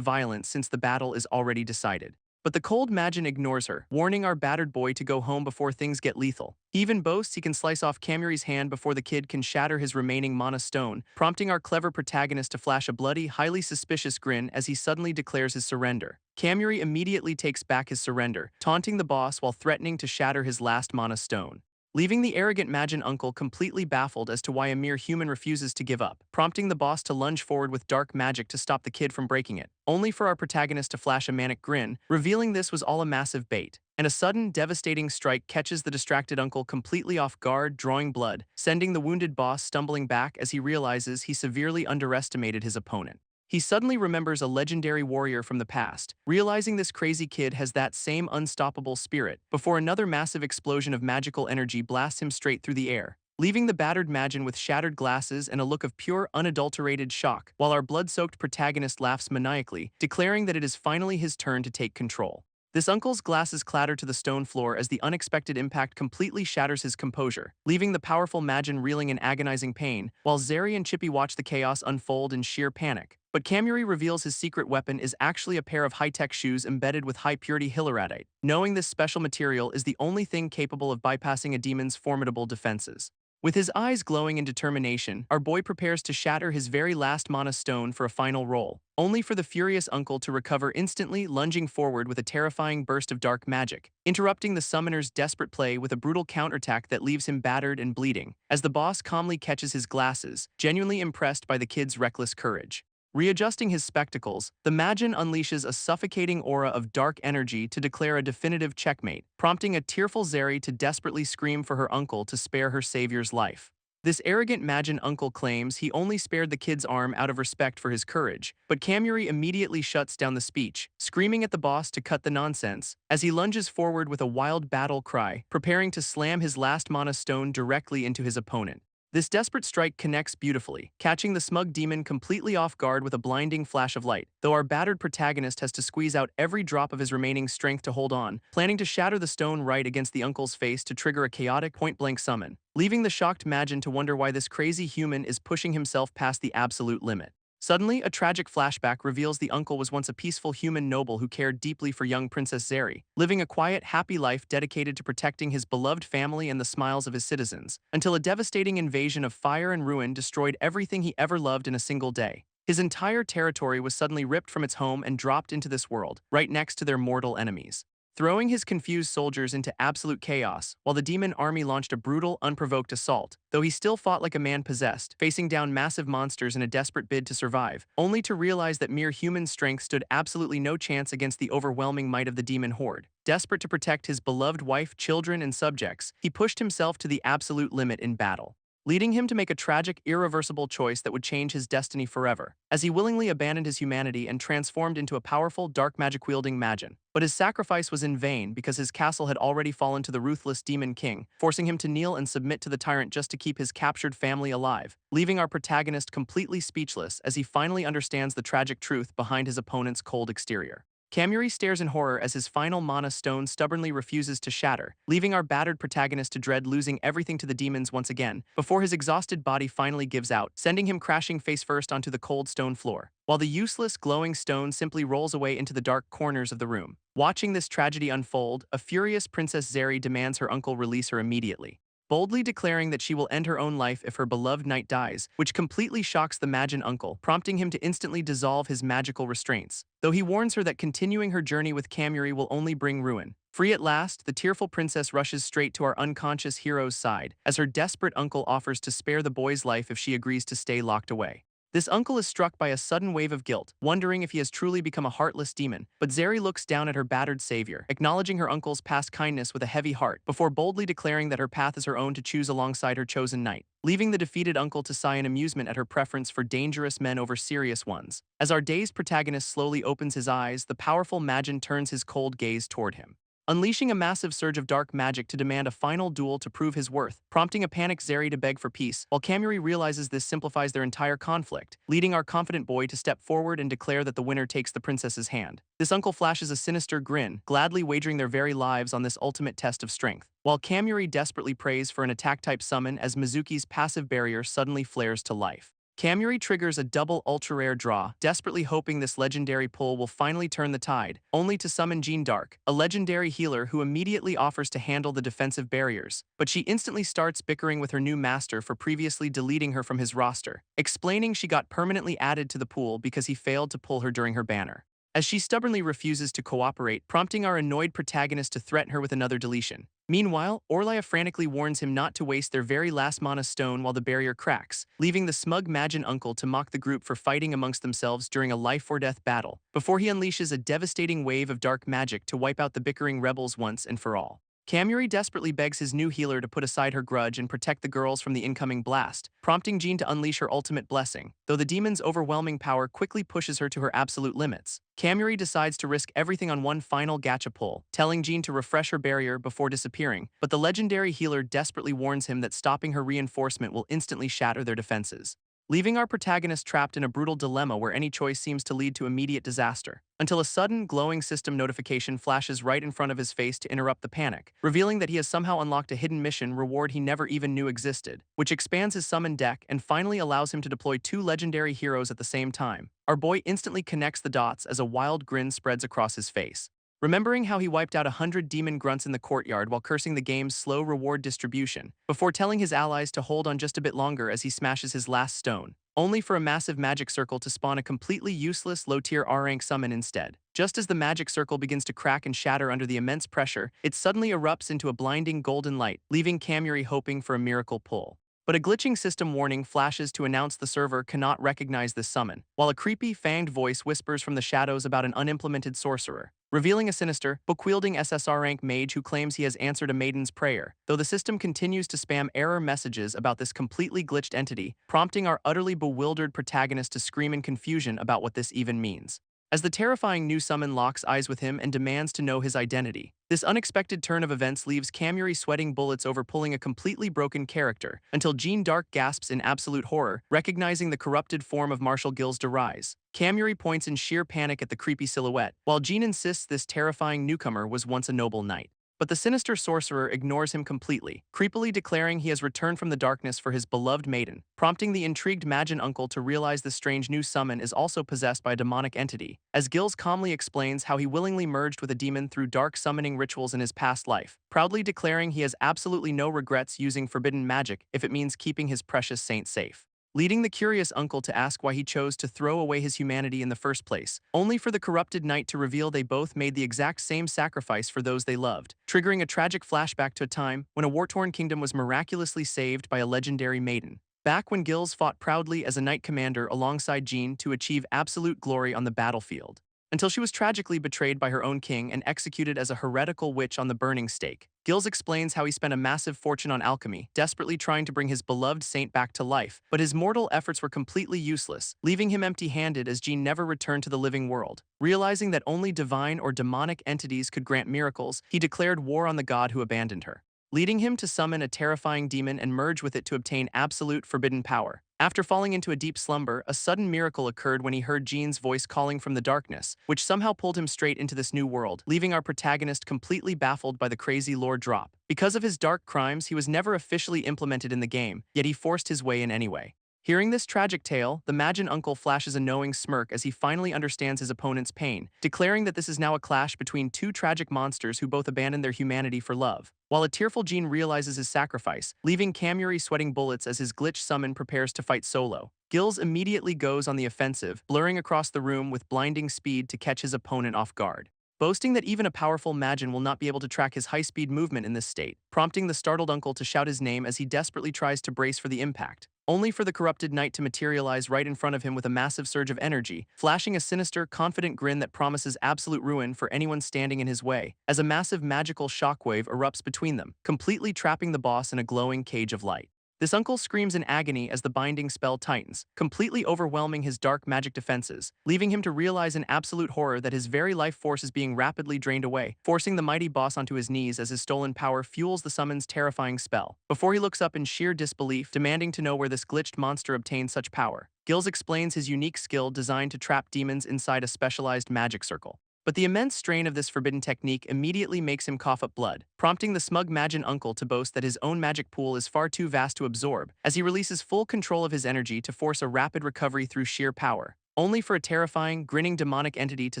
violence since the battle is already decided. But the cold Magin ignores her, warning our battered boy to go home before things get lethal. He even boasts he can slice off Kamuri's hand before the kid can shatter his remaining mana stone, prompting our clever protagonist to flash a bloody, highly suspicious grin as he suddenly declares his surrender. Kamuri immediately takes back his surrender, taunting the boss while threatening to shatter his last mana stone, leaving the arrogant Magin uncle completely baffled as to why a mere human refuses to give up, prompting the boss to lunge forward with dark magic to stop the kid from breaking it, only for our protagonist to flash a manic grin, revealing this was all a massive bait. And a sudden, devastating strike catches the distracted uncle completely off guard, drawing blood, sending the wounded boss stumbling back as he realizes he severely underestimated his opponent. He suddenly remembers a legendary warrior from the past, realizing this crazy kid has that same unstoppable spirit, before another massive explosion of magical energy blasts him straight through the air, leaving the battered Magin with shattered glasses and a look of pure, unadulterated shock, while our blood-soaked protagonist laughs maniacally, declaring that it is finally his turn to take control. This uncle's glasses clatter to the stone floor as the unexpected impact completely shatters his composure, leaving the powerful Magin reeling in agonizing pain, while Zeri and Chippy watch the chaos unfold in sheer panic. But Kamuri reveals his secret weapon is actually a pair of high-tech shoes embedded with high-purity hilaradite, knowing this special material is the only thing capable of bypassing a demon's formidable defenses. With his eyes glowing in determination, our boy prepares to shatter his very last mana stone for a final roll, only for the furious uncle to recover instantly, lunging forward with a terrifying burst of dark magic, interrupting the summoner's desperate play with a brutal counterattack that leaves him battered and bleeding, as the boss calmly catches his glasses, genuinely impressed by the kid's reckless courage. Readjusting his spectacles, the Magin unleashes a suffocating aura of dark energy to declare a definitive checkmate, prompting a tearful Zeri to desperately scream for her uncle to spare her savior's life. This arrogant Magin uncle claims he only spared the kid's arm out of respect for his courage, but Kamuri immediately shuts down the speech, screaming at the boss to cut the nonsense, as he lunges forward with a wild battle cry, preparing to slam his last mana stone directly into his opponent. This desperate strike connects beautifully, catching the smug demon completely off guard with a blinding flash of light, though our battered protagonist has to squeeze out every drop of his remaining strength to hold on, planning to shatter the stone right against the uncle's face to trigger a chaotic point-blank summon, leaving the shocked Majin to wonder why this crazy human is pushing himself past the absolute limit. Suddenly, a tragic flashback reveals the uncle was once a peaceful human noble who cared deeply for young Princess Zeri, living a quiet, happy life dedicated to protecting his beloved family and the smiles of his citizens, until a devastating invasion of fire and ruin destroyed everything he ever loved in a single day. His entire territory was suddenly ripped from its home and dropped into this world, right next to their mortal enemies, throwing his confused soldiers into absolute chaos, while the demon army launched a brutal, unprovoked assault, though he still fought like a man possessed, facing down massive monsters in a desperate bid to survive, only to realize that mere human strength stood absolutely no chance against the overwhelming might of the demon horde. Desperate to protect his beloved wife, children, and subjects, he pushed himself to the absolute limit in battle, leading him to make a tragic, irreversible choice that would change his destiny forever, as he willingly abandoned his humanity and transformed into a powerful, dark magic-wielding Majin. But his sacrifice was in vain because his castle had already fallen to the ruthless Demon King, forcing him to kneel and submit to the tyrant just to keep his captured family alive, leaving our protagonist completely speechless as he finally understands the tragic truth behind his opponent's cold exterior. Kamuri stares in horror as his final mana stone stubbornly refuses to shatter, leaving our battered protagonist to dread losing everything to the demons once again, before his exhausted body finally gives out, sending him crashing face first onto the cold stone floor, while the useless, glowing stone simply rolls away into the dark corners of the room. Watching this tragedy unfold, a furious Princess Zeri demands her uncle release her immediately, boldly declaring that she will end her own life if her beloved knight dies, which completely shocks the Majin uncle, prompting him to instantly dissolve his magical restraints, though he warns her that continuing her journey with Kamuri will only bring ruin. Free at last, the tearful princess rushes straight to our unconscious hero's side, as her desperate uncle offers to spare the boy's life if she agrees to stay locked away. This uncle is struck by a sudden wave of guilt, wondering if he has truly become a heartless demon, but Zeri looks down at her battered savior, acknowledging her uncle's past kindness with a heavy heart, before boldly declaring that her path is her own to choose alongside her chosen knight, leaving the defeated uncle to sigh in amusement at her preference for dangerous men over serious ones. As our day's protagonist slowly opens his eyes, the powerful Majin turns his cold gaze toward him, unleashing a massive surge of dark magic to demand a final duel to prove his worth, prompting a panicked Zeri to beg for peace, while Kamuri realizes this simplifies their entire conflict, leading our confident boy to step forward and declare that the winner takes the princess's hand. This uncle flashes a sinister grin, gladly wagering their very lives on this ultimate test of strength, while Kamuri desperately prays for an attack-type summon as Mizuki's passive barrier suddenly flares to life. Kamuri triggers a double ultra-rare draw, desperately hoping this legendary pull will finally turn the tide, only to summon Jean Dark, a legendary healer who immediately offers to handle the defensive barriers, but she instantly starts bickering with her new master for previously deleting her from his roster, explaining she got permanently added to the pool because he failed to pull her during her banner, as she stubbornly refuses to cooperate, prompting our annoyed protagonist to threaten her with another deletion. Meanwhile, Orlia frantically warns him not to waste their very last mana stone while the barrier cracks, leaving the smug Majin uncle to mock the group for fighting amongst themselves during a life-or-death battle, before he unleashes a devastating wave of dark magic to wipe out the bickering rebels once and for all. Kamuri desperately begs his new healer to put aside her grudge and protect the girls from the incoming blast, prompting Jean to unleash her ultimate blessing, though the demon's overwhelming power quickly pushes her to her absolute limits. Kamuri decides to risk everything on one final gacha pull, telling Jean to refresh her barrier before disappearing, but the legendary healer desperately warns him that stopping her reinforcement will instantly shatter their defenses, leaving our protagonist trapped in a brutal dilemma where any choice seems to lead to immediate disaster, until a sudden, glowing system notification flashes right in front of his face to interrupt the panic, revealing that he has somehow unlocked a hidden mission reward he never even knew existed, which expands his summon deck and finally allows him to deploy 2 legendary heroes at the same time. Our boy instantly connects the dots as a wild grin spreads across his face, remembering how he wiped out 100 demon grunts in the courtyard while cursing the game's slow reward distribution, before telling his allies to hold on just a bit longer as he smashes his last stone, only for a massive magic circle to spawn a completely useless low-tier R-rank summon instead. Just as the magic circle begins to crack and shatter under the immense pressure, it suddenly erupts into a blinding golden light, leaving Kamuri hoping for a miracle pull. But a glitching system warning flashes to announce the server cannot recognize this summon, while a creepy, fanged voice whispers from the shadows about an unimplemented sorcerer, revealing a sinister, book-wielding SSR rank mage who claims he has answered a maiden's prayer, though the system continues to spam error messages about this completely glitched entity, prompting our utterly bewildered protagonist to scream in confusion about what this even means. as the terrifying new summon locks eyes with him and demands to know his identity. This unexpected turn of events leaves Kamuri sweating bullets over pulling a completely broken character, until Jean Dark gasps in absolute horror, recognizing the corrupted form of Marshal Gilles de Rise. Kamuri points in sheer panic at the creepy silhouette, while Jean insists this terrifying newcomer was once a noble knight. But the sinister sorcerer ignores him completely, creepily declaring he has returned from the darkness for his beloved maiden, prompting the intrigued Majin uncle to realize the strange new summon is also possessed by a demonic entity, as Gilles calmly explains how he willingly merged with a demon through dark summoning rituals in his past life, proudly declaring he has absolutely no regrets using forbidden magic if it means keeping his precious saint safe, leading the curious uncle to ask why he chose to throw away his humanity in the first place, only for the corrupted knight to reveal they both made the exact same sacrifice for those they loved, triggering a tragic flashback to a time when a war-torn kingdom was miraculously saved by a legendary maiden. Back when Gilles fought proudly as a knight commander alongside Jean to achieve absolute glory on the battlefield, until she was tragically betrayed by her own king and executed as a heretical witch on the burning stake. Gilles explains how he spent a massive fortune on alchemy, desperately trying to bring his beloved saint back to life, but his mortal efforts were completely useless, leaving him empty-handed as Jean never returned to the living world. Realizing that only divine or demonic entities could grant miracles, he declared war on the god who abandoned her, leading him to summon a terrifying demon and merge with it to obtain absolute forbidden power. After falling into a deep slumber, a sudden miracle occurred when he heard Jean's voice calling from the darkness, which somehow pulled him straight into this new world, leaving our protagonist completely baffled by the crazy lore drop. Because of his dark crimes, he was never officially implemented in the game, yet he forced his way in anyway. Hearing this tragic tale, the Majin uncle flashes a knowing smirk as he finally understands his opponent's pain, declaring that this is now a clash between two tragic monsters who both abandon their humanity for love. While a tearful Jean realizes his sacrifice, leaving Kamuri sweating bullets as his glitch summon prepares to fight solo, Gilles immediately goes on the offensive, blurring across the room with blinding speed to catch his opponent off guard, boasting that even a powerful Majin will not be able to track his high-speed movement in this state, prompting the startled uncle to shout his name as he desperately tries to brace for the impact, only for the corrupted knight to materialize right in front of him with a massive surge of energy, flashing a sinister, confident grin that promises absolute ruin for anyone standing in his way, as a massive magical shockwave erupts between them, completely trapping the boss in a glowing cage of light. This uncle screams in agony as the binding spell tightens, completely overwhelming his dark magic defenses, leaving him to realize in absolute horror that his very life force is being rapidly drained away, forcing the mighty boss onto his knees as his stolen power fuels the summon's terrifying spell. Before he looks up in sheer disbelief, demanding to know where this glitched monster obtained such power, Gilles explains his unique skill designed to trap demons inside a specialized magic circle. But the immense strain of this forbidden technique immediately makes him cough up blood, prompting the smug Majin uncle to boast that his own magic pool is far too vast to absorb, as he releases full control of his energy to force a rapid recovery through sheer power, only for a terrifying, grinning demonic entity to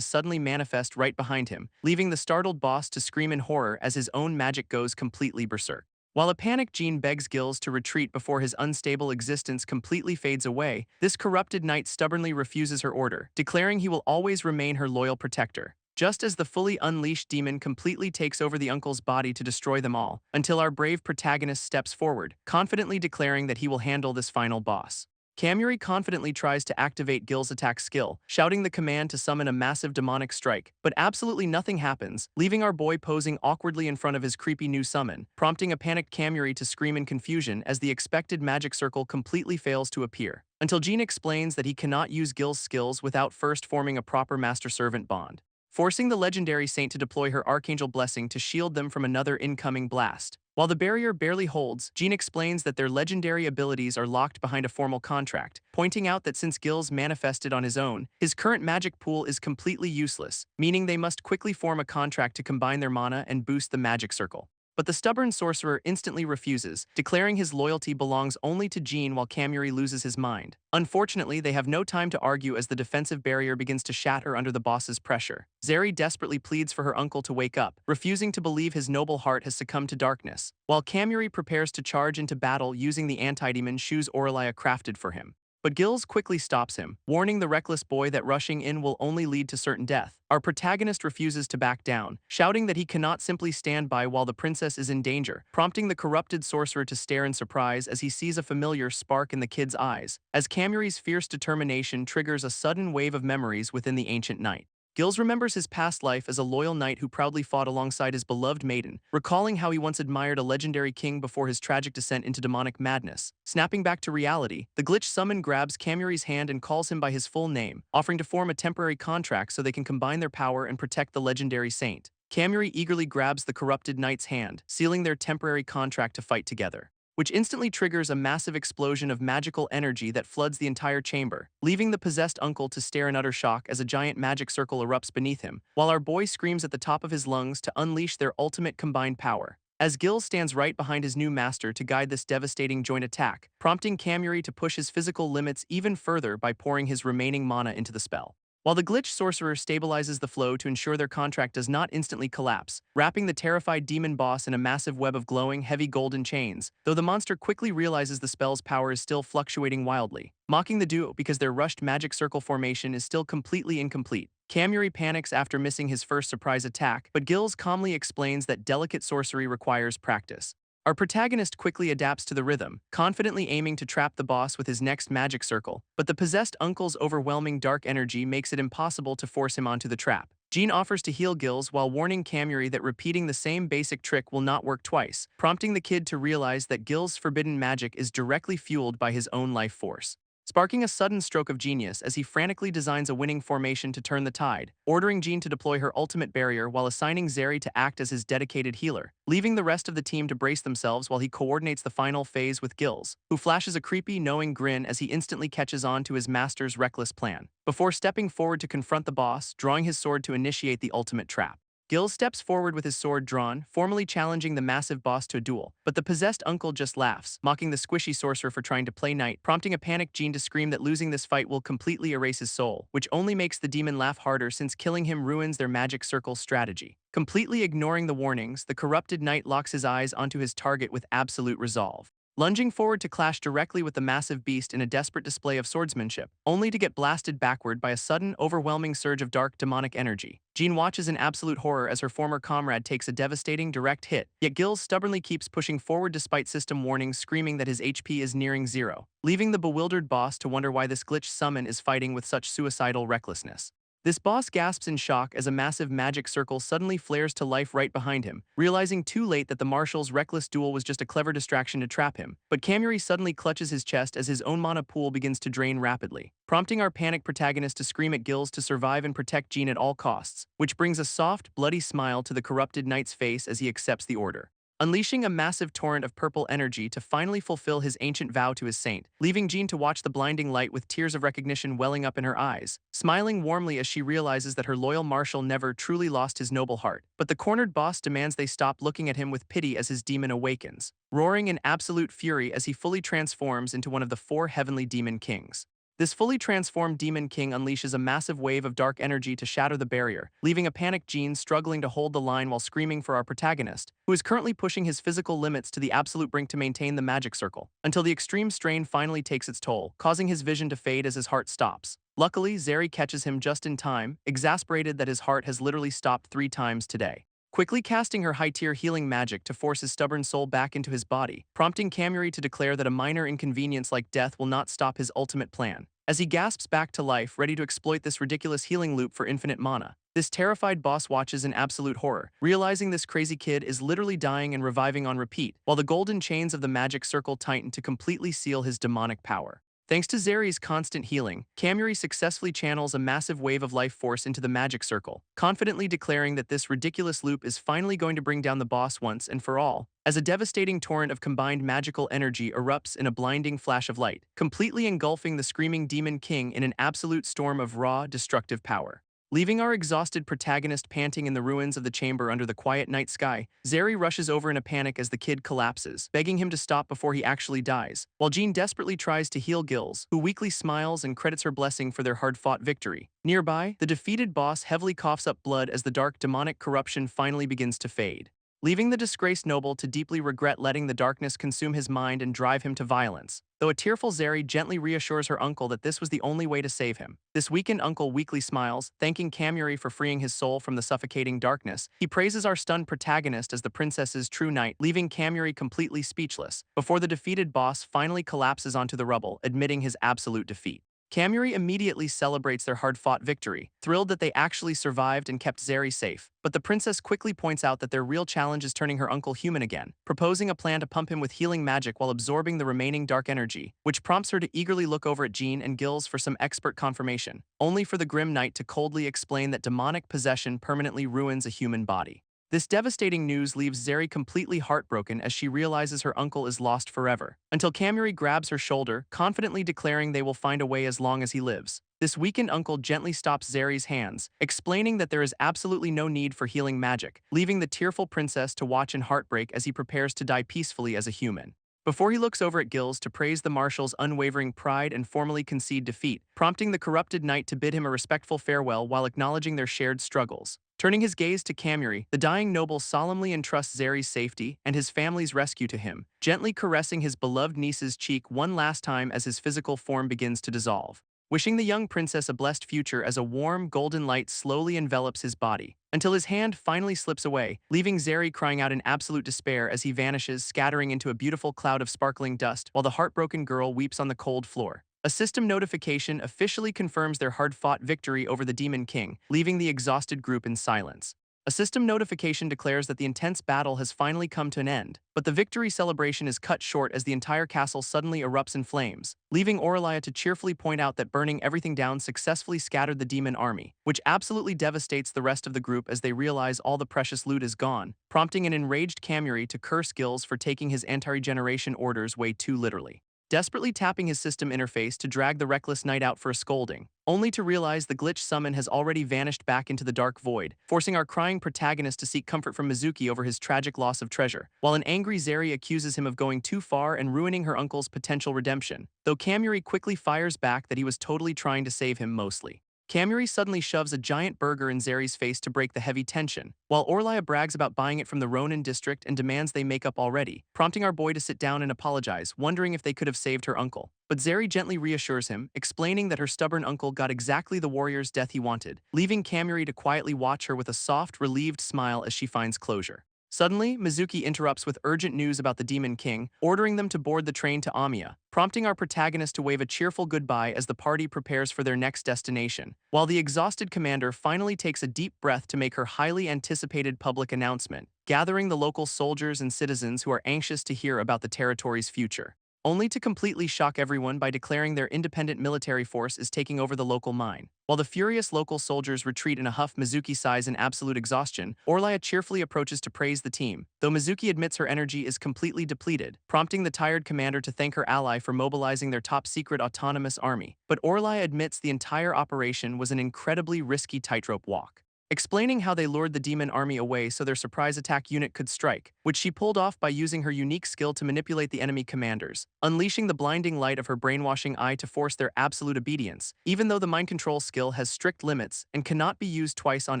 suddenly manifest right behind him, leaving the startled boss to scream in horror as his own magic goes completely berserk. While a panicked Jean begs Gilles to retreat before his unstable existence completely fades away, this corrupted knight stubbornly refuses her order, declaring he will always remain her loyal protector, just as the fully unleashed demon completely takes over the uncle's body to destroy them all, until our brave protagonist steps forward, confidently declaring that he will handle this final boss. Kamuri confidently tries to activate Gil's attack skill, shouting the command to summon a massive demonic strike, but absolutely nothing happens, leaving our boy posing awkwardly in front of his creepy new summon, prompting a panicked Kamuri to scream in confusion as the expected magic circle completely fails to appear, until Jean explains that he cannot use Gil's skills without first forming a proper master-servant bond, forcing the legendary saint to deploy her archangel blessing to shield them from another incoming blast. While the barrier barely holds, Jean explains that their legendary abilities are locked behind a formal contract, pointing out that since Gilles manifested on his own, his current magic pool is completely useless, meaning they must quickly form a contract to combine their mana and boost the magic circle. But the stubborn sorcerer instantly refuses, declaring his loyalty belongs only to Jean while Kamuri loses his mind. Unfortunately, they have no time to argue as the defensive barrier begins to shatter under the boss's pressure. Zeri desperately pleads for her uncle to wake up, refusing to believe his noble heart has succumbed to darkness, while Kamuri prepares to charge into battle using the anti-demon shoes Aurelia crafted for him. But Gilles quickly stops him, warning the reckless boy that rushing in will only lead to certain death. Our protagonist refuses to back down, shouting that he cannot simply stand by while the princess is in danger, prompting the corrupted sorcerer to stare in surprise as he sees a familiar spark in the kid's eyes, as Kamuri's fierce determination triggers a sudden wave of memories within the ancient knight. Gills remembers his past life as a loyal knight who proudly fought alongside his beloved maiden, recalling how he once admired a legendary king before his tragic descent into demonic madness. Snapping back to reality, the glitch summon grabs Kamuri's hand and calls him by his full name, offering to form a temporary contract so they can combine their power and protect the legendary saint. Kamuri eagerly grabs the corrupted knight's hand, sealing their temporary contract to fight together, which instantly triggers a massive explosion of magical energy that floods the entire chamber, leaving the possessed uncle to stare in utter shock as a giant magic circle erupts beneath him, while our boy screams at the top of his lungs to unleash their ultimate combined power. As Gil stands right behind his new master to guide this devastating joint attack, prompting Kamuri to push his physical limits even further by pouring his remaining mana into the spell. While the glitch sorcerer stabilizes the flow to ensure their contract does not instantly collapse, wrapping the terrified demon boss in a massive web of glowing, heavy golden chains, though the monster quickly realizes the spell's power is still fluctuating wildly, mocking the duo because their rushed magic circle formation is still completely incomplete. Kamuri panics after missing his first surprise attack, but Gills calmly explains that delicate sorcery requires practice. Our protagonist quickly adapts to the rhythm, confidently aiming to trap the boss with his next magic circle, but the possessed uncle's overwhelming dark energy makes it impossible to force him onto the trap. Jean offers to heal Gills while warning Kamuri that repeating the same basic trick will not work twice, prompting the kid to realize that Gills' forbidden magic is directly fueled by his own life force, sparking a sudden stroke of genius as he frantically designs a winning formation to turn the tide, ordering Jean to deploy her ultimate barrier while assigning Zeri to act as his dedicated healer, leaving the rest of the team to brace themselves while he coordinates the final phase with Gills, who flashes a creepy, knowing grin as he instantly catches on to his master's reckless plan, before stepping forward to confront the boss, drawing his sword to initiate the ultimate trap. Gills steps forward with his sword drawn, formally challenging the massive boss to a duel, but the possessed uncle just laughs, mocking the squishy sorcerer for trying to play knight, prompting a panicked Jean to scream that losing this fight will completely erase his soul, which only makes the demon laugh harder since killing him ruins their magic circle strategy. Completely ignoring the warnings, the corrupted knight locks his eyes onto his target with absolute resolve, lunging forward to clash directly with the massive beast in a desperate display of swordsmanship, only to get blasted backward by a sudden, overwhelming surge of dark, demonic energy. Jean watches in absolute horror as her former comrade takes a devastating direct hit, yet Gills stubbornly keeps pushing forward despite system warnings screaming that his HP is nearing zero, leaving the bewildered boss to wonder why this glitch summon is fighting with such suicidal recklessness. This boss gasps in shock as a massive magic circle suddenly flares to life right behind him, realizing too late that the marshal's reckless duel was just a clever distraction to trap him. But Kamuri suddenly clutches his chest as his own mana pool begins to drain rapidly, prompting our panicked protagonist to scream at Gills to survive and protect Jean at all costs, which brings a soft, bloody smile to the corrupted knight's face as he accepts the order, unleashing a massive torrent of purple energy to finally fulfill his ancient vow to his saint, leaving Jean to watch the blinding light with tears of recognition welling up in her eyes, smiling warmly as she realizes that her loyal marshal never truly lost his noble heart. But the cornered boss demands they stop looking at him with pity as his demon awakens, roaring in absolute fury as he fully transforms into one of the 4 heavenly demon kings. This fully transformed Demon King unleashes a massive wave of dark energy to shatter the barrier, leaving a panicked Jean struggling to hold the line while screaming for our protagonist, who is currently pushing his physical limits to the absolute brink to maintain the magic circle, until the extreme strain finally takes its toll, causing his vision to fade as his heart stops. Luckily, Zeri catches him just in time, exasperated that his heart has literally stopped 3 times today, quickly casting her high-tier healing magic to force his stubborn soul back into his body, prompting Kamuri to declare that a minor inconvenience like death will not stop his ultimate plan. As he gasps back to life, ready to exploit this ridiculous healing loop for infinite mana, this terrified boss watches in absolute horror, realizing this crazy kid is literally dying and reviving on repeat, while the golden chains of the magic circle tighten to completely seal his demonic power. Thanks to Zeri's constant healing, Kamuri successfully channels a massive wave of life force into the magic circle, confidently declaring that this ridiculous loop is finally going to bring down the boss once and for all, as a devastating torrent of combined magical energy erupts in a blinding flash of light, completely engulfing the screaming Demon King in an absolute storm of raw, destructive power. Leaving our exhausted protagonist panting in the ruins of the chamber under the quiet night sky, Zeri rushes over in a panic as the kid collapses, begging him to stop before he actually dies, while Jean desperately tries to heal Gills, who weakly smiles and credits her blessing for their hard-fought victory. Nearby, the defeated boss heavily coughs up blood as the dark demonic corruption finally begins to fade, leaving the disgraced noble to deeply regret letting the darkness consume his mind and drive him to violence, though a tearful Zeri gently reassures her uncle that this was the only way to save him. This weakened uncle weakly smiles, thanking Kamuri for freeing his soul from the suffocating darkness. He praises our stunned protagonist as the princess's true knight, leaving Kamuri completely speechless, before the defeated boss finally collapses onto the rubble, admitting his absolute defeat. Kamuri immediately celebrates their hard-fought victory, thrilled that they actually survived and kept Zeri safe. But the princess quickly points out that their real challenge is turning her uncle human again, proposing a plan to pump him with healing magic while absorbing the remaining dark energy, which prompts her to eagerly look over at Jean and Gills for some expert confirmation, only for the Grim Knight to coldly explain that demonic possession permanently ruins a human body. This devastating news leaves Zeri completely heartbroken as she realizes her uncle is lost forever, until Kamuri grabs her shoulder, confidently declaring they will find a way as long as he lives. This weakened uncle gently stops Zeri's hands, explaining that there is absolutely no need for healing magic, leaving the tearful princess to watch in heartbreak as he prepares to die peacefully as a human. Before he looks over at Gills to praise the marshal's unwavering pride and formally concede defeat, prompting the corrupted knight to bid him a respectful farewell while acknowledging their shared struggles. Turning his gaze to Kamuri, the dying noble solemnly entrusts Zeri's safety and his family's rescue to him, gently caressing his beloved niece's cheek one last time as his physical form begins to dissolve. Wishing the young princess a blessed future as a warm, golden light slowly envelops his body, until his hand finally slips away, leaving Zeri crying out in absolute despair as he vanishes, scattering into a beautiful cloud of sparkling dust while the heartbroken girl weeps on the cold floor. A system notification officially confirms their hard-fought victory over the Demon King, leaving the exhausted group in silence. A system notification declares that the intense battle has finally come to an end, but the victory celebration is cut short as the entire castle suddenly erupts in flames, leaving Aurelia to cheerfully point out that burning everything down successfully scattered the demon army, which absolutely devastates the rest of the group as they realize all the precious loot is gone, prompting an enraged Kamuri to curse Gills for taking his anti-regeneration orders way too literally. Desperately tapping his system interface to drag the reckless knight out for a scolding, only to realize the glitch summon has already vanished back into the dark void, forcing our crying protagonist to seek comfort from Mizuki over his tragic loss of treasure, while an angry Zeri accuses him of going too far and ruining her uncle's potential redemption, though Kamuri quickly fires back that he was totally trying to save him mostly. Kamuri suddenly shoves a giant burger in Zeri's face to break the heavy tension, while Aurelia brags about buying it from the Ronin district and demands they make up already, prompting our boy to sit down and apologize, wondering if they could have saved her uncle. But Zeri gently reassures him, explaining that her stubborn uncle got exactly the warrior's death he wanted, leaving Kamuri to quietly watch her with a soft, relieved smile as she finds closure. Suddenly, Mizuki interrupts with urgent news about the Demon King, ordering them to board the train to Amiya, prompting our protagonist to wave a cheerful goodbye as the party prepares for their next destination, while the exhausted commander finally takes a deep breath to make her highly anticipated public announcement, gathering the local soldiers and citizens who are anxious to hear about the territory's future, only to completely shock everyone by declaring their independent military force is taking over the local mine. While the furious local soldiers retreat in a huff, Mizuki sighs in absolute exhaustion, Aurelia cheerfully approaches to praise the team, though Mizuki admits her energy is completely depleted, prompting the tired commander to thank her ally for mobilizing their top-secret autonomous army. But Aurelia admits the entire operation was an incredibly risky tightrope walk, explaining how they lured the demon army away so their surprise attack unit could strike, which she pulled off by using her unique skill to manipulate the enemy commanders, unleashing the blinding light of her brainwashing eye to force their absolute obedience, even though the mind control skill has strict limits and cannot be used twice on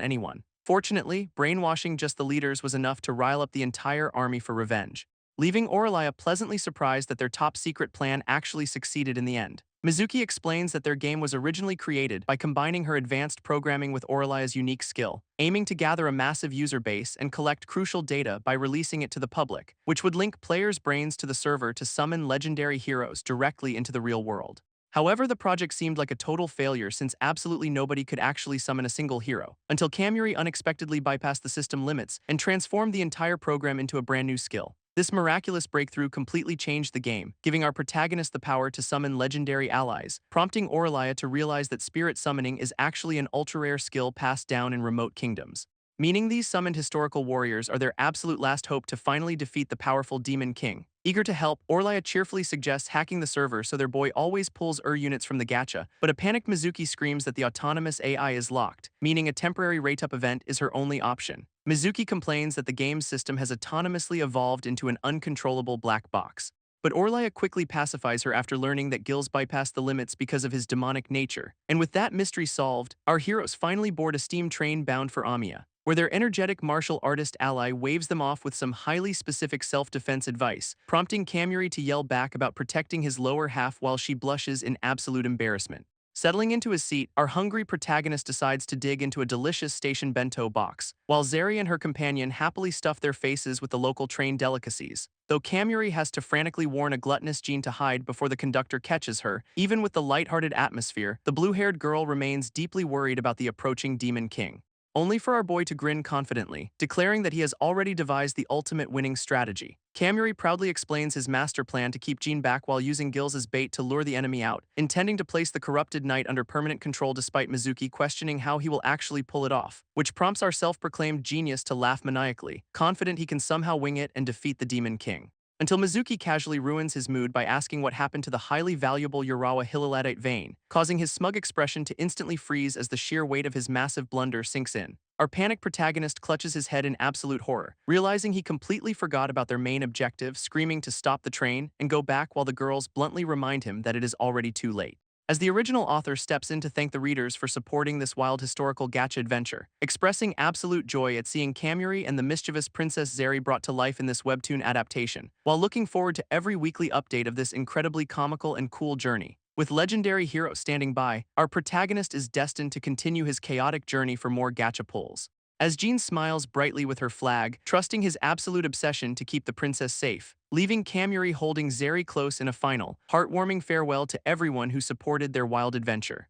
anyone. Fortunately, brainwashing just the leaders was enough to rile up the entire army for revenge, leaving Aurelia pleasantly surprised that their top-secret plan actually succeeded in the end. Mizuki explains that their game was originally created by combining her advanced programming with Aurelia's unique skill, aiming to gather a massive user base and collect crucial data by releasing it to the public, which would link players' brains to the server to summon legendary heroes directly into the real world. However, the project seemed like a total failure since absolutely nobody could actually summon a single hero, until Kamuri unexpectedly bypassed the system limits and transformed the entire program into a brand new skill. This miraculous breakthrough completely changed the game, giving our protagonist the power to summon legendary allies, prompting Aurelia to realize that spirit summoning is actually an ultra-rare skill passed down in remote kingdoms, meaning these summoned historical warriors are their absolute last hope to finally defeat the powerful Demon King. Eager to help, Aurelia cheerfully suggests hacking the server so their boy always pulls units from the gacha, but a panicked Mizuki screams that the autonomous AI is locked, meaning a temporary rate-up event is her only option. Mizuki complains that the game's system has autonomously evolved into an uncontrollable black box, but Aurelia quickly pacifies her after learning that Gills bypassed the limits because of his demonic nature. And with that mystery solved, our heroes finally board a steam train bound for Amiya, where their energetic martial artist ally waves them off with some highly specific self-defense advice, prompting Kamuri to yell back about protecting his lower half while she blushes in absolute embarrassment. Settling into his seat, our hungry protagonist decides to dig into a delicious station bento box, while Zeri and her companion happily stuff their faces with the local train delicacies. Though Kamuri has to frantically warn a gluttonous Jean to hide before the conductor catches her, even with the light-hearted atmosphere, the blue-haired girl remains deeply worried about the approaching Demon King. Only for our boy to grin confidently, declaring that he has already devised the ultimate winning strategy. Kamuri proudly explains his master plan to keep Jean back while using Gills as bait to lure the enemy out, intending to place the corrupted knight under permanent control despite Mizuki questioning how he will actually pull it off, which prompts our self-proclaimed genius to laugh maniacally, confident he can somehow wing it and defeat the Demon King. Until Mizuki casually ruins his mood by asking what happened to the highly valuable Urawa Hyalurite vein, causing his smug expression to instantly freeze as the sheer weight of his massive blunder sinks in. Our panicked protagonist clutches his head in absolute horror, realizing he completely forgot about their main objective, screaming to stop the train and go back while the girls bluntly remind him that it is already too late. As the original author steps in to thank the readers for supporting this wild historical gacha adventure, expressing absolute joy at seeing Kamuri and the mischievous Princess Zeri brought to life in this webtoon adaptation, while looking forward to every weekly update of this incredibly comical and cool journey. With legendary hero standing by, our protagonist is destined to continue his chaotic journey for more gacha pulls. As Jean smiles brightly with her flag, trusting his absolute obsession to keep the princess safe, leaving Kamuri holding Zeri close in a final, heartwarming farewell to everyone who supported their wild adventure.